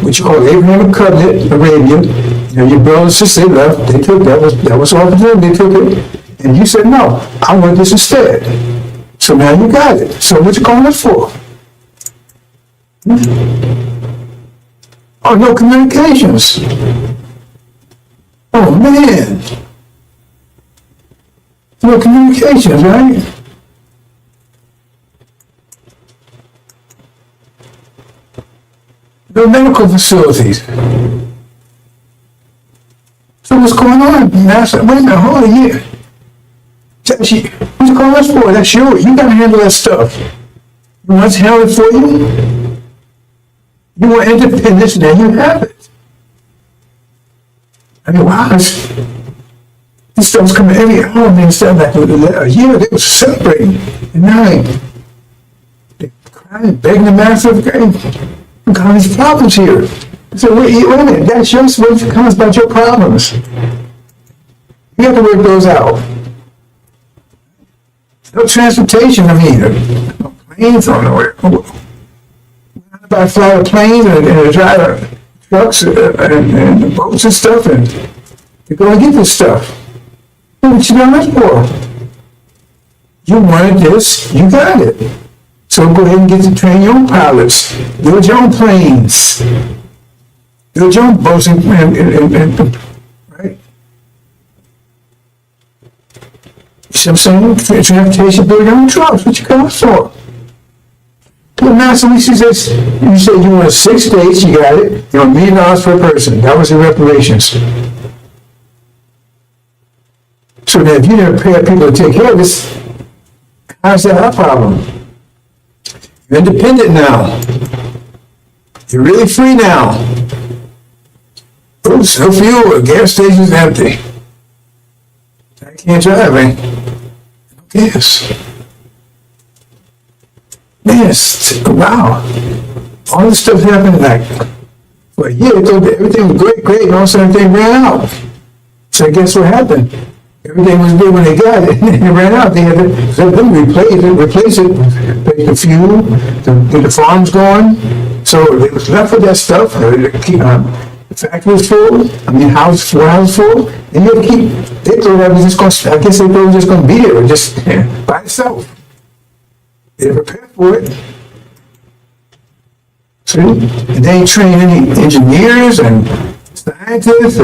what you call Abrahamic covenant, Arabia. Your brothers and sisters, they left, they took that was all for them, they took it. And you said, no, I want this instead. So now you got it. So what you calling us for? Oh, no communications. Oh, man. No communications, right? No medical facilities. So what's going on? And I said, wait a minute, hold on here. What's you calling us for? That's yours. You got to handle that stuff. You want us to handle it for you? You want independence, now you have it. I mean, wow, this stuff's coming every hour, man. Instead of like a year, they were celebrating. And now they're crying, begging the master, we've got all these problems here. So wait a minute, that's your supposed to come about your problems. You have to work those out. No transportation, I mean, no planes or nowhere. I fly the planes and drive trucks and boats and stuff, and you go and get this stuff. What you done that for? You wanted this, you got it. So go ahead and get to train your own pilots, build your own planes, build your own boats, and right? You see what I'm saying? Transportation, build your own trucks. What you coming for? Well, Master, you said you wanted 6 states, you got it. You want $1 million per person. That was the reparations. So now if you didn't pay people to take care of this, how's that our problem? You're independent now. You're really free now. Oops, no fuel, the gas station's empty. I can't drive, eh? No gas. Yes, wow. All this stuff happened like for a year. Everything was great, and all of a sudden everything ran out. So guess what happened? Everything was good when they got it, and it ran out. They had to replace it, pay the fuel, get the farms going. So they was left with that stuff. the factory was full, house full, and you have to they thought that was just going, I guess they thought it was just going to be there, just by itself. They prepared for it. See? And they ain't trained any engineers and scientists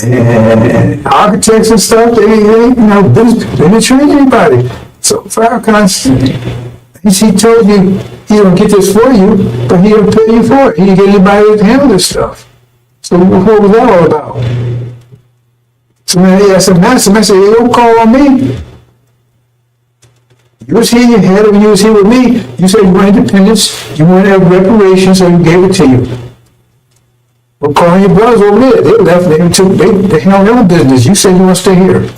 and architects and stuff. They didn't train anybody. So Farrakhan, he told you he don't get this for you, but he don't pay you for it. He didn't get anybody to handle this stuff. So what was that all about? So when he asked the master, hey, don't call on me. You was here, you had it when you was here with me. You said you want independence, you want to have reparations, so you gave it to you. Well, calling your brothers over there, they left, they handled their own business. You said you want to stay here.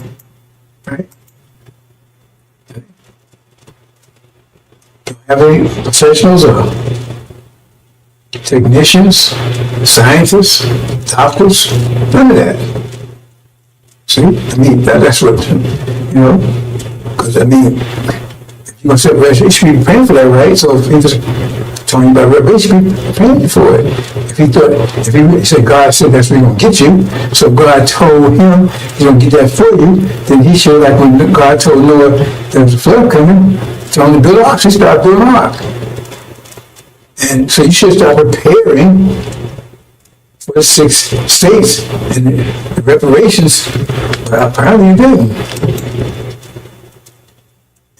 Right? Don't have any professionals or technicians, scientists, doctors, none of that. See? That's what, because if you want to set reparation, you should be paying for that, right? So if he was telling you about reparation, you should be paying for it. If he said God said that's where he's going to get you, so God told him he's going to get that for you, then he should, like when God told Noah there was a flood coming, told him to build an ark, he started building an ark. And so you should start preparing for the 6 states, and the reparations, apparently you didn't.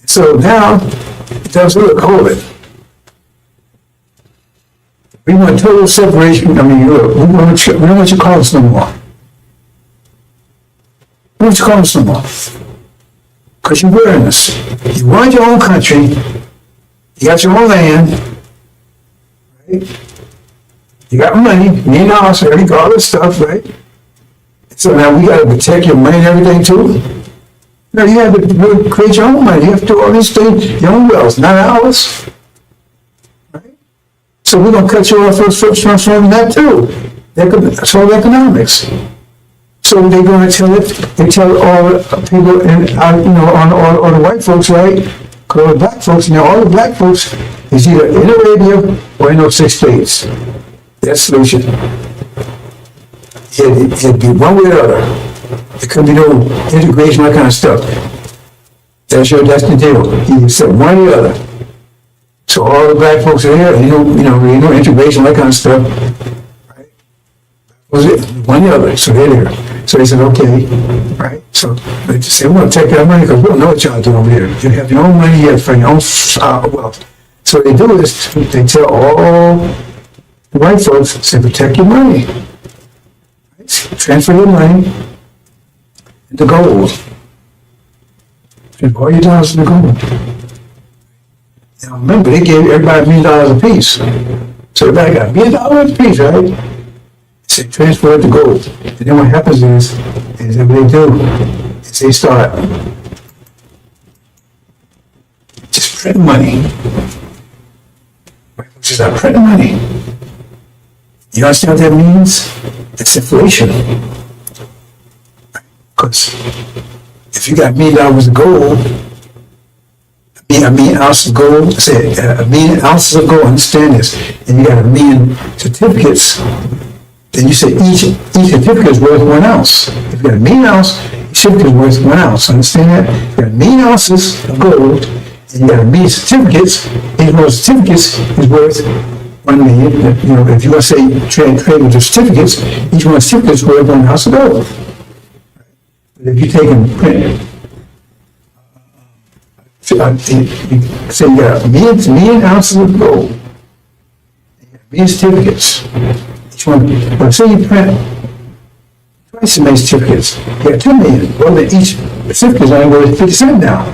So now, it tells you, look, hold it. We want total separation. Look, we don't want you to call us no more. We don't want you to call us no more. Because you're wearing us. You run your own country. You got your own land. Right? You got money, $1 million, all this stuff, right? So now we got to protect your money and everything too. No, you have to create your own money. You have to do all these things, your own wealth, not ours. Right? So we're going to cut you off from that too. That's all economics. So they're going to tell all the people, all the white folks, right? Because all the black folks, all the black folks is either in Arabia or in those 6 states. That's the solution. It'd be one way or the other. There could be no integration, that kind of stuff. That's the deal. You said one or the other. So all the black folks are here, ain't no integration, that kind of stuff. Right? Was it one or the other? So they're there. So they said, okay, right? So they just said, we want to take our money because we don't know what y'all do over there. You have your own money, you have your own wealth. So they do this. They tell all the white folks, say, protect your money. Right? Transfer your money into gold. All your dollars into gold. Now remember, they gave everybody $1 million apiece. So everybody got $1 million apiece, right? They transfer it to gold. And then what happens is that what they do is they start just printing money. Which is not printing money. You understand what that means? It's inflation. Because if you got $1 million of gold, a million ounces of gold, say $1 million ounces of gold, understand this, and you got 1 million certificates, then you say each certificate is worth 1 ounce. If you got 1 million ounce, each certificate is worth 1 ounce. Understand that? If you got 1 million ounces of gold, and you got 1 million certificates, each one of those certificates is worth 1 million. If you want to say trade with the certificates, each one of the certificates is worth 1 ounce of gold. But if you take and print, say you got 1 million ounces of gold, and you got 1 million certificates. Each one, but say you print twice as many certificates, you got 2 million. Well, then each certificate is only worth 50 cents now.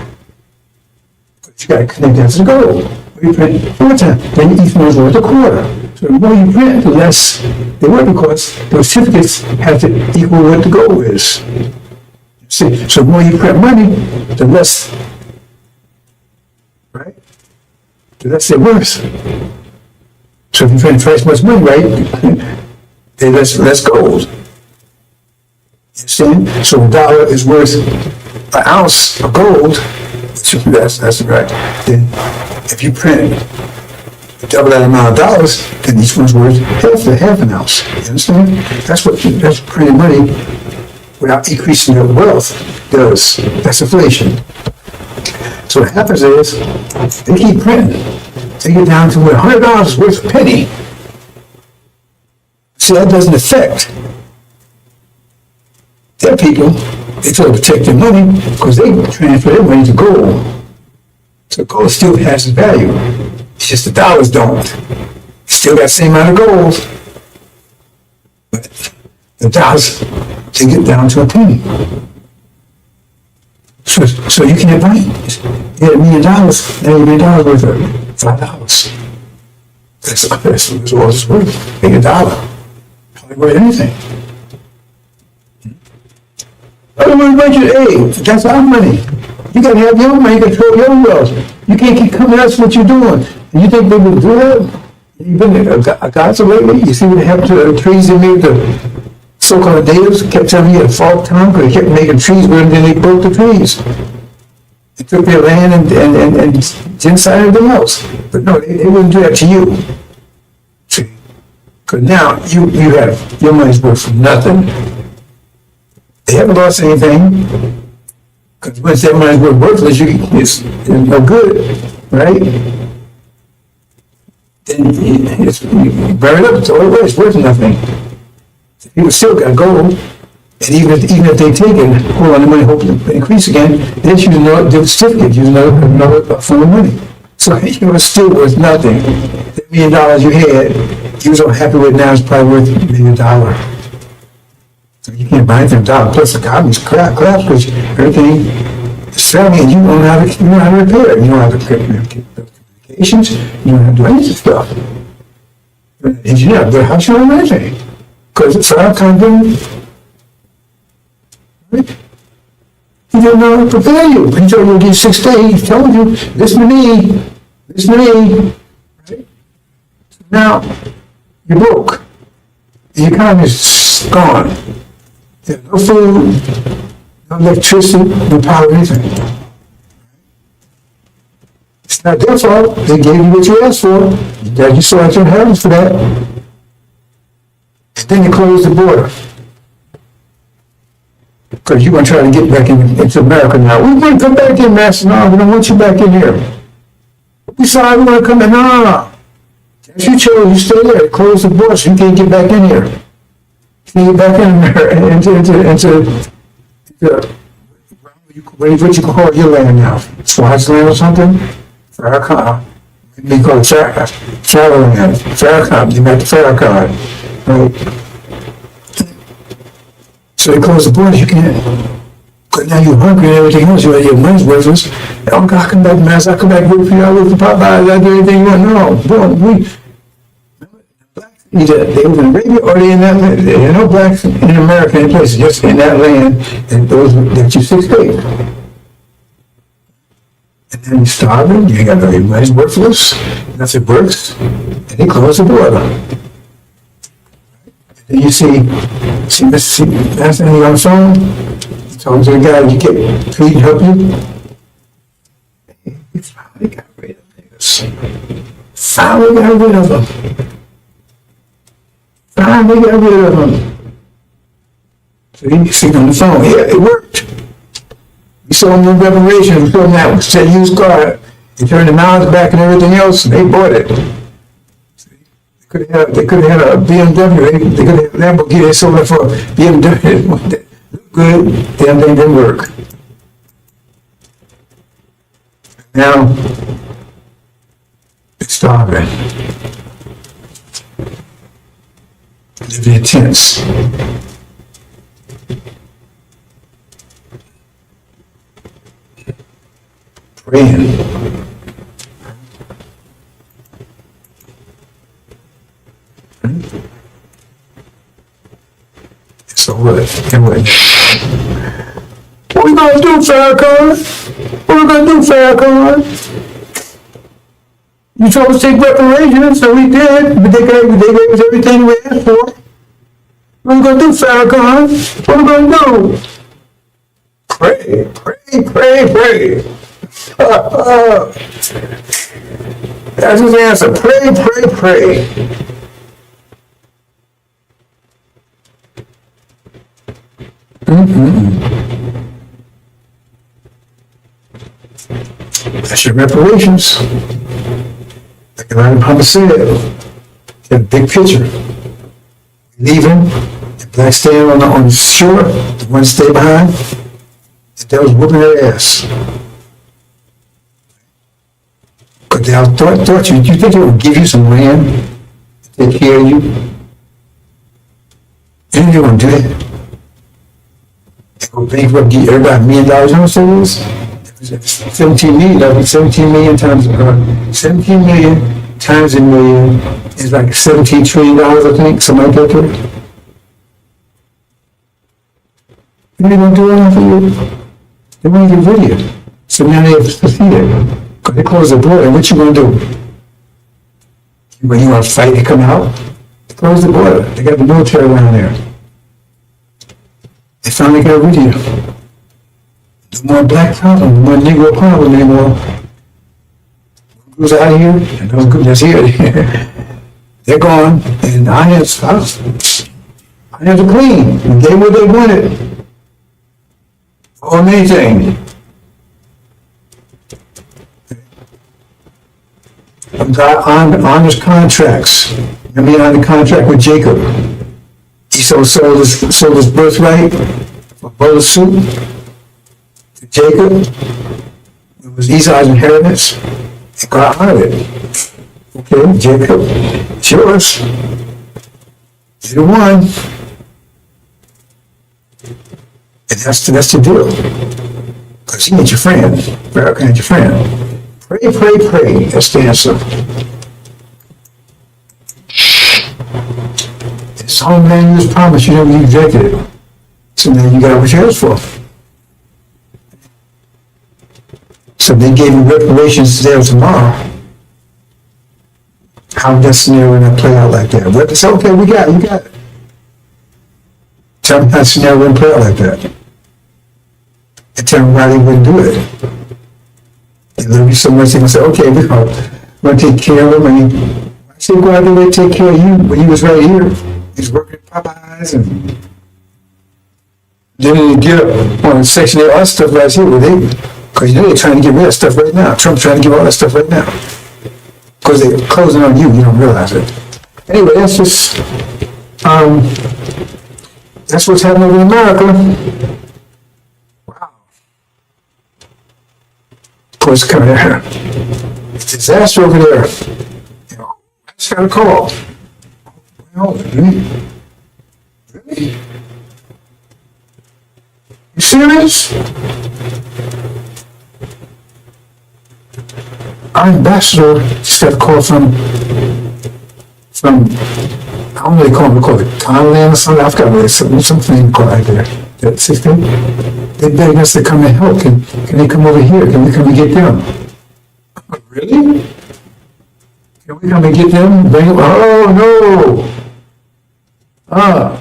But you got to connect that to the gold. When you print 4 times, then each one is worth a quarter. So the more you print, the less they worth, because those certificates have to equal what the gold is. See, so the more you print money, the less, right? The less they're worth. So if you print twice as much money, right, then less gold. You understand? So $1 is worth 1 ounce of gold. That's right. Then if you print double that amount of dollars, then each one's worth half an ounce. You understand? That's printing money without increasing their wealth does. That's inflation. So what happens is, they keep printing. They get down to where $100 is worth a penny. See, that doesn't affect their people. They try to protect their money because they transfer their money to gold. So gold still has its value. It's just the dollars don't. Still got the same amount of gold. But the dollars, they get down to a penny. So you can't buy it. You get $1 million, now $1 million worth of $5. That's all it's worth. Make $1. Probably worth anything. Otherwise, budget, hey, that's our money. You gotta have your money, you gotta control your wealth. You can't keep coming at us what you're doing. And you think they will do that? You've been a gossip lately? You see what happened to the trees they made, the so-called natives kept telling me at fault time because they kept making trees where then they broke the trees. They took their land and genocide everything else. But no, they wouldn't do that to you. See? Because now you have, your money's worth for nothing. They haven't lost anything. Because once that money's worthless, it's no good, right? Then you bury it up, it's all it was, it's worth nothing. People still got gold, and even if they take it, hold on, the money hope to increase again, they just use another certificate, use another form of money. So it's still worth nothing. The $1 million you had, you was unhappy with now, it's probably worth maybe $1. So you can't buy anything $1. Plus the economy's crap because everything is failing, and you don't know how to repair it. You don't have to communications. You don't have to do any of this stuff. You're an engineer, but how should I do anything? Because it's our company. Right? He didn't know how to prepare you. He told you to give 6 days. He told you this many. Right? Now you're broke. The economy's gone. There's no food, no electricity, no power, anything. It's not their fault. They gave you what you asked for. You still have to inherit for that. And then they closed the border. Because you're going to try to get back into America now. We want to come back in, Master. No, we don't want you back in here. We sorry, we want to come in. No. As you chose, you stay there. They closed the border so you can't get back in here. You get back in there into what you call your land now. Swaziland or something? Farrakhan. They call it Farrakhan. Farrakhan. You met the Farrakhan. Right? So they close the borders, you can't. Because now you're hungry and everything else, your money's worthless. Oh God, I come back, Master, I come back work for you, I work for Popeye, I do anything you want. No, either they were in Arabia or they in that land. There are no blacks in America any place, just in that land, and those that you 6 days. And then you're starving, you ain't got no money's worthless, nothing works, and they close the border. And then you see Master on the phone, he told the guy, you get paid to help you. He finally got rid of niggas. Finally got rid of them. Finally got rid of them. So he seen on the phone, yeah, it worked. We saw them in Revelation, we saw them that said used car. They turned the miles back and everything else, and they bought it. They could have had a BMW, they could have had a Lamborghini, they sold it for a BMW. It looked good, damn thing didn't work. Now, it's starving. Living in tents. Praying. So what? What we gonna do, Farrakhan? What we gonna do, Farrakhan? You told us to take reparations, so we did, but they gave us everything we asked for. What we gonna do, Farrakhan? What we gonna do? Pray, pray, pray, pray. That's his answer. Pray, pray, pray. That's your reparations. Like Elijah Muhammad said, get a big picture. Leaving, the black staying on the shore, the ones stay behind, the devil's whooping their ass. But they all thought you think they would give you some land to take care of you? And they won't do that. They go bankrupt, give everybody $1 million, you know what it is? 17 million, that was 17 million times, 17 million times a million is like $17 trillion, I think, something like that. And they don't do anything for you. They want to get rid of you. So now they have to see it. Because they close the border, what you going to do? When you want to fight, they come out, they close the border. They got the military around there. They finally got rid of you. No more black problem, no more Negro problem anymore. Who's out of here? And those groups that's here, they're gone. And our hands are clean. And gave what they wanted. Or anything. God honors contracts. I mean, on the contract with Jacob. He sold his birthright for a bowl of soup to Jacob. It was Esau's inheritance. And God honored it. Okay, Jacob, it's yours. You're the one. And that's the deal. Because he ain't your friend. Pharaoh ain't your friend. Pray, pray, pray. That's the answer. It's all man you was promised, you never rejected it. So now you got what you're here for. So they gave you reparations today or tomorrow. How would that scenario not play out like that? But it's okay, you got it. Tell me how that scenario wouldn't play out like that. And tell me why they wouldn't do it. They love you so much, they can say, okay, we're going to take care of them. And I said, go out there and take care of you when he was right here. He's working at Popeyes. And then they get up on Section 8, all stuff right here. Because you know they're trying to get rid of stuff right now. Trump's trying to get all that stuff right now. Because they're closing on you don't realize it. Anyway, that's just, that's what's happening in America. Of course, coming there. It's a disaster over there. You know, I just got a call. Well, really? You serious? Our ambassador just got a call from I don't know what they call it, Conland or something. I forgot what it's something called right there. That 16. They begged us to come and help. Can they come over here? Can we come and get them? Really? Can we come and get them? Bring them? Oh no!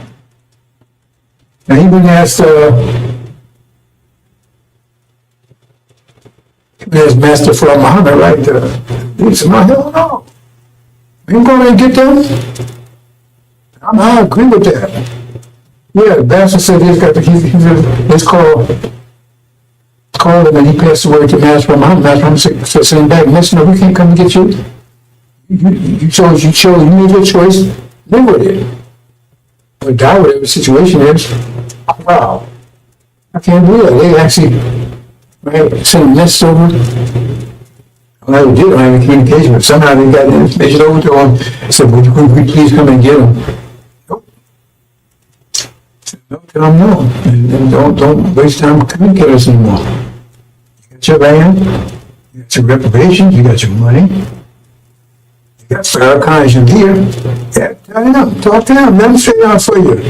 Now he went and asked Master Fard Muhammad, right? He said, no, hell no. We ain't going to get them. I agree with that. Yeah, the bastard said he's called him and he passed the word to Master Fard Muhammad. Master Muhammad said, send him back. Listen, no, we can't come and get you. You chose, you made your choice, live with it. Or die, whatever the situation is. Wow. I can't believe it. They actually sent a message over. Well, they did, I have a communication, but somehow they got the information over to him. Said, would we please come and get him? Nope. No, tell them no. And don't waste time communicating us anymore. You got your land, you got your reputation, you got your money, you got Farrakhan, you're here. Yeah, tell them, talk to them, let them straighten out for you.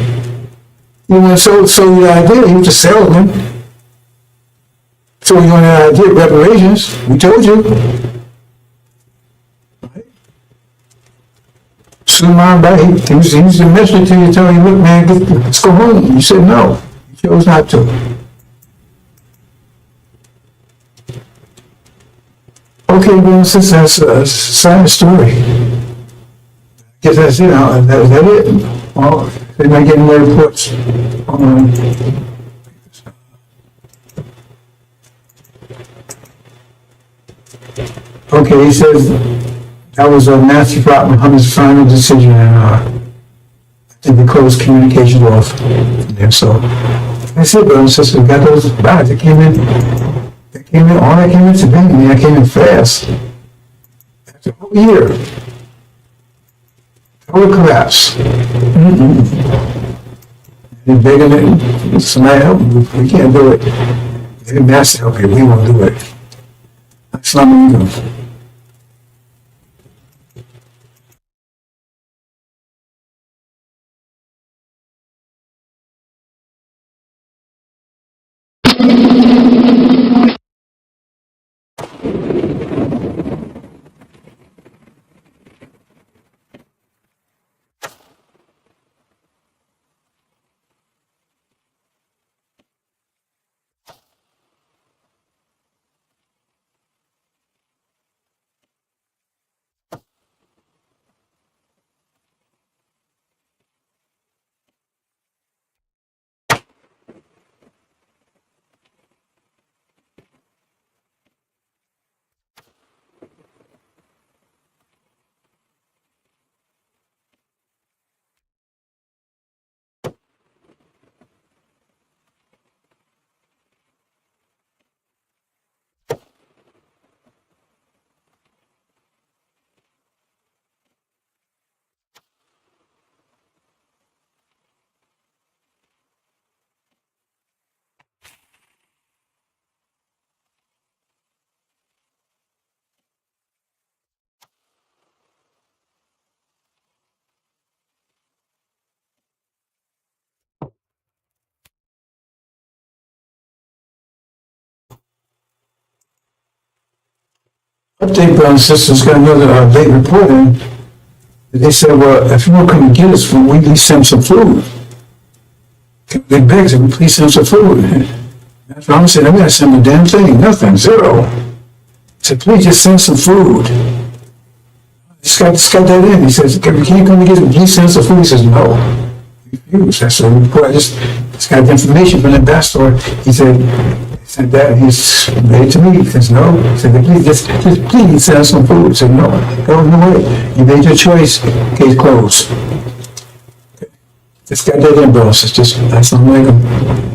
You want to sell your idea, you just sell them. So you want an idea of reparations, we told you. Right? Suleiman Bay, he was a messenger to you, telling you, look man, let's go home. You said no, you chose not to. Okay, Okay, well, since that's a side story. Guess that's it, is that it? Well, they might get more reports. Okay, he says that was Matthew Muhammad's final decision, and I think we closed communications off from there. So that's it, brothers and sisters. We got those bags that came in. All that came in today. I mean, I came in fast. After a whole year. Total collapse. They're begging it. Somebody help me. We can't do it. They're master help here. We won't do it. That's not what we do. Update, brothers and sisters, got another late report in. They said, well, if you won't come and get us food, we please send some food. They begged them, please send some food. That's what I'm saying, I'm going to send them a damn thing, nothing, zero. I said, please just send some food. This guy that in. He says, can you come and get it? Please send some food. He says, no. Refuse. That's a report. I just got the information from the ambassador. He said that he's ready to meet. He says, no. He said, please, just please send us some food. He said, no. Go no way. You made your choice. Case closed. Just got that in, bro. It's just, that's not like him.